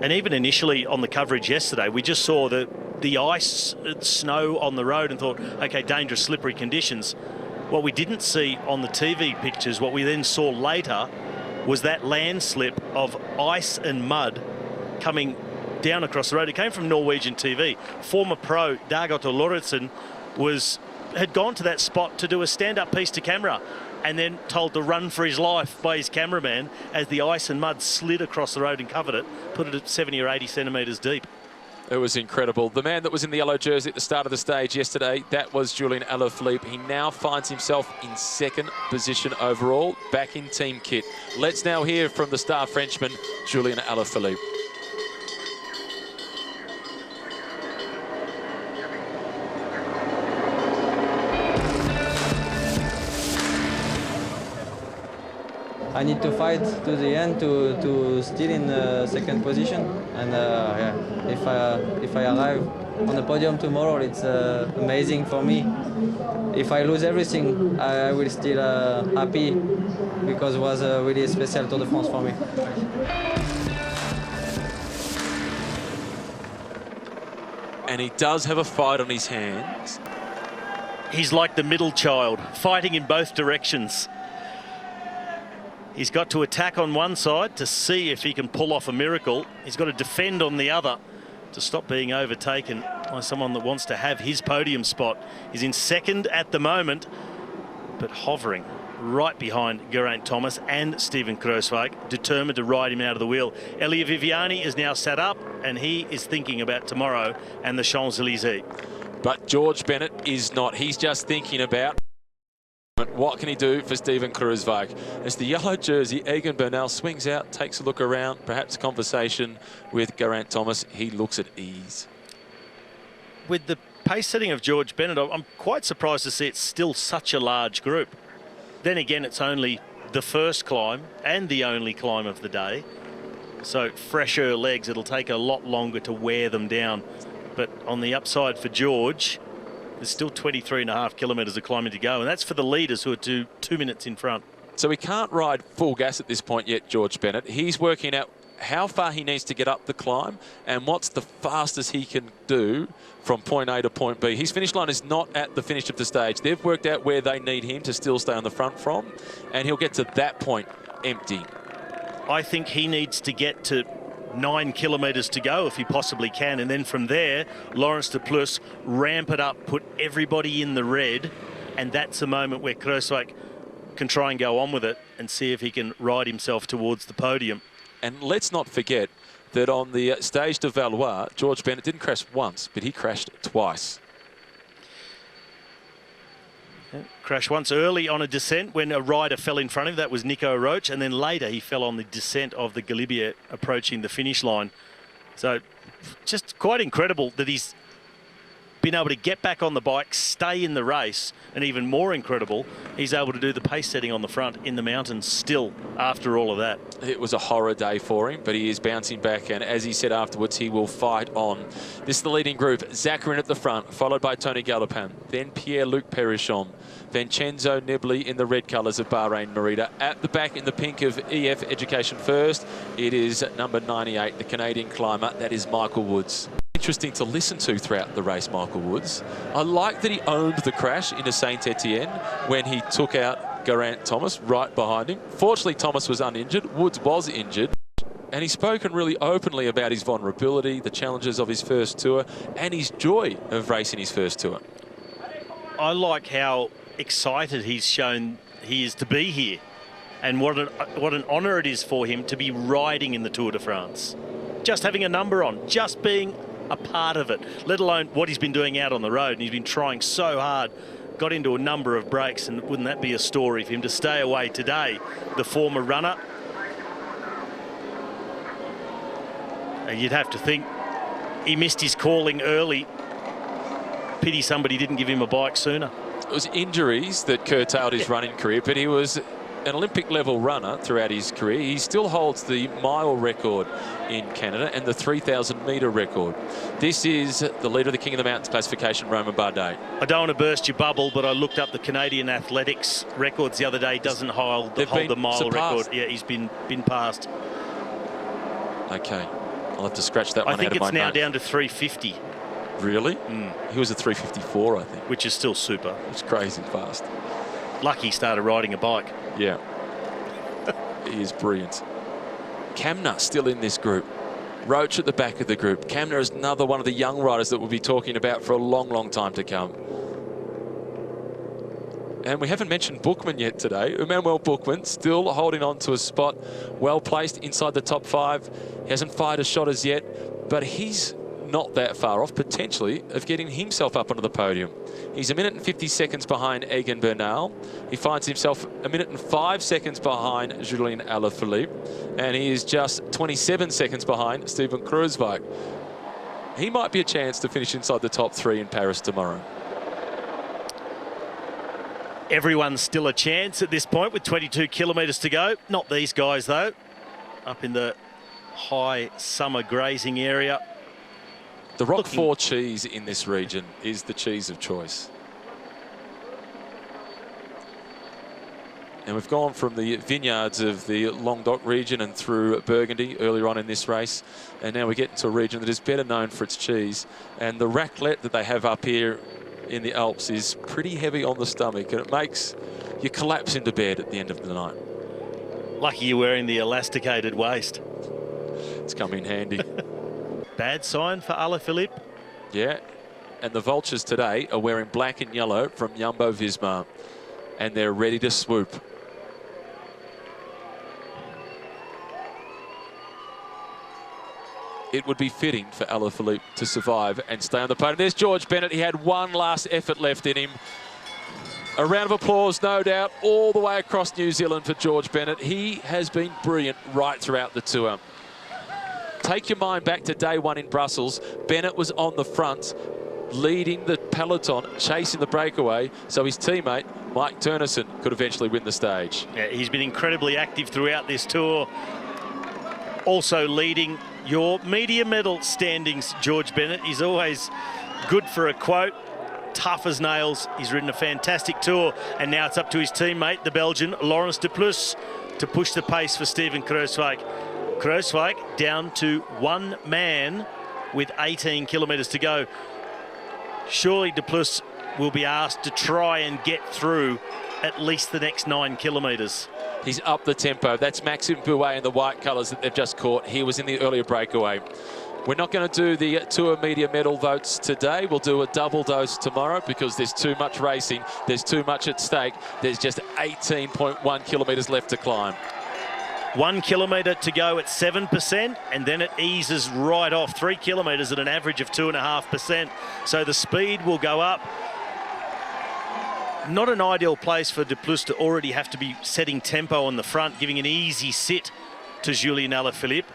B: And even initially on the coverage yesterday, we just saw the ice, snow on the road and thought, okay, dangerous, slippery conditions. What we didn't see on the TV pictures, what we then saw later, was that landslip of ice and mud coming down across the road. It came from Norwegian TV. Former pro Dag Otto Lauritsen had gone to that spot to do a stand-up piece to camera and then told to run for his life by his cameraman as the ice and mud slid across the road and covered it, put it at 70 or 80 centimetres deep.
A: It was incredible. The man that was in the yellow jersey at the start of the stage yesterday, that was Julien Alaphilippe. He now finds himself in second position overall, back in team kit. Let's now hear from the star Frenchman, Julien Alaphilippe.
F: I need to fight to the end to still in second position. And yeah, if I arrive on the podium tomorrow, it's amazing for me. If I lose everything, I will still happy because it was a really special Tour de France for me.
A: And he does have a fight on his hands.
B: He's like the middle child, fighting in both directions. He's got to attack on one side to see if he can pull off a miracle. He's got to defend on the other to stop being overtaken by someone that wants to have his podium spot. He's in second at the moment, but hovering right behind Geraint Thomas and Steven Kruijswijk, determined to ride him out of the wheel. Elia Viviani is now sat up, and he is thinking about tomorrow and the Champs-Élysées.
A: But George Bennett is not. He's just thinking about what can he do for Steven Kruijswijk. As the yellow jersey, Egan Bernal swings out, takes a look around, perhaps a conversation with Geraint Thomas. He looks at ease.
B: With the pace setting of George Bennett, I'm quite surprised to see it's still such a large group. Then again, it's only the first climb and the only climb of the day. So fresher legs, it'll take a lot longer to wear them down. But on the upside for George, there's still 23.5 kilometres of climbing to go. And that's for the leaders who are 2 minutes in front.
A: So he can't ride full gas at this point yet, George Bennett. He's working out how far he needs to get up the climb and what's the fastest he can do from point A to point B. His finish line is not at the finish of the stage. They've worked out where they need him to still stay on the front from, and he'll get to that point empty.
B: I think he needs to get to 9 kilometres to go if he possibly can, and then from there, Laurens de Plus ramp it up, put everybody in the red, and that's a moment where Kruijswijk can try and go on with it and see if he can ride himself towards the podium.
A: And let's not forget that on the Stage de Valois, George Bennett didn't crash once, but he crashed twice.
B: Crashed once early on a descent when a rider fell in front of him. That was Nico Roche. And then later he fell on the descent of the Galibier approaching the finish line. So just quite incredible that he's been able to get back on the bike, stay in the race, and even more incredible, he's able to do the pace setting on the front in the mountains still after all of that. It
A: was a horror day for him, but he is bouncing back, and as he said afterwards, he will fight on. This is the leading group. Zakarin at the front, followed by Tony Galopin, then Pierre-Luc Perichon, Vincenzo Nibali in the red colours of Bahrain Merida. At the back in the pink of EF Education First, it is number 98, the Canadian climber. That is Michael Woods. Interesting to listen to throughout the race, Michael Woods. I like that he owned the crash into Saint-Etienne when he took out Geraint Thomas right behind him. Fortunately, Thomas was uninjured. Woods was injured. And he's spoken really openly about his vulnerability, the challenges of his first tour, and his joy of racing his first tour.
B: I like how excited he's shown he is to be here, and what an honour it is for him to be riding in the Tour de France. Just having a number on, just being a part of it, let alone what he's been doing out on the road. And he's been trying so hard, got into a number of breaks, and wouldn't that be a story for him to stay away today, the former runner? And you'd have to think he missed his calling early. Pity somebody didn't give him a bike sooner.
A: It was injuries that curtailed his running career, but he was an Olympic level runner throughout his career. He still holds the mile record in Canada and the 3,000 metre record. This is the leader of the King of the Mountains classification, Romain Bardet.
B: I don't want to burst your bubble, but I looked up the Canadian athletics records the other day. Doesn't hold the mile
A: surpassed.
B: record. Yeah, he's been passed.
A: Okay, I'll have to scratch that one out of my
B: I think it's now
A: notes.
B: down to 350.
A: Really? He was at 354, I think.
B: Which is still super.
A: It's crazy fast.
B: Lucky he started riding a bike.
A: Yeah. He is brilliant. Kamna still in this group. Roach at the back of the group. Kamna is another one of the young riders that we'll be talking about for a long, long time to come. And we haven't mentioned Bookman yet today. Emmanuel Bookman still holding on to a spot, well placed inside the top 5. He hasn't fired a shot as yet, but he's not that far off, potentially, of getting himself up onto the podium. He's 1 minute and 50 seconds behind Egan Bernal. He finds himself 1 minute and 5 seconds behind Julien Alaphilippe, and he is just 27 seconds behind Steven Kruijswijk. He might be a chance to finish inside the top 3 in Paris tomorrow.
B: Everyone's still a chance at this point with 22 kilometres to go. Not these guys, though. Up in the high summer grazing area.
A: The Roquefort cheese in this region is the cheese of choice. And we've gone from the vineyards of the Languedoc region and through Burgundy earlier on in this race. And now we get into a region that is better known for its cheese. And the raclette that they have up here in the Alps is pretty heavy on the stomach, and it makes you collapse into bed at the end of the night.
B: Lucky you're wearing the elasticated waist.
A: It's come in handy.
B: Bad sign for Alaphilippe.
A: Yeah, and the Vultures today are wearing black and yellow from Jumbo-Visma, and they're ready to swoop. It would be fitting for Alaphilippe to survive and stay on the podium. There's George Bennett. He had one last effort left in him. A round of applause, no doubt, all the way across New Zealand for George Bennett. He has been brilliant right throughout the tour. Take your mind back to day one in Brussels. Bennett was on the front, leading the peloton, chasing the breakaway, so his teammate, Mike Turnison, could eventually win the stage.
B: Yeah, he's been incredibly active throughout this tour. Also leading your media medal standings, George Bennett. He's always good for a quote, tough as nails. He's ridden a fantastic tour, and now it's up to his teammate, the Belgian Laurens de Plus, to push the pace for Steven Kruijswijk. Kruijswijk down to one man with 18 kilometres to go. Surely de Plus will be asked to try and get through at least the next 9 kilometres.
A: He's up the tempo. That's Maxime Bouet in the white colours that they've just caught. He was in the earlier breakaway. We're not going to do the Tour Media Medal votes today. We'll do a double dose tomorrow because there's too much racing. There's too much at stake. There's just 18.1 kilometres left to climb.
B: 1 kilometre to go at 7%, and then it eases right off. 3 kilometres at an average of 2.5%. So the speed will go up. Not an ideal place for de Plus to already have to be setting tempo on the front, giving an easy sit to Julian Alaphilippe.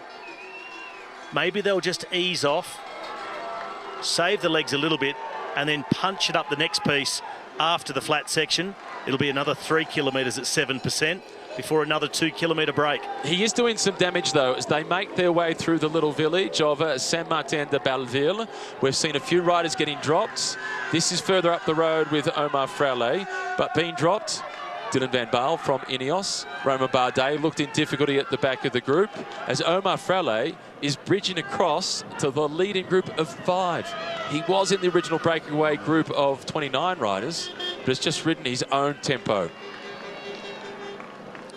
B: Maybe they'll just ease off, save the legs a little bit, and then punch it up the next piece after the flat section. It'll be another 3 kilometres at 7% before another 2 kilometre break.
A: He is doing some damage, though, as they make their way through the little village of Saint-Martin-de-Belleville. We've seen a few riders getting dropped. This is further up the road with Omar Fraulet, but being dropped, Dylan van Baarle from Ineos. Romain Bardet looked in difficulty at the back of the group, as Omar Fraulet is bridging across to the leading group of 5. He was in the original breakaway group of 29 riders, but has just ridden his own tempo.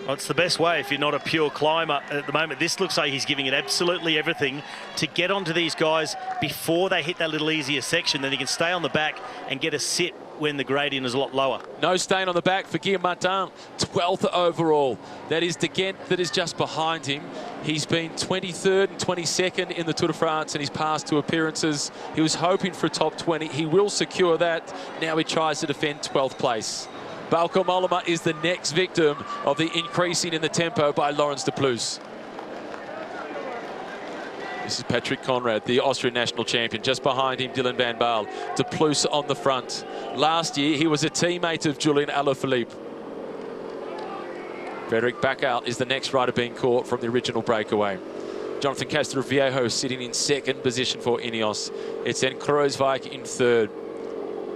B: Well, it's the best way if you're not a pure climber at the moment. This looks like he's giving it absolutely everything to get onto these guys before they hit that little easier section. Then he can stay on the back and get a sit when the gradient is a lot lower.
A: No stain on the back for Guillaume Martin, 12th overall. That is De Gendt that is just behind him. He's been 23rd and 22nd in the Tour de France in his past 2 appearances. He was hoping for a top 20. He will secure that. Now he tries to defend 12th place. Bauke Mollema is the next victim of the increasing in the tempo by Laurens de Plus. This is Patrick Conrad, the Austrian national champion. Just behind him, Dylan van Baarle. De Plus on the front. Last year, he was a teammate of Julian Alaphilippe. Frederic Bacal is the next rider being caught from the original breakaway. Jonathan Castroviejo sitting in 2nd position for Ineos. It's then Kruijswijk in 3rd.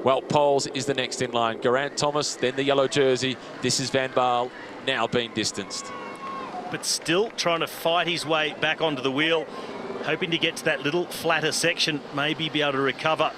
A: Wout Poels is the next in line. Geraint Thomas, then the yellow jersey. This is Van Baarle, now being distanced.
B: But still trying to fight his way back onto the wheel, hoping to get to that little flatter section, maybe be able to recover,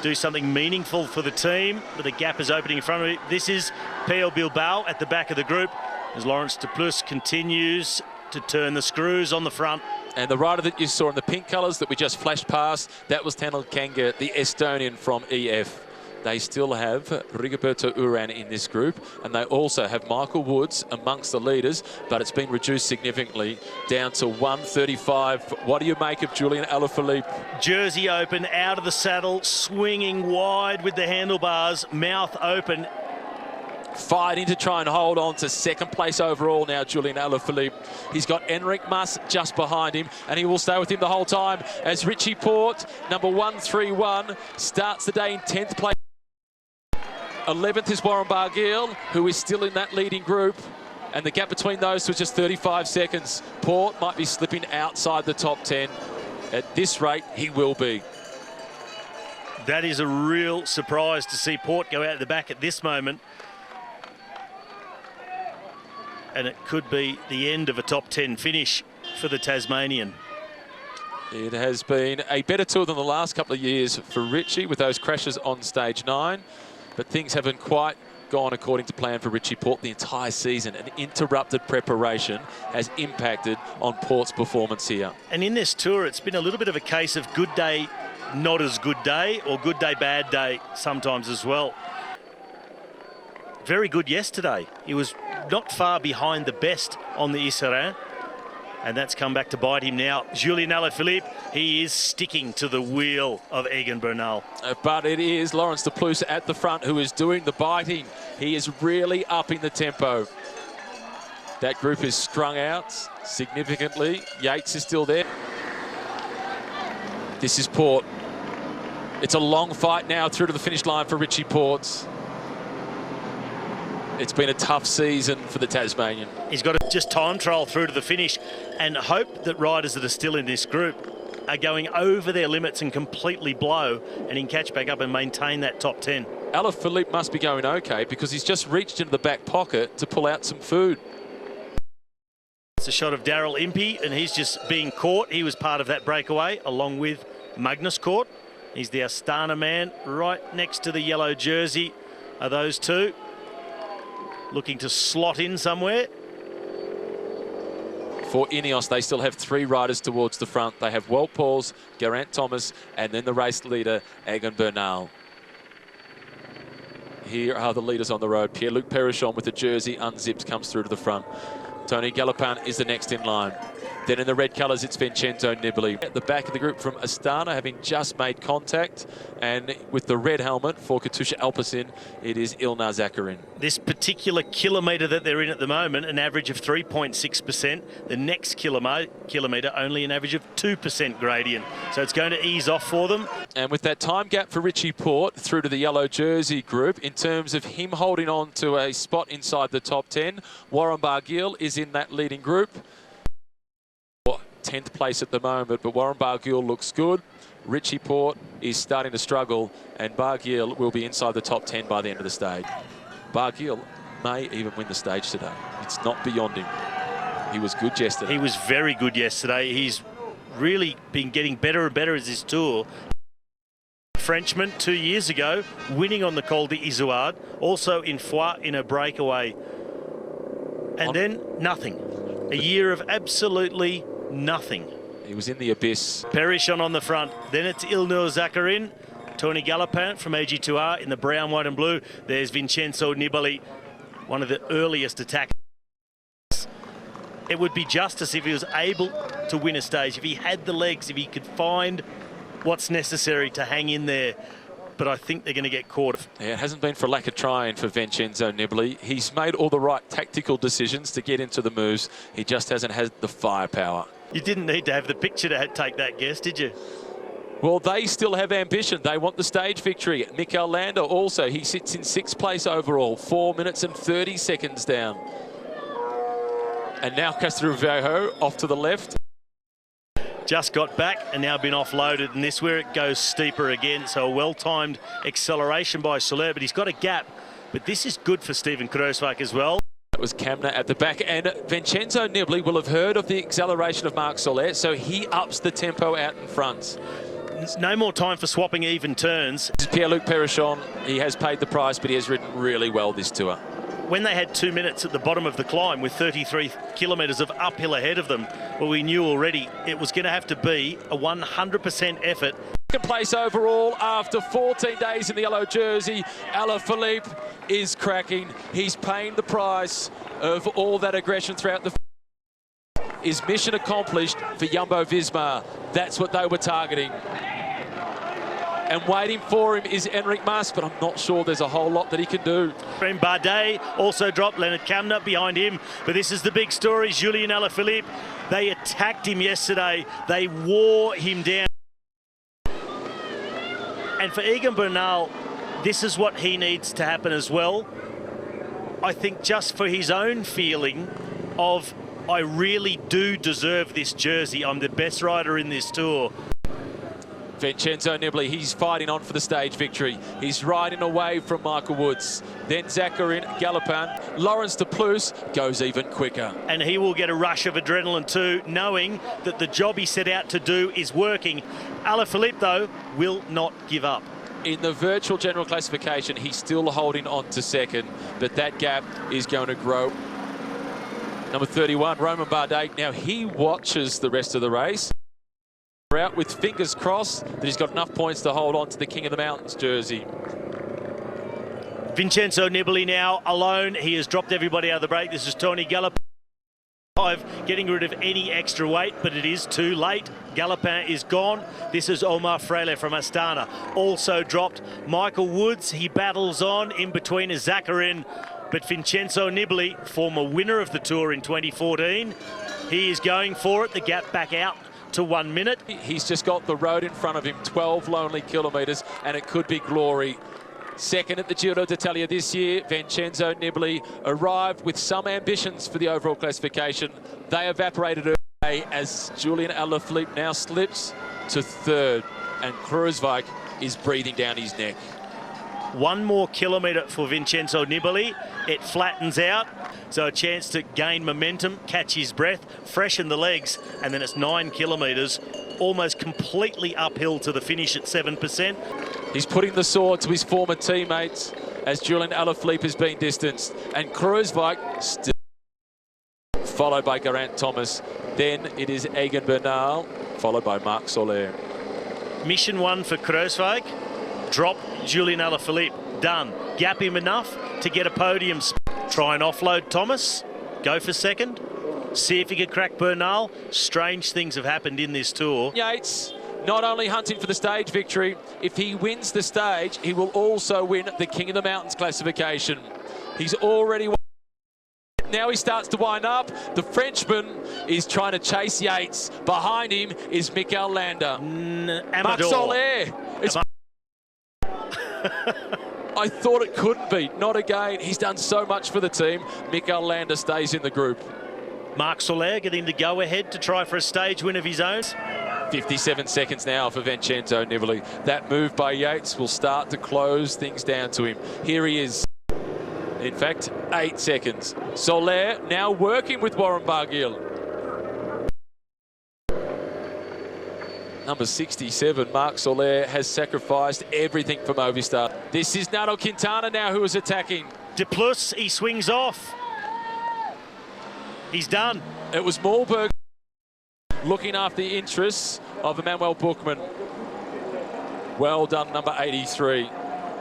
B: do something meaningful for the team. But the gap is opening in front of it. This is Pello Bilbao at the back of the group, as Laurens de Plus continues to turn the screws on the front.
A: And the rider that you saw in the pink colours that we just flashed past, that was Tanel Kanga, the Estonian from EF. They still have Rigoberto Urán in this group, and they also have Michael Woods amongst the leaders, but it's been reduced significantly down to 135. What do you make of Julian Alaphilippe?
B: Jersey open, out of the saddle, swinging wide with the handlebars, mouth open.
A: Fighting to try and hold on to 2nd place overall now, Julian Alaphilippe. He's got Enric Mas just behind him, and he will stay with him the whole time as Richie Porte, number 131, starts the day in 10th place. 11th is Warren Barguil, who is still in that leading group. And the gap between those two is just 35 seconds. Port might be slipping outside the top 10. At this rate, he will be.
B: That is a real surprise to see Port go out the back at this moment. And it could be the end of a top 10 finish for the Tasmanian.
A: It has been a better tour than the last couple of years for Richie with those crashes on stage 9. But things haven't quite gone according to plan for Richie Port the entire season. An interrupted preparation has impacted on Port's performance here.
B: And in this tour, it's been a little bit of a case of good day, not as good day, or good day, bad day sometimes as well. Very good yesterday. He was not far behind the best on the Isserins. And that's come back to bite him now. Julien Alaphilippe, he is sticking to the wheel of Egan Bernal.
A: But it is Lawrence de Plus at the front who is doing the biting. He is really upping the tempo. That group is strung out significantly. Yates is still there. This is Port. It's a long fight now through to the finish line for Richie Port. It's been a tough season for the Tasmanian.
B: He's got to just time trial through to the finish and hope that riders that are still in this group are going over their limits and completely blow, and he can catch back up and maintain that top 10.
A: Alaphilippe must be going okay because he's just reached into the back pocket to pull out some food.
B: It's a shot of Daryl Impey, and he's just being caught. He was part of that breakaway along with Magnus Cort. He's the Astana man right next to the yellow jersey are those two. Looking to slot in somewhere.
A: For Ineos, they still have 3 riders towards the front. They have Wout Poels, Geraint Thomas, and then the race leader, Egan Bernal. Here are the leaders on the road. Pierre-Luc Perrichon with the jersey unzipped comes through to the front. Tony Galopin is the next in line. Then in the red colours, it's Vincenzo Nibali. At the back of the group from Astana, having just made contact. And with the red helmet for Katusha Alpecin, it is Ilnaz Zakarin.
B: This particular kilometre that they're in at the moment, an average of 3.6%. The next kilometre, only an average of 2% gradient. So it's going to ease off for them.
A: And with that time gap for Richie Port through to the yellow jersey group, in terms of him holding on to a spot inside the top 10, Warren Barguil is in that leading group. 10th place at the moment, but Warren Barguil looks good. Richie Port is starting to struggle, and Barguil will be inside the top 10 by the end of the stage. Barguil may even win the stage today. It's not beyond him. He was good yesterday.
B: He was very good yesterday. He's really been getting better and better as his tour. Frenchman 2 years ago, winning on the Col d'Izoard, also in Foix in a breakaway. And then nothing. A year of absolutely nothing.
A: He was in the abyss.
B: Perrichon on the front. Then it's Ilnaz Zakarin. Tony Galopin from AG2R in the brown, white and blue. There's Vincenzo Nibali, one of the earliest attackers. It would be justice if he was able to win a stage, if he had the legs, if he could find what's necessary to hang in there. But I think they're going to get caught.
A: Yeah, it hasn't been for lack of trying for Vincenzo Nibali. He's made all the right tactical decisions to get into the moves. He just hasn't had the firepower.
B: You didn't need to have the picture to take that guess, did you?
A: Well, they still have ambition. They want the stage victory. Mikel Landa also, he sits in 6th place overall, 4 minutes and 30 seconds down. And now Castroviejo off to the left.
B: Just got back and now been offloaded, and this where it goes steeper again. So a well-timed acceleration by Soler, but he's got a gap. But this is good for Steven Kruijswijk as well.
A: That was Kamna at the back, and Vincenzo Nibali will have heard of the acceleration of Marc Soler, so he ups the tempo out in front.
B: There's no more time for swapping even turns.
A: This is Pierre-Luc Perrichon. He has paid the price, but he has ridden really well this tour.
B: When they had 2 minutes at the bottom of the climb with 33 kilometres of uphill ahead of them, well, we knew already it was going to have to be a 100% effort.
A: Second place overall after 14 days in the yellow jersey. Alaphilippe is cracking. He's paying the price of all that aggression throughout the... Is mission accomplished for Jumbo-Visma. That's what they were targeting. And waiting for him is Enric Mas, but I'm not sure there's a whole lot that he can do.
B: Bardet also dropped, Leonard Kamna behind him. But this is the big story, Julien Alaphilippe. They attacked him yesterday. They wore him down. And for Egan Bernal, this is what he needs to happen as well. I think just for his own feeling of, I really do deserve this jersey. I'm the best rider in this tour.
A: Vincenzo Nibali, he's fighting on for the stage victory. He's riding away from Michael Woods. Then Zaccarin Galopin. Laurens de Plus goes even quicker.
B: And he will get a rush of adrenaline too, knowing that the job he set out to do is working. Alaphilippe, though, will not give up.
A: In the virtual general classification, he's still holding on to second, but that gap is going to grow. Number 31, Romain Bardet. Now he watches the rest of the race. We're out with fingers crossed that he's got enough points to hold on to the King of the Mountains jersey.
B: Vincenzo Nibali now alone. He has dropped everybody out of the break. This is Tony Galopin. Getting rid of any extra weight, but it is too late. Galopin is gone. This is Omar Freire from Astana. Also dropped Michael Woods. He battles on in between a Zaccarin, but Vincenzo Nibali, former winner of the Tour in 2014, he is going for it. The gap back out to 1 minute.
A: He's just got the road in front of him, 12 lonely kilometres, and it could be glory. Second at the Giro d'Italia this year, Vincenzo Nibali arrived with some ambitions for the overall classification. They evaporated early as Julian Alaphilippe now slips to third, and Kruijswijk is breathing down his neck.
B: 1 more kilometre for Vincenzo Nibali. It flattens out, so a chance to gain momentum, catch his breath, freshen the legs, and then it's 9 kilometres, almost completely uphill to the finish at 7%.
A: He's putting the sword to his former teammates as Julian Alaphilippe has been distanced, and Kruijswijk still followed by Geraint Thomas. Then it is Egan Bernal, followed by Marc Soler.
B: Mission 1 for Kruijswijk. Drop Julian Alaphilippe. Done. Gap him enough to get a podium spot. Try and offload Thomas. Go for second. See if he can crack Bernal. Strange things have happened in this tour.
A: Yates not only hunting for the stage victory, if he wins the stage, he will also win the King of the Mountains classification. He's already won. Now he starts to wind up. The Frenchman is trying to chase Yates. Behind him is Mikel Landa. Marc Soler. It's I thought it couldn't be. Not again. He's done so much for the team. Mikel Landa stays in the group.
B: Marc Soler getting the go-ahead to try for a stage win of his own.
A: 57 seconds now for Vincenzo Nibali. That move by Yates will start to close things down to him. Here he is. In fact, 8 seconds. Soler now working with Warren Barguil. Number 67, Marc Soler, has sacrificed everything for Movistar. This is Nairo Quintana now who is attacking.
B: De Plus, he swings off. He's done.
A: It was Mollberg looking after the interests of Emmanuel Buchmann. Well done, number 83.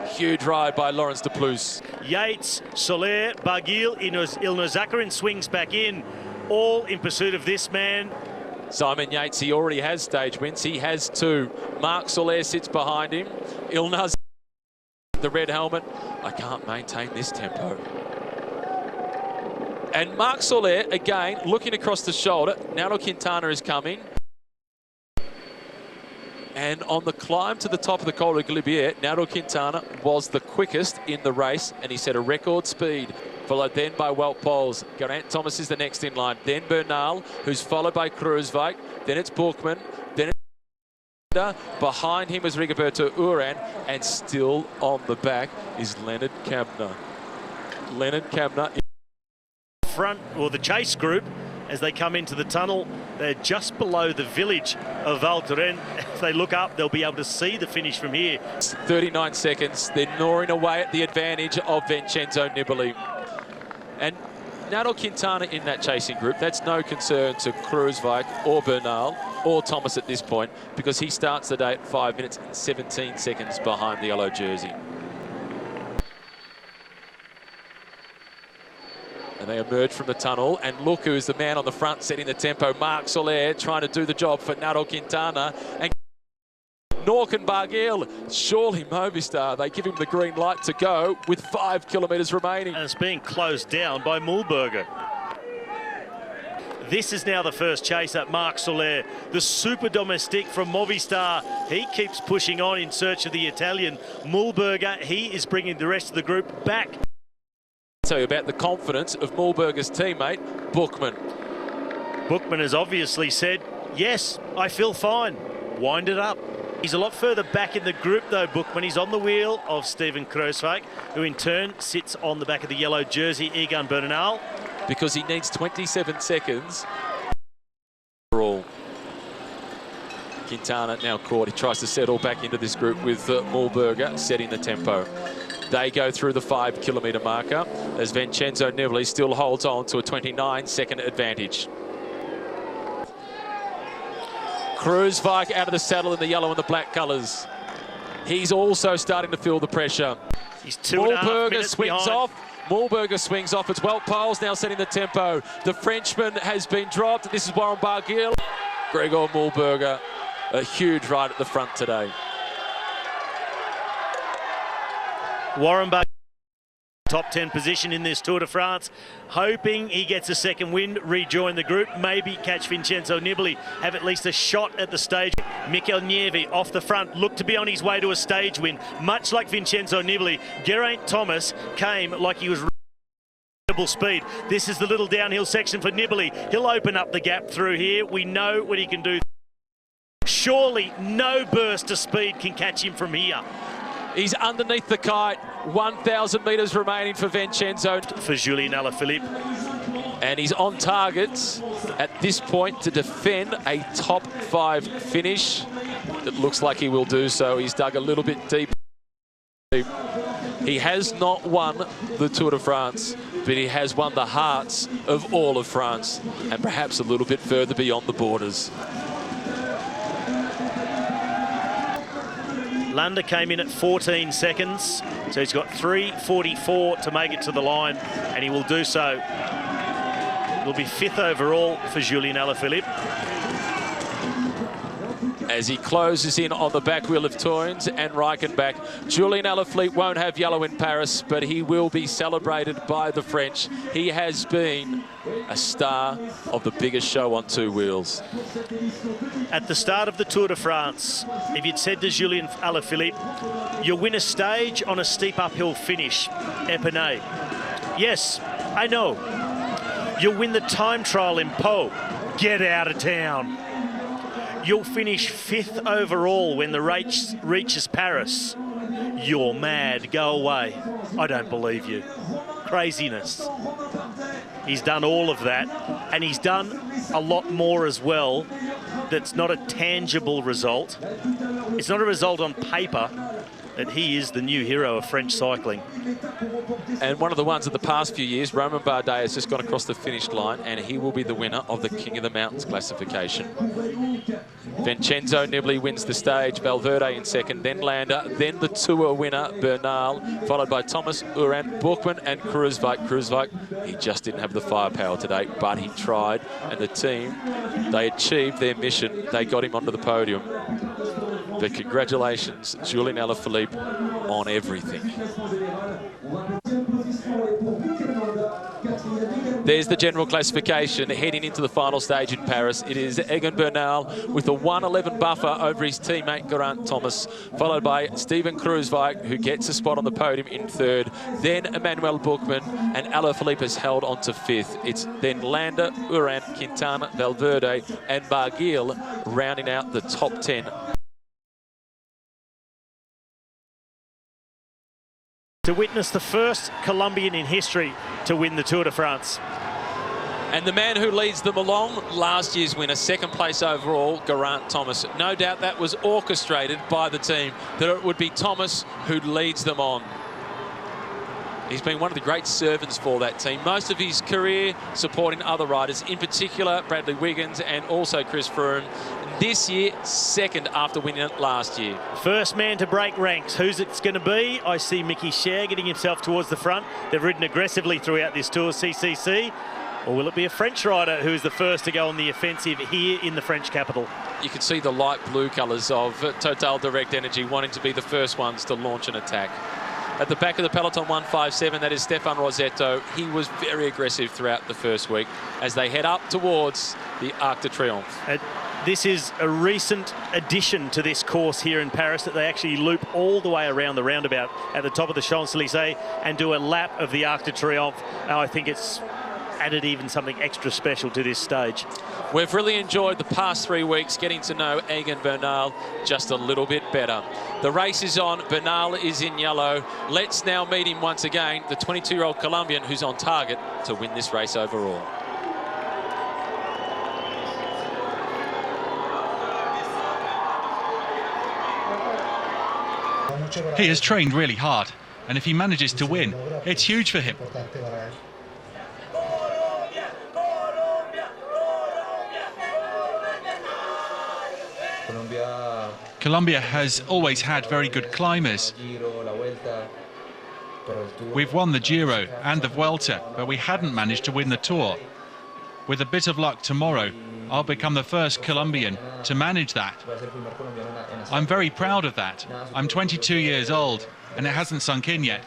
A: Huge ride by Laurens de Plus.
B: Yates, Soler, Barguil, Ilnur Zaccarin swings back in, all in pursuit of this man.
A: Simon Yates, he already has stage wins. He has 2. Marc Soler sits behind him. Ilnur, the red helmet. I can't maintain this tempo. And Marc Soler, again, looking across the shoulder. Nairo Quintana is coming. And on the climb to the top of the Col de Galibier, Nairo Quintana was the quickest in the race, and he set a record speed. Followed then by Wout Poels. Geraint Thomas is the next in line. Then Bernal, who's followed by Kruijswijk. Then it's Buchmann. Then it's behind him is Rigoberto Urán, and still on the back is Leonard Kämna. Leonard Kämna.
B: Front, or the chase group, as they come into the tunnel, they're just below the village of Val Thorens. If they look up, they'll be able to see the finish from here.
A: 39 seconds. They're gnawing away at the advantage of Vincenzo Nibali. And Nairo Quintana in that chasing group, that's no concern to Kruijswijk or Bernal or Thomas at this point, because he starts the day at 5 minutes and 17 seconds behind the yellow jersey. And they emerge from the tunnel, and look who's the man on the front setting the tempo. Marc Soler trying to do the job for Nairo Quintana. And Norken Barguil, surely Movistar, they give him the green light to go with 5 kilometres remaining.
B: And it's being closed down by Mühlberger. This is now the first chaser, Marc Soler, the super domestique from Movistar. He keeps pushing on in search of the Italian. Mühlberger, he is bringing the rest of the group back.
A: Tell you about the confidence of Mühlberger's teammate, Buchmann.
B: Buchmann has obviously said, yes, I feel fine. Wind it up. He's a lot further back in the group though, Buchmann. He's on the wheel of Steven Kruijswijk, who in turn sits on the back of the yellow jersey, Egan Bernal.
A: Because he needs 27 seconds overall. Quintana now caught. He tries to settle back into this group with Mühlberger setting the tempo. They go through the 5 kilometre marker as Vincenzo Nibali still holds on to a 29-second advantage. Kruijswijk out of the saddle in the yellow and the black colours. He's also starting to feel the pressure.
B: He's 2.5 minutes
A: swings
B: behind.
A: off. Mühlberger swings off. It's Wout Poels now setting the tempo. The Frenchman has been dropped. This is Warren Barguil. Gregor Mühlberger, a huge ride at the front today.
B: Warren Barguil, top 10 position in this Tour de France, hoping he gets a second win, rejoin the group, maybe catch Vincenzo Nibali, have at least a shot at the stage. Mikel Nieve off the front, looked to be on his way to a stage win. Much like Vincenzo Nibali, Geraint Thomas came like he was speed. This is the little downhill section for Nibali. He'll open up the gap through here. We know what he can do. Surely no burst of speed can catch him from here.
A: He's underneath the kite. 1,000 metres remaining for Vincenzo.
B: For Julian Alaphilippe.
A: And he's on target at this point to defend a top 5 finish. It looks like he will do so. He's dug a little bit deep. He has not won the Tour de France, but he has won the hearts of all of France and perhaps a little bit further beyond the borders.
B: Landa came in at 14 seconds, so he's got 3:44 to make it to the line, and he will do so. It'll be 5th overall for Julian Alaphilippe.
A: As he closes in on the back wheel of Toynes and Reichenbach, Julian Alaphilippe won't have yellow in Paris, but he will be celebrated by the French. He has been a star of the biggest show on 2 wheels.
B: At the start of the Tour de France, if you'd said to Julian Alaphilippe, you'll win a stage on a steep uphill finish, Epernay. Yes, I know. You'll win the time trial in Pau. Get out of town. You'll finish 5th overall when the race reaches Paris. You're mad. Go away. I don't believe you. Craziness. He's done all of that, and he's done a lot more as well. That's not a tangible result. It's not a result on paper that he is the new hero of French cycling.
A: And one of the ones of the past few years, Romain Bardet has just gone across the finish line, and he will be the winner of the King of the Mountains classification. Vincenzo Nibali wins the stage, Valverde in second, then Landa, then the Tour winner, Bernal, followed by Thomas, Uran, Buchmann and Kruijswijk. Kruijswijk, he just didn't have the firepower today, but he tried, and the team, they achieved their mission. They got him onto the podium. But congratulations, Julian Alaphilippe, on everything. There's the general classification heading into the final stage in Paris. It is Egan Bernal with a 1:11 buffer over his teammate Geraint Thomas, followed by Steven Kruijswijk, who gets a spot on the podium in 3rd. Then Emmanuel Buchmann, and Alaphilippe has held on to 5th. It's then Landa, Uran, Quintana, Valverde and Barguil rounding out the top 10.
B: To witness the first Colombian in history to win the Tour de France.
A: And the man who leads them along, last year's winner, 2nd place overall, Geraint Thomas. No doubt that was orchestrated by the team, that it would be Thomas who leads them on. He's been one of the great servants for that team. Most of his career supporting other riders, in particular Bradley Wiggins and also Chris Froome. This year, 2nd after winning it last year.
B: First man to break ranks. Who's it's going to be? I see Mickey Scher getting himself towards the front. They've ridden aggressively throughout this Tour, CCC. Or will it be a French rider who is the first to go on the offensive here in the French capital?
A: You can see the light blue colours of Total Direct Energy wanting to be the first ones to launch an attack. At the back of the peloton, 157, that is Stefan Rossetto. He was very aggressive throughout the first week as they head up towards the Arc de Triomphe.
B: This is a recent addition to this course here in Paris, that they actually loop all the way around the roundabout at the top of the Champs-Élysées and do a lap of the Arc de Triomphe. I think it's added even something extra special to this stage.
A: We've really enjoyed the past 3 weeks getting to know Egan Bernal just a little bit better. The race is on. Bernal is in yellow. Let's now meet him once again, the 22-year-old Colombian who's on target to win this race overall.
D: He has trained really hard, and if he manages to win, it's huge for him. Colombia has always had very good climbers. We've won the Giro and the Vuelta, but we hadn't managed to win the Tour. With a bit of luck tomorrow, I'll become the first Colombian to manage that. I'm very proud of that. I'm 22 years old, and it hasn't sunk in yet.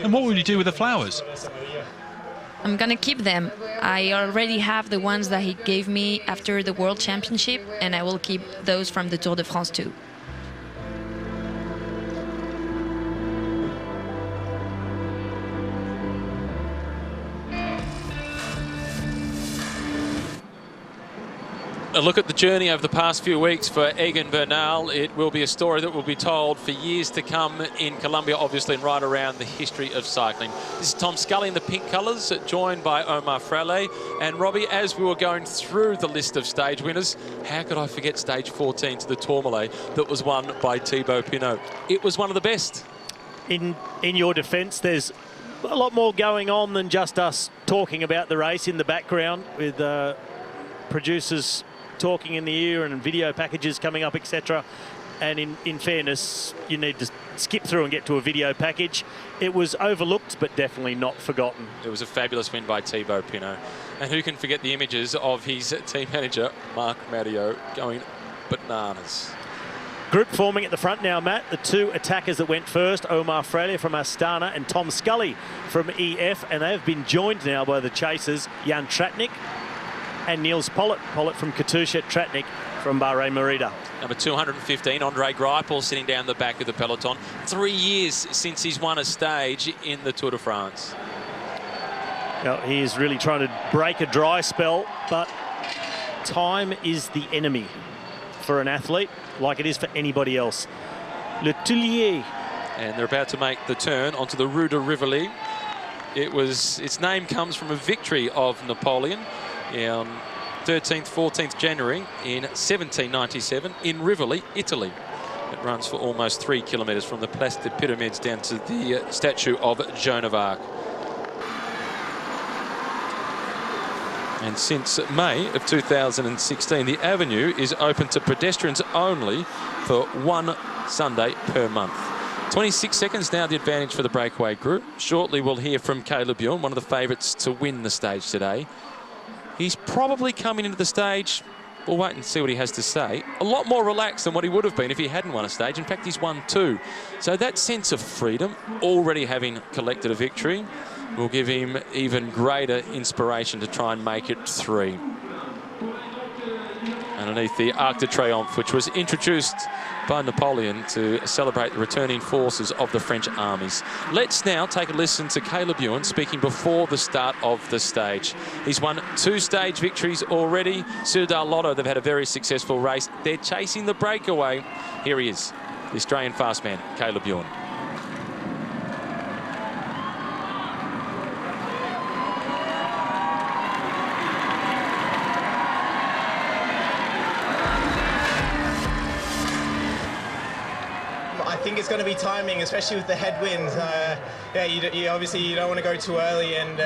D: And what will you do with the flowers?
G: I'm gonna keep them. I already have the ones that he gave me after the World Championship, and I will keep those from the Tour de France too.
A: A look at the journey over the past few weeks for Egan Bernal. It will be a story that will be told for years to come in Colombia, obviously, and right around the history of cycling. This is Tom Scully in the pink colours, joined by Omar Fraile. And Robbie, as we were going through the list of stage winners, how could I forget stage 14 to the Tourmalet that was won by Thibaut Pinot? It was one of the best.
B: In your defence, there's a lot more going on than just us talking about the race in the background, with producers talking in the ear and video packages coming up, etc. And in fairness, you need to skip through and get to a video package. It was overlooked, but definitely not forgotten.
A: It was a fabulous win by Thibaut Pinot. And who can forget the images of his team manager, Marc Madio, going bananas.
B: Group forming at the front now, Matt. The two attackers that went first, Omar Fraile from Astana and Tom Scully from EF. And they have been joined now by the chasers, Jan Tratnik and Niels Pollitt. Pollitt from Katusha, Tratnik from Bahrain Merida.
A: Number 215, Andre Greipel, sitting down the back of the peloton. 3 years since he's won a stage in the Tour de France.
B: Now, he is really trying to break a dry spell, but time is the enemy for an athlete, like it is for anybody else. Le Tullier.
A: And they're about to make the turn onto the Rue de Rivoli. Its name comes from a victory of Napoleon on 13th, 14th January in 1797 in Rivoli, Italy. It runs for almost 3 kilometres from the Place des Pyramides down to the statue of Joan of Arc. And since May of 2016, the avenue is open to pedestrians only for 1 Sunday per month. 26 seconds now the advantage for the breakaway group. Shortly we'll hear from Caleb Ewan, one of the favourites to win the stage today. He's probably coming into the stage. We'll wait and see what he has to say. A lot more relaxed than what he would have been if he hadn't won a stage. In fact, he's won 2. So that sense of freedom, already having collected a victory, will give him even greater inspiration to try and make it 3. Underneath the Arc de Triomphe, which was introduced by Napoleon to celebrate the returning forces of the French armies. Let's now take a listen to Caleb Ewan speaking before the start of the stage. He's won 2 stage victories already. Sur Lotto, they've had a very successful race. They're chasing the breakaway. Here he is, the Australian fast man, Caleb Ewan.
H: I think it's going to be timing, especially with the headwinds. Yeah, you obviously you don't want to go too early, and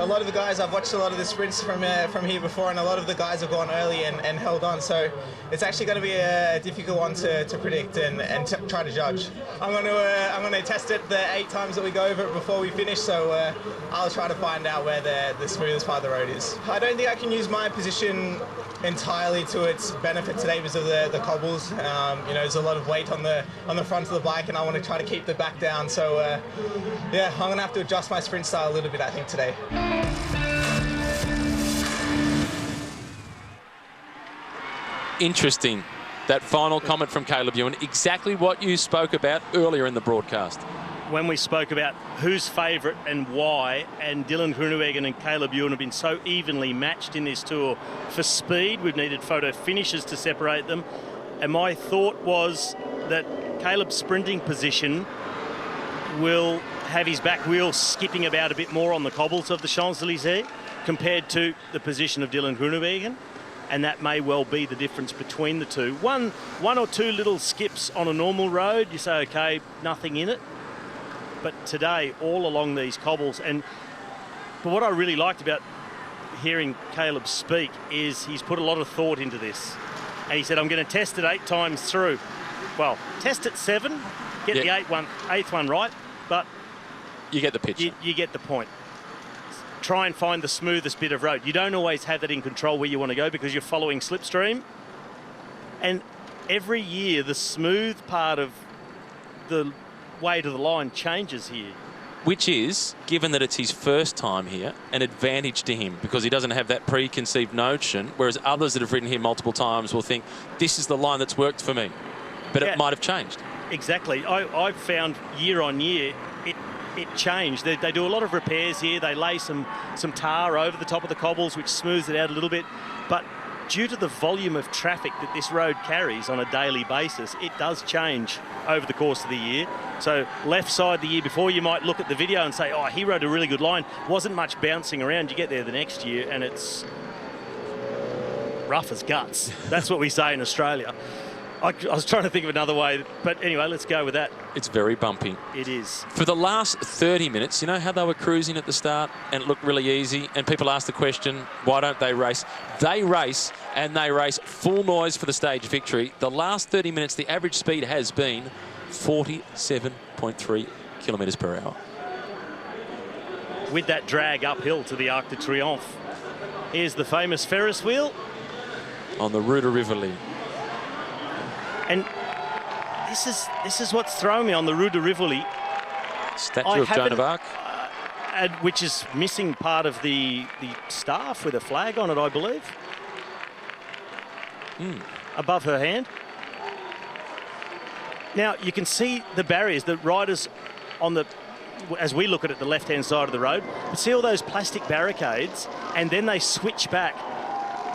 H: a lot of the guys, I've watched a lot of the sprints from here before, and a lot of the guys have gone early and held on. So it's actually going to be a difficult one to predict and try to judge. I'm going to test it the 8 times that we go over it before we finish. So I'll try to find out where the smoothest part of the road is. I don't think I can use my position entirely to its benefit today because of the cobbles. You know, there's a lot of weight on the front of the bike, and I want to try to keep the back down. So yeah, I'm gonna have to adjust my sprint style a little bit, I think, today.
A: Interesting. That final comment from Caleb Ewan, exactly what you spoke about earlier in the broadcast.
B: When we spoke about who's favourite and why, and Dylan Groenewegen and Caleb Ewan have been so evenly matched in this tour for speed. We've needed photo finishes to separate them. And my thought was that Caleb's sprinting position will have his back wheel skipping about a bit more on the cobbles of the Champs-Élysées compared to the position of Dylan Groenewegen. And that may well be the difference between the two. One or two little skips on a normal road, you say, okay, nothing in it. But today, all along these cobbles, but what I really liked about hearing Caleb speak is he's put a lot of thought into this. And he said, I'm going to test it 8 times through. Well, test it 7, get the eighth one right, but
A: you get the picture.
B: You get the point. Try and find the smoothest bit of road. You don't always have that in control where you want to go because you're following slipstream. And every year, the smooth part of the way to the line changes here.
A: Which is, given that it's his first time here, an advantage to him because he doesn't have that preconceived notion, whereas others that have ridden here multiple times will think, this is the line that's worked for me. But it might have changed.
B: Exactly. I've found year on year, it changed. They do a lot of repairs here. They lay some tar over the top of the cobbles, which smooths it out a little bit. But due to the volume of traffic that this road carries on a daily basis, it does change over the course of the year. So left side the year before, you might look at the video and say, oh, he rode a really good line. Wasn't much bouncing around. You get there the next year and it's rough as guts. That's what we say in Australia. I was trying to think of another way, but anyway, let's go with that.
A: It's very bumpy.
B: It is.
A: For the last 30 minutes, you know how they were cruising at the start and it looked really easy, and people ask the question, why don't they race? They race, and they race full noise for the stage victory. The last 30 minutes, the average speed has been 47.3 kilometres per hour.
B: With that drag uphill to the Arc de Triomphe. Here's the famous Ferris wheel.
A: On the Rue de Rivoli.
B: And this is what's thrown me on the Rue de Rivoli.
A: Statue of Joan of Arc.
B: Which is missing part of the staff with a flag on it, I believe. Above her hand. Now, you can see the barriers, the riders on the, as we look at it, the left-hand side of the road. You see all those plastic barricades, and then they switch back.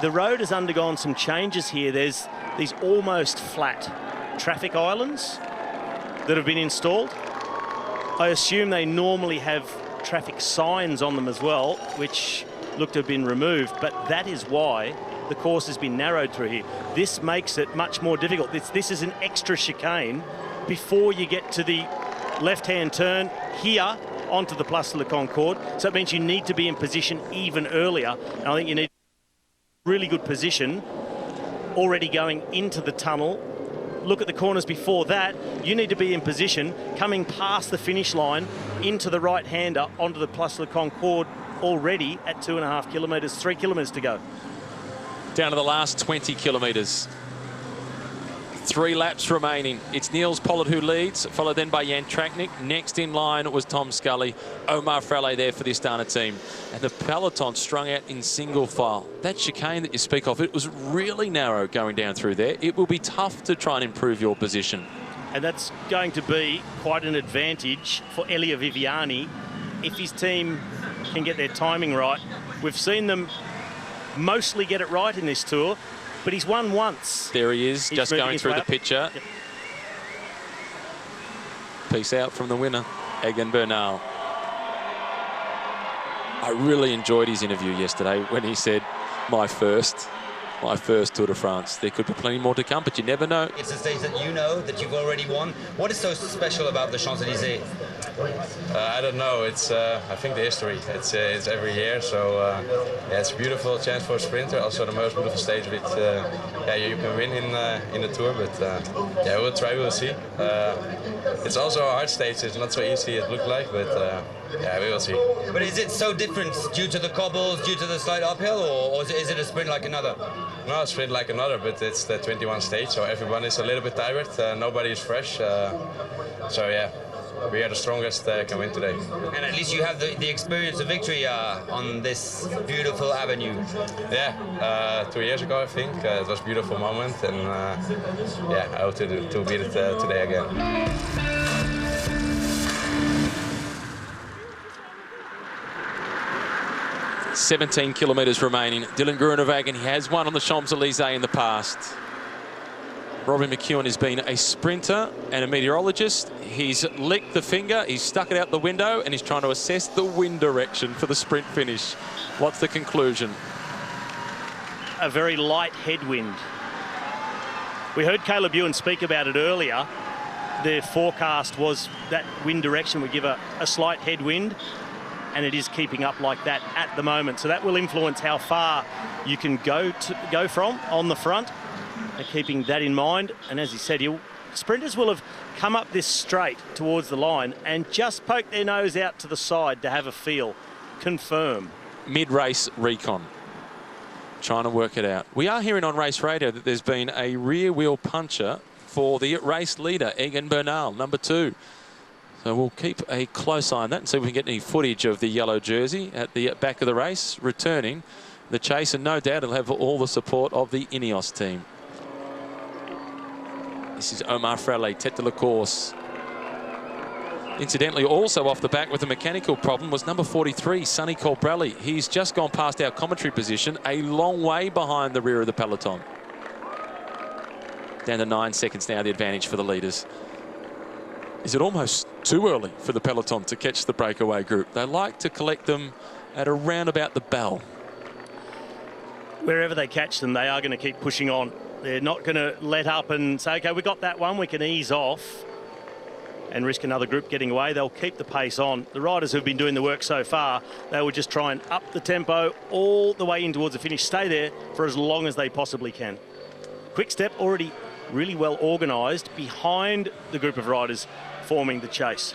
B: The road has undergone some changes here. There's these almost flat traffic islands that have been installed. I assume they normally have traffic signs on them as well, which look to have been removed, but that is why the course has been narrowed through here. This makes it much more difficult. This is an extra chicane before you get to the left-hand turn here onto the Place de la Concorde. So it means you need to be in position even earlier. And I think you need really good position already going into the tunnel. Look at the corners before that. You need to be in position coming past the finish line into the right-hander onto the Place de la Concorde already at 2.5 kilometres, 3 kilometres to go.
A: Down to the last 20 kilometres. 3 laps remaining. It's Niels Pollard who leads, followed then by Jan Traknik. Next in line was Tom Scully. Omar Frale there for the Astana team. And the peloton strung out in single file. That chicane that you speak of, it was really narrow going down through there. It will be tough to try and improve your position.
B: And that's going to be quite an advantage for Elia Viviani if his team can get their timing right. We've seen them mostly get it right in this tour, but he's won once.
A: There he is, just going through the picture. Yep. Peace out from the winner, Egan Bernal. I really enjoyed his interview yesterday when he said, my first. my first Tour de France. There could be plenty more to come, but you never know.
I: It's a stage that you know, that you've already won. What is so special about the Champs-Élysées?
J: I don't know. It's I think the history. It's every year, so yeah, it's a beautiful chance for a sprinter. Also the most beautiful stage with yeah, you can win in the Tour, but yeah, we'll try. We'll see. It's also a hard stage. It's not so easy it looked like, but yeah, we will see.
I: But is it so different due to the cobbles, due to the slight uphill, or is it a sprint like another?
J: No, a sprint like another, but it's the 21 stage, so everyone is a little bit tired. Nobody is fresh, so yeah. We are the strongest can win today.
I: And at least you have the experience of victory on this beautiful avenue.
J: Yeah, 2 years ago I think. It was a beautiful moment, and yeah, I hope to beat it today again.
A: 17 kilometres remaining. Dylan Groenewegen, he has won on the Champs-Élysées in the past. Robbie McEwen has been a sprinter and a meteorologist. He's licked the finger, he's stuck it out the window, and he's trying to assess the wind direction for the sprint finish. What's the conclusion?
B: A very light headwind. We heard Caleb Ewan speak about it earlier. Their forecast was that wind direction would give a slight headwind, and it is keeping up like that at the moment. So that will influence how far you can go from on the front. They're keeping that in mind, and as he said, sprinters will have come up this straight towards the line and just poked their nose out to the side to have a feel, confirm.
A: Mid-race recon, trying to work it out. We are hearing on race radio that there's been a rear wheel puncher for the race leader, Egan Bernal, number 2. So we'll keep a close eye on that and see if we can get any footage of the yellow jersey at the back of the race, returning the chase, and no doubt he'll have all the support of the Ineos team. This is Omar Fraile, tête de la course. Incidentally, also off the back with a mechanical problem was number 43, Sonny Colbrelli. He's just gone past our commentary position, a long way behind the rear of the peloton. Down to 9 seconds now, the advantage for the leaders. Is it almost too early for the peloton to catch the breakaway group? They like to collect them at around about the bell.
B: Wherever they catch them, they are going to keep pushing on. They're not going to let up and say, OK, we got that one, we can ease off and risk another group getting away. They'll keep the pace on. The riders who've been doing the work so far, they will just try and up the tempo all the way in towards the finish, stay there for as long as they possibly can. Quick Step already really well organised behind the group of riders forming the chase.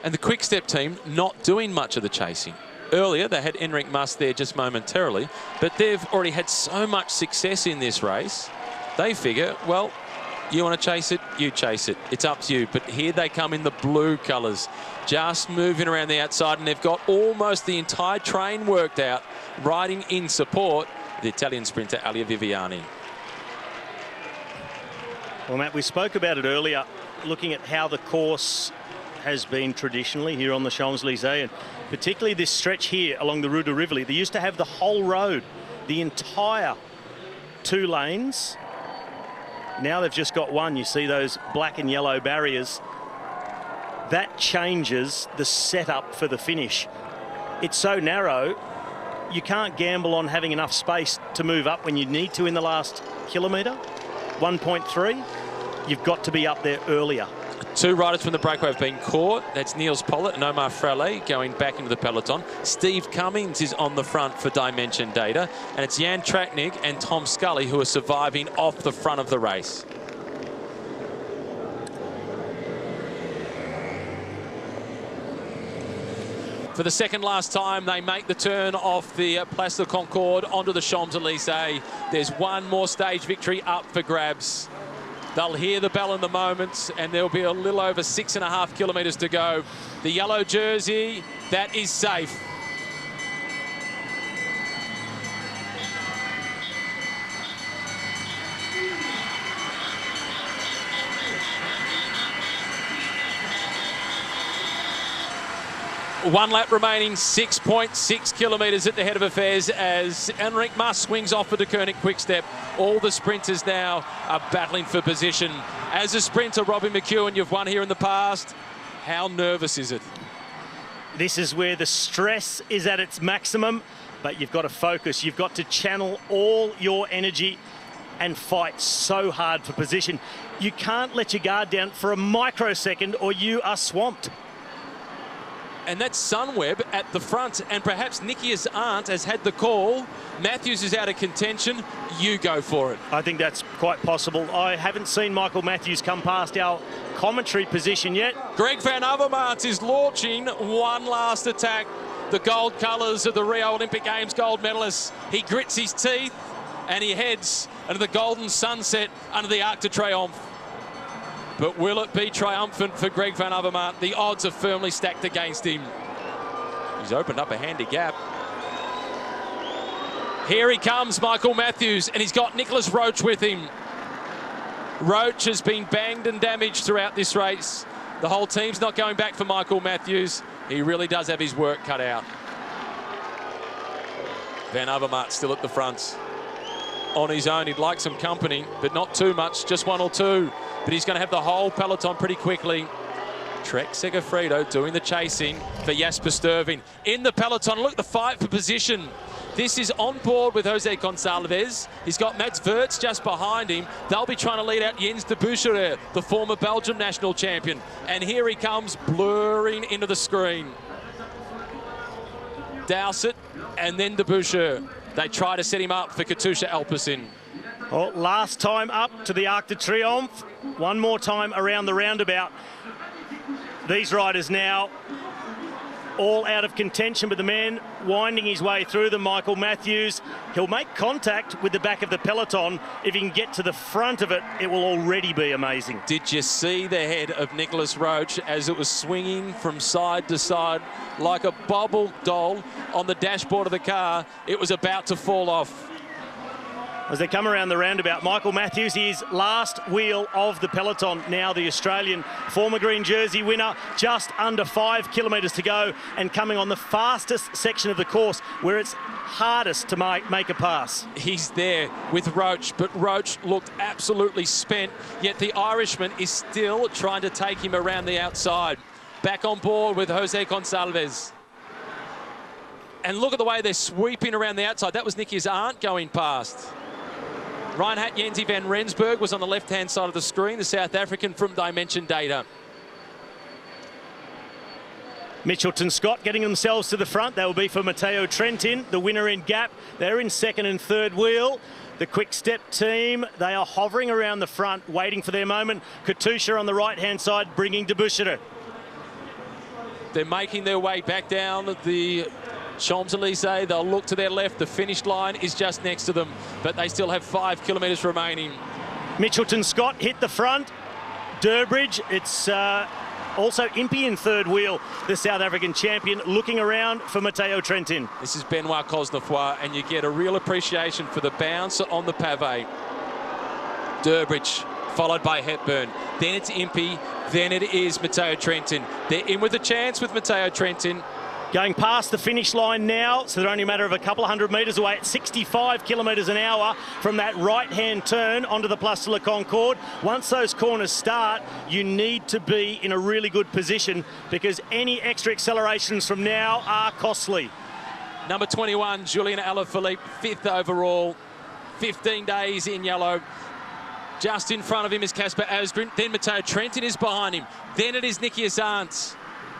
A: And the Quick Step team not doing much of the chasing. Earlier, they had Enric Mas there just momentarily, but they've already had so much success in this race. They figure, well, you want to chase it, you chase it. It's up to you. But here they come in the blue colours, just moving around the outside, and they've got almost the entire train worked out, riding in support the Italian sprinter Alia Viviani.
B: Well, Matt, we spoke about it earlier, looking at how the course has been traditionally here on the Champs-Élysées, and particularly this stretch here along the Rue de Rivoli. They used to have the whole road, the entire 2 lanes. Now they've just got one. You see those black and yellow barriers. That changes the setup for the finish. It's so narrow, you can't gamble on having enough space to move up when you need to in the last kilometre. 1.3, you've got to be up there earlier.
A: 2 riders from the breakaway have been caught. That's Niels Pollitt and Omar Fraile going back into the peloton. Steve Cummings is on the front for Dimension Data. And it's Jan Tratnik and Tom Scully who are surviving off the front of the race. For the second last time, they make the turn off the Place de Concorde onto the Champs-Élysées. There's one more stage victory up for grabs. They'll hear the bell in the moment, and there'll be a little over 6.5 kilometres to go. The yellow jersey, that is safe. One lap remaining, 6.6 kilometres at the head of affairs as Enric Mas swings off for the Koenig Quick Step. All the sprinters now are battling for position. As a sprinter, Robbie McEwen, you've won here in the past. How nervous is it?
B: This is where the stress is at its maximum. but you've got to focus. You've got to channel all your energy and fight so hard for position. You can't let your guard down for a microsecond or you are swamped.
A: And that's Sunweb at the front, and perhaps Nicky's aunt has had the call. Matthews is out of contention. You go for it.
B: I think that's quite possible. I haven't seen Michael Matthews come past our commentary position yet.
A: Greg Van Avermaet is launching one last attack. The gold colours of the Rio Olympic Games gold medalists. He grits his teeth and he heads under the golden sunset under the Arc de Triomphe. But will it be triumphant for Greg Van Avermaet? The odds are firmly stacked against him. He's opened up a handy gap. Here he comes, Michael Matthews, and he's got Nicholas Roach with him. Roach has been banged and damaged throughout this race. The whole team's not going back for Michael Matthews. He really does have his work cut out. Van Avermaet still at the front. On his own, he'd like some company, but not too much, just one or two. But he's going to have the whole peloton pretty quickly. Trek Segafredo doing the chasing for Jasper Stuyven. In the peloton, look, the fight for position. This is on board with Jose Gonçalves. He's got Mats Wurz just behind him. They'll be trying to lead out Jens de Bucherer, the former Belgium national champion. And here he comes, blurring into the screen. Dowsett and then de Bucherer. They try to set him up for Katusha Alpecin.
B: Well, last time up to the Arc de Triomphe. One more time around the roundabout. These riders now all out of contention, but the man winding his way through them, Michael Matthews, he'll make contact with the back of the peloton. If he can get to the front of it, it will already be amazing.
A: Did you see the head of Nicholas Roach as it was swinging from side to side like a bubble doll on the dashboard of the car? It was about to fall off.
B: As they come around the roundabout, Michael Matthews is last wheel of the peloton. Now the Australian former green jersey winner, just under 5 kilometres to go and coming on the fastest section of the course where it's hardest to make a pass.
A: He's there with Roach, but Roach looked absolutely spent, yet the Irishman is still trying to take him around the outside. Back on board with Jose Gonçalves. And look at the way they're sweeping around the outside. That was Nicky's aunt going past. Reinhard Jensi van Rensburg was on the left-hand side of the screen, the South African from Dimension Data.
B: Mitchelton Scott getting themselves to the front. That will be for Matteo Trentin, the winner in gap. They're in second and third wheel. The Quick Step team, they are hovering around the front, waiting for their moment. Katusha on the right-hand side, bringing de Bucherer.
A: They're making their way back down the Champs-Élysées. They'll look to their left. The finish line is just next to them, but they still have 5 kilometres remaining.
B: Mitchelton Scott hit the front. Durbridge, it's also Impey in third wheel, the South African champion, looking around for Matteo Trentin.
A: This is Benoit Cosnefroy, and you get a real appreciation for the bounce on the pavé. Durbridge, followed by Hepburn. Then it's Impey, then it is Matteo Trentin. They're in with a chance with Matteo Trentin.
B: Going past the finish line now, so they're only a matter of a couple of 100 metres away at 65 kilometres an hour from that right-hand turn onto the Place de la Concorde. Once those corners start, you need to be in a really good position because any extra accelerations from now are costly.
A: Number 21, Julian Alaphilippe, 5th overall, 15 days in yellow. Just in front of him is Casper Asgreen. Then Matteo Trentin is behind him. Then it is Nicky Asante.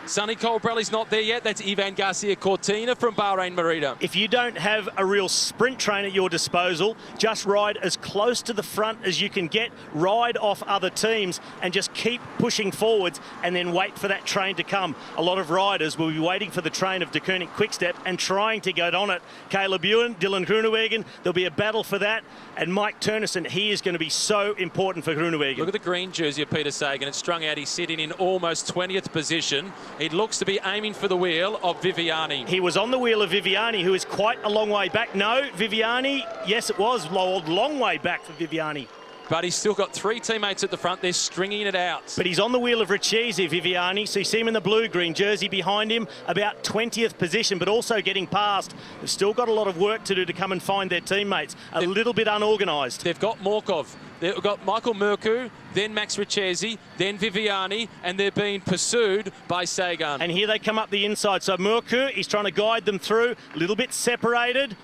A: Sonny Colbrelli's not there yet. That's Ivan Garcia Cortina from Bahrain Merida.
B: If you don't have a real sprint train at your disposal, just ride as close to the front as you can get, ride off other teams and just keep pushing forwards and then wait for that train to come. A lot of riders will be waiting for the train of De Koning Quickstep and trying to get on it. Caleb Ewan, Dylan Groenewegen, there'll be a battle for that. And Mike Turnison, he is going to be so important for Groenewegen.
A: Look at the green jersey of Peter Sagan. It's strung out. He's sitting in almost 20th position. He looks to be aiming for the wheel of Viviani.
B: He was on the wheel of Viviani, who is quite a long way back. No, Viviani, yes, it was a long way back for Viviani.
A: but he's still got 3 teammates at the front. They're stringing it out.
B: But he's on the wheel of Richesi, Viviani, so you see him in the blue-green jersey behind him, about 20th position, but also getting past. They've still got a lot of work to do to come and find their teammates. A little bit unorganised.
A: They've got Morkov. They've got Michael Murku, then Max Richesi, then Viviani, and they're being pursued by Sagan.
B: And here they come up the inside. So Murku, he's trying to guide them through, a little bit separated.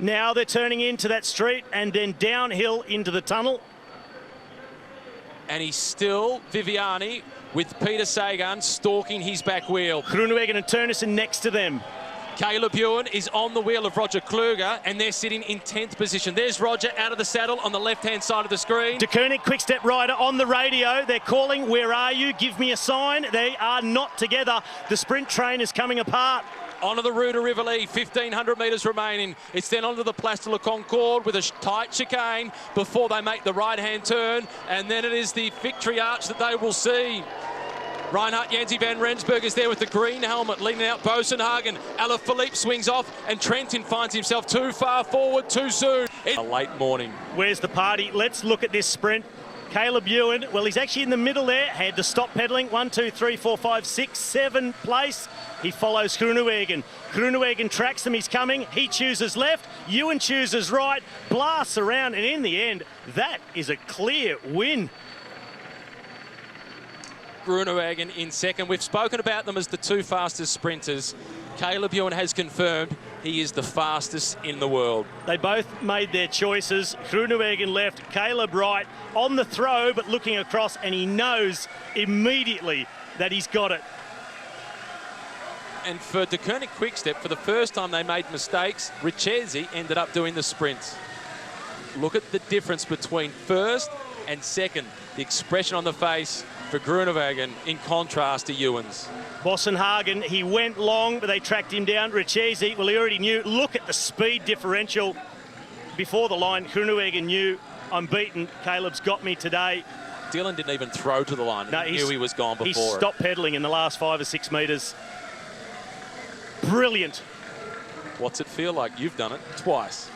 B: Now they're turning into that street and then downhill into the tunnel.
A: And he's still, Viviani, with Peter Sagan stalking his back wheel.
B: Groenewegen and Turnison next to them.
A: Caleb Ewan is on the wheel of Roger Kluger, and they're sitting in 10th position. There's Roger out of the saddle on the left-hand side of the screen.
B: De Koenig, Quick-Step rider on the radio. They're calling, where are you? Give me a sign. They are not together. The sprint train is coming apart.
A: Onto the Rue de Rivoli, 1,500 metres remaining. It's then onto the Place de la Concorde with a tight chicane before they make the right-hand turn, and then it is the victory arch that they will see. Reinhard Janzi van Rensburg is there with the green helmet, leading out Bosenhagen. Alaphilippe swings off, and Trentin finds himself too far forward too soon. It's a late morning.
B: Where's the party? Let's look at this sprint. Caleb Ewan, well, he's actually in the middle there. Had to stop pedalling. 1, 2, 3, 4, 5, 6, 7 place. He follows Groenewegen. Groenewegen tracks them. He's coming. He chooses left. Ewan chooses right. Blasts around, and in the end, that is a clear win.
A: Groenewegen in second. We've spoken about them as the 2 fastest sprinters. Caleb Ewan has confirmed he is the fastest in the world.
B: They both made their choices. Groenewegen left, Caleb right, on the throw, but looking across, and he knows immediately that he's got it.
A: And for De Koenig Quick-Step, for the first time they made mistakes, Richesi ended up doing the sprints. Look at the difference between first and second. The expression on the face for Groenewegen in contrast to Ewan's.
B: Bosenhagen, he went long, but they tracked him down. Richesi, well, he already knew. Look at the speed differential before the line. Groenewegen knew, I'm beaten. Caleb's got me today.
A: Dylan didn't even throw to the line.
B: No,
A: He knew he was gone before.
B: He stopped pedalling in the last 5 or 6 metres. Brilliant.
A: What's it feel like? You've done it twice.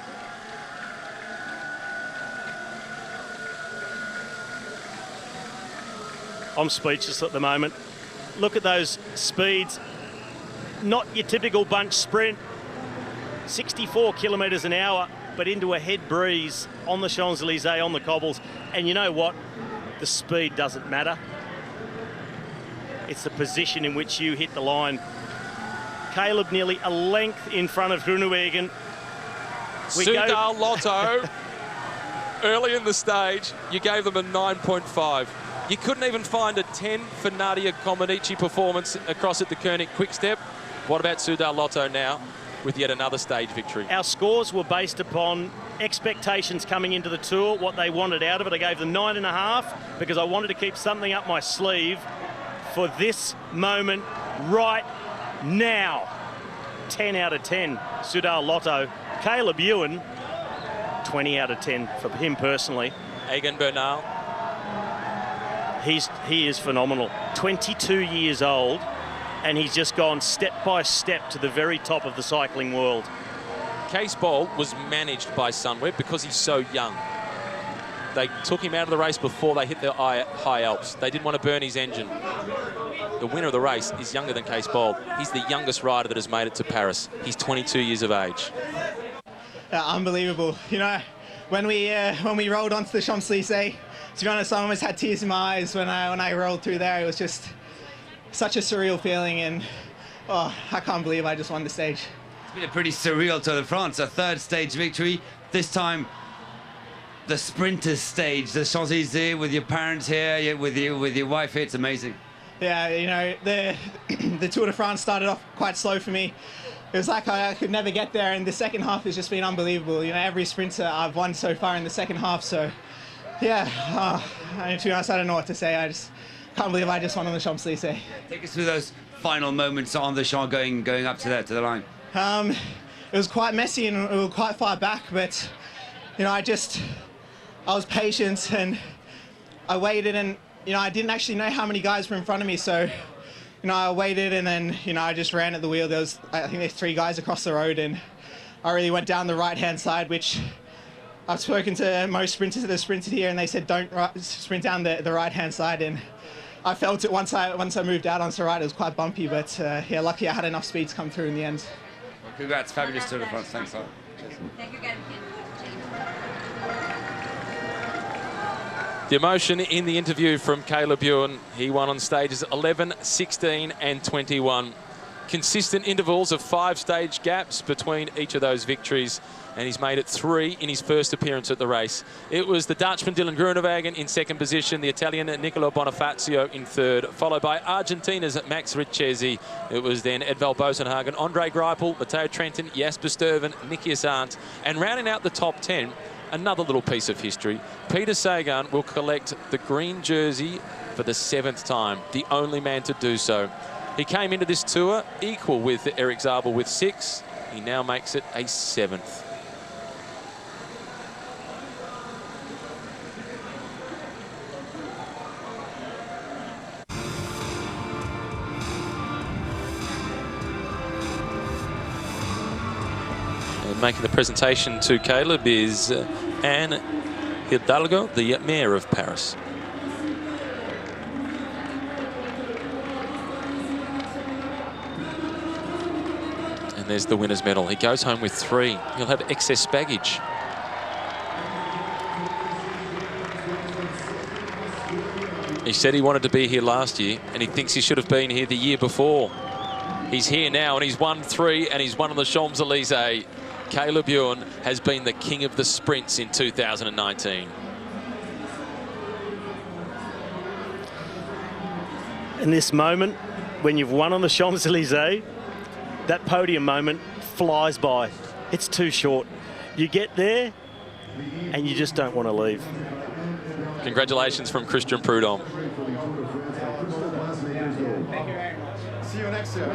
B: I'm speechless at the moment. Look at those speeds. Not your typical bunch sprint. 64 kilometres an hour, but into a head breeze on the Champs-Elysees, on the cobbles. And you know what? The speed doesn't matter. It's the position in which you hit the line. Caleb nearly a length in front of Groenewegen.
A: Soudal Lotto, early in the stage, you gave them a 9.5. You couldn't even find a 10 for Nadia Comaneci performance across at the Koenig Quick-Step. What about Soudal Lotto now with yet another stage victory?
B: Our scores were based upon expectations coming into the Tour, what they wanted out of it. I gave them 9.5 because I wanted to keep something up my sleeve for this moment right now. 10 out of 10, Soudal Lotto. Caleb Ewan, 20 out of 10 for him personally.
A: Egan Bernal.
B: He is phenomenal. 22 years old, and he's just gone step by step to the very top of the cycling world.
A: Cees Bol was managed by Sunweb because he's so young. They took him out of the race before they hit the high Alps. They didn't want to burn his engine. The winner of the race is younger than Cees Bol. He's the youngest rider that has made it to Paris. He's 22 years of age.
H: Unbelievable. You know, when we rolled onto the Champs-Elysees, to be honest, I almost had tears in my eyes when I rolled through there. It was just such a surreal feeling, and oh, I can't believe I just won the stage.
K: It's been a pretty surreal Tour de France, a 3rd stage victory. This time, the sprinters stage, the Champs-Elysees with your parents here, with your wife here. It's amazing.
H: Yeah, you know, the Tour de France started off quite slow for me. It was like I could never get there, and the second half has just been unbelievable. You know, every sprinter I've won so far in the second half, so yeah, to be honest, I don't know what to say. I just can't believe I just won on the Champs-Elysees.
K: Take us through those final moments on the Champs going up to the line.
H: It was quite messy and we were quite far back, but you know, I was patient and I waited, and you know, I didn't actually know how many guys were in front of me, so you know, I waited, and then you know, I just ran at the wheel. I think there's 3 guys across the road, and I really went down the right-hand side, which I've spoken to most sprinters that have sprinted here, and they said don't sprint down the right-hand side. And I felt it once I moved out onto the right. It was quite bumpy, but yeah, lucky I had enough speed to come through in the end.
K: Well, congrats, fabulous Tour de France. Thanks a lot.
G: Thank you, guys.
A: The emotion in the interview from Caleb Ewan. He won on stages 11, 16 and 21. Consistent intervals of 5-stage gaps between each of those victories, and he's made it 3 in his first appearance at the race. It was the Dutchman Dylan Groenewegen in second position, the Italian Nicolo Bonifacio in third, followed by Argentina's Max Richesi. It was then Edvald Bosenhagen, Andre Greipel, Matteo Trentin, Jasper Stuyven, Nicky Assant, and rounding out the top 10, another little piece of history. Peter Sagan will collect the green jersey for the 7th time, the only man to do so. He came into this tour equal with Erik Zabel with 6. He now makes it a 7th. And making the presentation to Caleb is Anne Hidalgo, the mayor of Paris. And there's the winner's medal. He goes home with 3. He'll have excess baggage. He said he wanted to be here last year, and he thinks he should have been here the year before. He's here now, and he's won 3, and he's won on the Champs-Élysées. Caleb Ewan has been the king of the sprints in 2019.
B: In this moment, when you've won on the Champs-Élysées, that podium moment flies by. It's too short. You get there and you just don't want to leave.
A: Congratulations from Christian Prudhomme.
E: See you next year.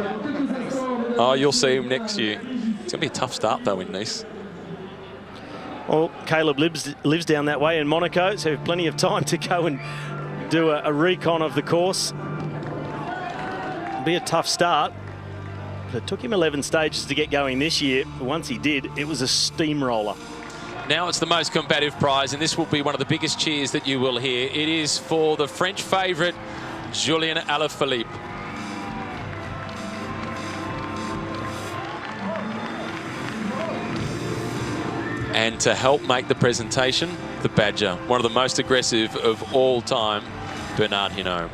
A: Oh, you'll see him next year. It's going to be a tough start, though, in Nice.
B: Well, Caleb lives down that way in Monaco, so plenty of time to go and do a recon of the course. It'll be a tough start. It took him 11 stages to get going this year. Once he did, it was a steamroller.
A: Now it's the most combative prize, and this will be one of the biggest cheers that you will hear. It is for the French favourite, Julien Alaphilippe. And to help make the presentation, the Badger, one of the most aggressive of all time, Bernard Hinault.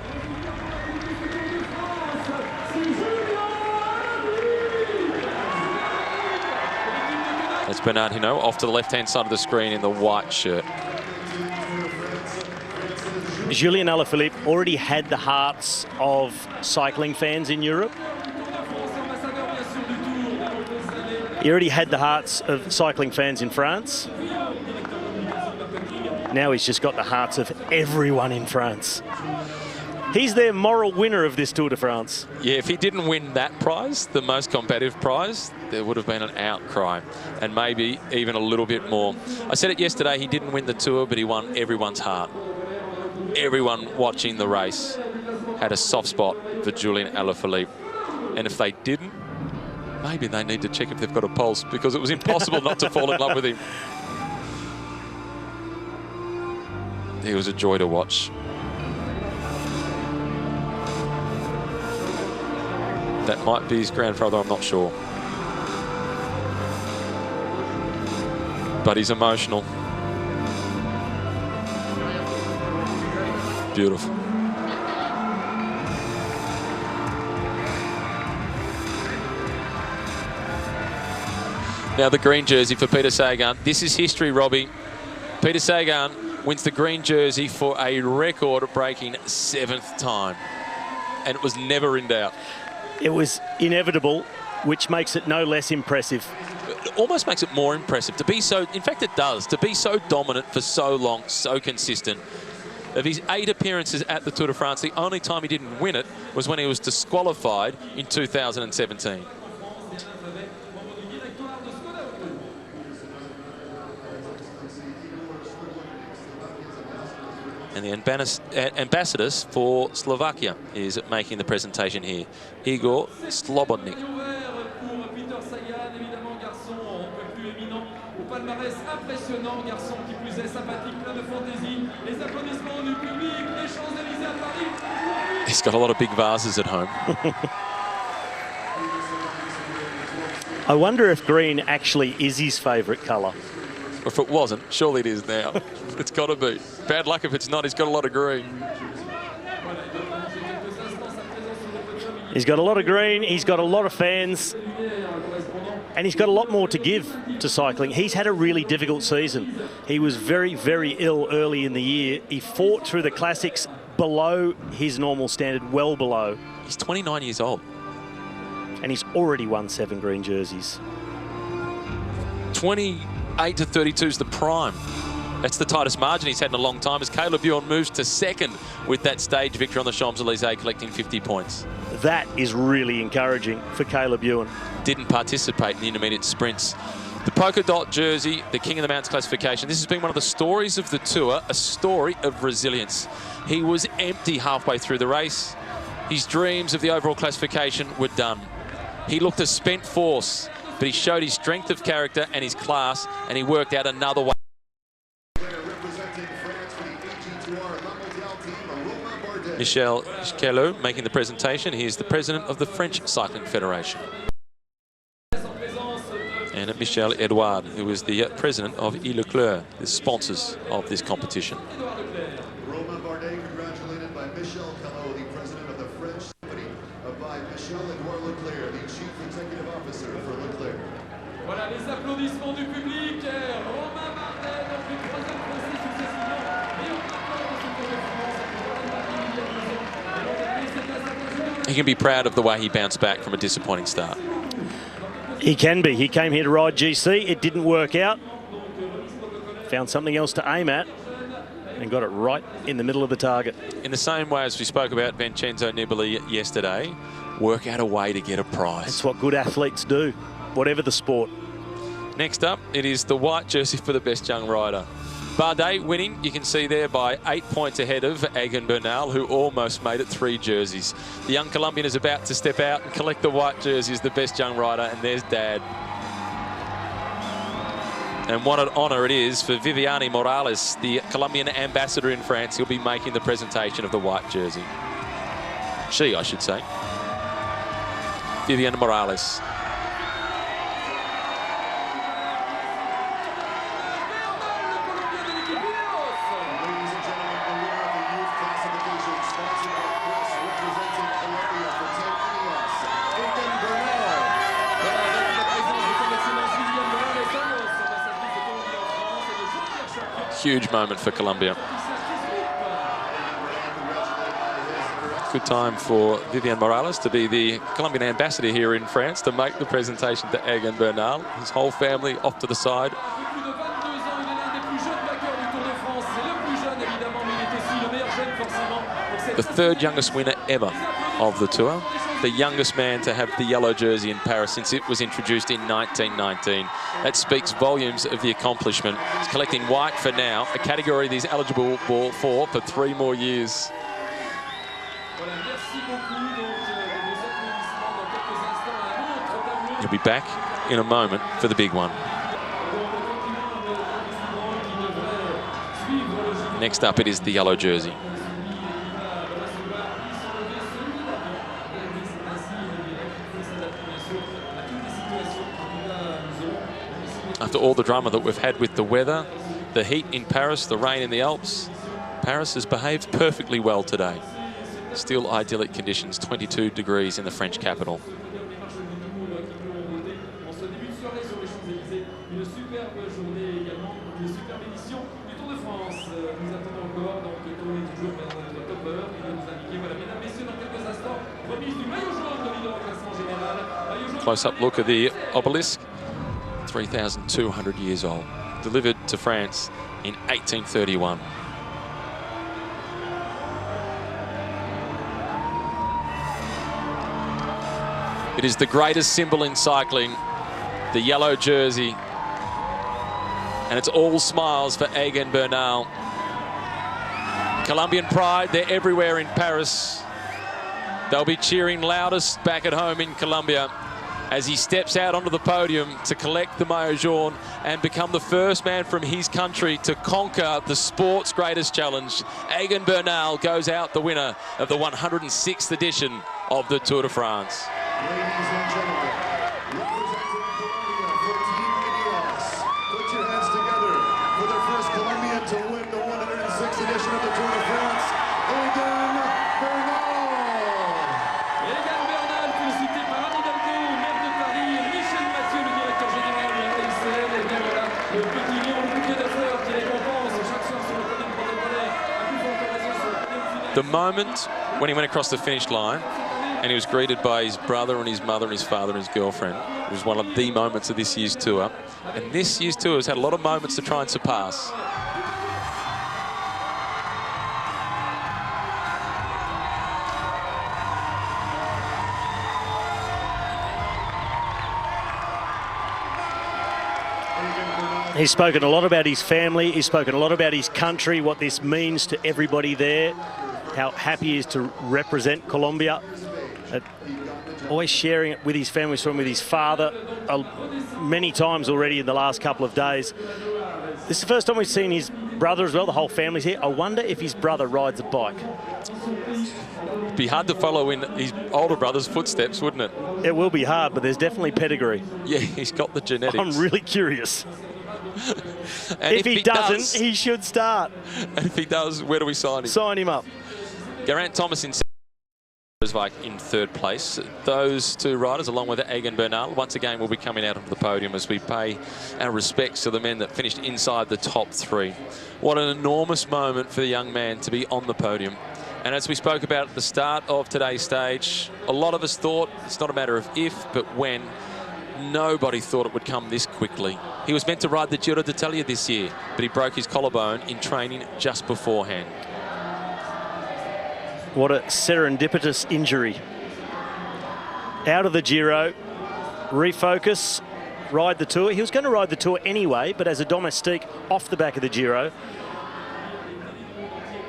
A: That's Bernard Hinault off to the left-hand side of the screen in the white shirt.
B: Julien Alaphilippe already had the hearts of cycling fans in Europe. He already had the hearts of cycling fans in France. Now he's just got the hearts of everyone in France. He's their moral winner of this Tour de France.
A: Yeah, if he didn't win that prize, the most combative prize, there would have been an outcry, and maybe even a little bit more. I said it yesterday, he didn't win the Tour, but he won everyone's heart. Everyone watching the race had a soft spot for Julien Alaphilippe. And if they didn't, maybe they need to check if they've got a pulse, because it was impossible not to fall in love with him. He was a joy to watch. That might be his grandfather, I'm not sure. But he's emotional. Beautiful. Now the green jersey for Peter Sagan. This is history, Robbie. Peter Sagan wins the green jersey for a record-breaking 7th time. And it was never in doubt.
B: It was inevitable, which makes it no less impressive.
A: It almost makes it more impressive to be so, in fact it does, to be so dominant for so long, so consistent. Of his 8 appearances at the Tour de France, the only time he didn't win it was when he was disqualified in 2017. And the ambassadors for Slovakia is making the presentation here. Igor Slobodnik.
L: palmarès impressionnant, garçon.
A: He's got a lot of big vases at home.
B: I wonder if green actually is his favourite colour.
A: If it wasn't, surely it is now. It's got to be. Bad luck if it's not. He's got a lot of green.
B: He's got a lot of green, he's got a lot of fans, and he's got a lot more to give to cycling. He's had a really difficult season. He was very, very ill early in the year. He fought through the classics below his normal standard, well below.
A: He's 29 years old.
B: And he's already won 7 green jerseys.
A: 28 to 32 is the prime. That's the tightest margin he's had in a long time as Caleb Ewan moves to second with that stage victory on the Champs-Elysees, collecting 50 points.
B: That is really encouraging for Caleb Ewan.
A: Didn't participate in the intermediate sprints. The polka dot jersey, the King of the Mountains classification. This has been one of the stories of the tour, a story of resilience. He was empty halfway through the race. His dreams of the overall classification were done. He looked a spent force, but he showed his strength of character and his class, and he worked out another way. Michel Kello making the presentation. He is the president of the French Cycling Federation. And Michel Edouard, who is the president of Ile-Leclerc, the sponsors of this competition.
E: Romain Bardet congratulated by Michel Kello, the president of the French company, by Michel Edouard Leclerc, the chief executive officer for Leclerc.
L: Voilà les applaudissements du public. Romain Bardet, donc le troisième français successivement.
A: He can be proud of the way he bounced back from a disappointing start.
B: He can be. He came here to ride GC. It didn't work out. Found something else to aim at and got it right in the middle of the target.
A: In the same way as we spoke about Vincenzo Nibali yesterday, work out a way to get a prize.
B: That's what good athletes do, whatever the sport.
A: Next up, it is the white jersey for the best young rider. Bardet winning, you can see there, by 8 points ahead of Egan Bernal, who almost made it 3 jerseys. The young Colombian is about to step out and collect the white jersey as the best young rider, and there's Dad. And what an honour it is for Viviane Morales, the Colombian ambassador in France. He'll be making the presentation of the white jersey. She, I should say. Viviane Morales. Huge moment for Colombia. Good time for Viviane Morales to be the Colombian ambassador here in France to make the presentation to Egan Bernal. His whole family off to the side. The 3rd youngest winner ever of the tour. The youngest man to have the yellow jersey in Paris since it was introduced in 1919. That speaks volumes of the accomplishment. He's collecting white for now, a category that he's eligible for 3 more years. He'll be back in a moment for the big one. Next up, it is the yellow jersey. After all the drama that we've had with the weather, the heat in Paris, the rain in the Alps, Paris has behaved perfectly well today. Still idyllic conditions, 22 degrees in the French capital. Close-up look at the obelisk. 3,200 years old, delivered to France in 1831. It is the greatest symbol in cycling, the yellow jersey, and it's all smiles for Egan Bernal. Colombian pride, they're everywhere in Paris. They'll be cheering loudest back at home in Colombia as he steps out onto the podium to collect the Maillot Jaune and become the first man from his country to conquer the sport's greatest challenge. Egan Bernal goes out the winner of the 106th edition of the Tour de France.
M: Ladies and gentlemen, representing Colombia for Team Ineos, put your hands together for the first Colombian to win the 106th edition of the Tour de France, Egan Bernal.
L: Egan Bernal, félicité par Anne Hidalgo, maire de Paris, et Michel Mathieu, le directeur général de la LCL. Et bien voilà, le petit lion, le bouquet de fleurs qui récompense chaque soir sur le podium protocolaire. À plus forte raison sur le podium final.
A: The moment when he went across the finish line and he was greeted by his brother and his mother and his father and his girlfriend, it was one of the moments of this year's tour. And this year's tour has had a lot of moments to try and surpass.
B: He's spoken a lot about his family, he's spoken a lot about his country, what this means to everybody there, how happy he is to represent Colombia. Always sharing it with his family, with his father, many times already in the last couple of days. This is the first time we've seen his brother as well, the whole family's here. I wonder if his brother rides a bike.
A: It'd be hard to follow in his older brother's footsteps, wouldn't it?
B: It will be hard, but there's definitely pedigree.
A: Yeah, he's got the genetics.
B: I'm really curious.
A: And
B: if he doesn't, he should start.
A: And if he does, where do we sign him?
B: Sign him up.
A: Geraint Thomas in third place. Those two riders, along with Egan Bernal, once again will be coming out of the podium as we pay our respects to the men that finished inside the top three. What an enormous moment for the young man to be on the podium. And as we spoke about at the start of today's stage, a lot of us thought it's not a matter of if, but when. Nobody thought it would come this quickly. He was meant to ride the Giro d'Italia this year, but he broke his collarbone in training just beforehand.
B: What a serendipitous injury. Out of the Giro, refocus, ride the Tour. He was going to ride the Tour anyway, but as a domestique off the back of the Giro.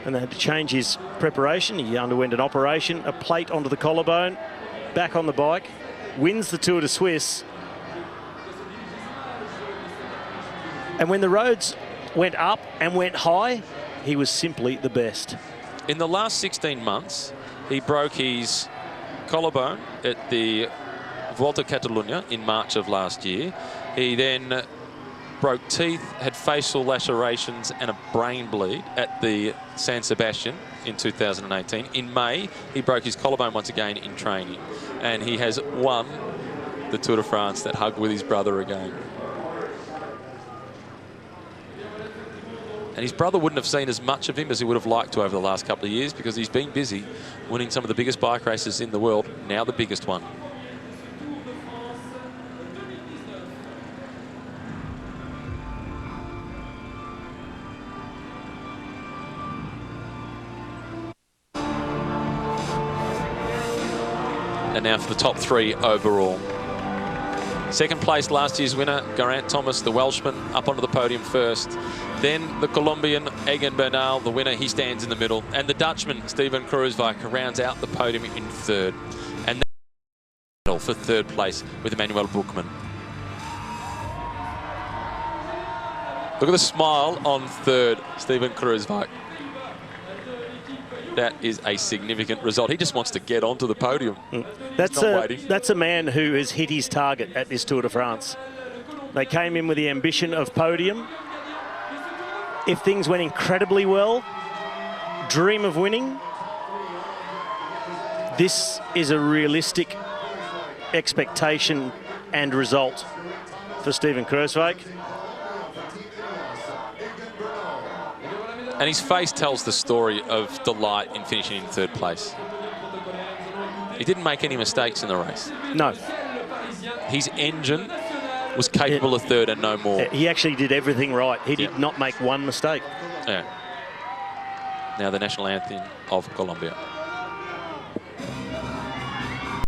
B: And they had to change his preparation. He underwent an operation, a plate onto the collarbone, back on the bike, wins the Tour de Suisse. And when the roads went up and went high, he was simply the best.
A: In the last 16 months, he broke his collarbone at the Volta Catalunya in March of last year. He then broke teeth, had facial lacerations and a brain bleed at the San Sebastian in 2018. In May, he broke his collarbone once again in training. And he has won the Tour de France, that hug with his brother again. And his brother wouldn't have seen as much of him as he would have liked to over the last couple of years because he's been busy winning some of the biggest bike races in the world, now the biggest one. And now for the top three overall. Second place, last year's winner, Geraint Thomas, the Welshman, up onto the podium first. Then the Colombian, Egan Bernal, the winner, he stands in the middle. And the Dutchman, Steven Kruijswijk, rounds out the podium in third. And then for third place with Emmanuel Buchmann. Look at the smile on third, Steven Kruijswijk. That is a significant result. He just wants to get onto the podium.
B: That's a man who has hit his target at this Tour de France. They came in with the ambition of podium. If things went incredibly well, dream of winning. This is a realistic expectation and result for Steven Kruijswijk.
A: And his face tells the story of delight in finishing in third place. He didn't make any mistakes in the race.
B: No.
A: His engine was capable of third and no more.
B: He actually did everything right. He did not make one mistake.
A: Yeah. Now the national anthem of Colombia.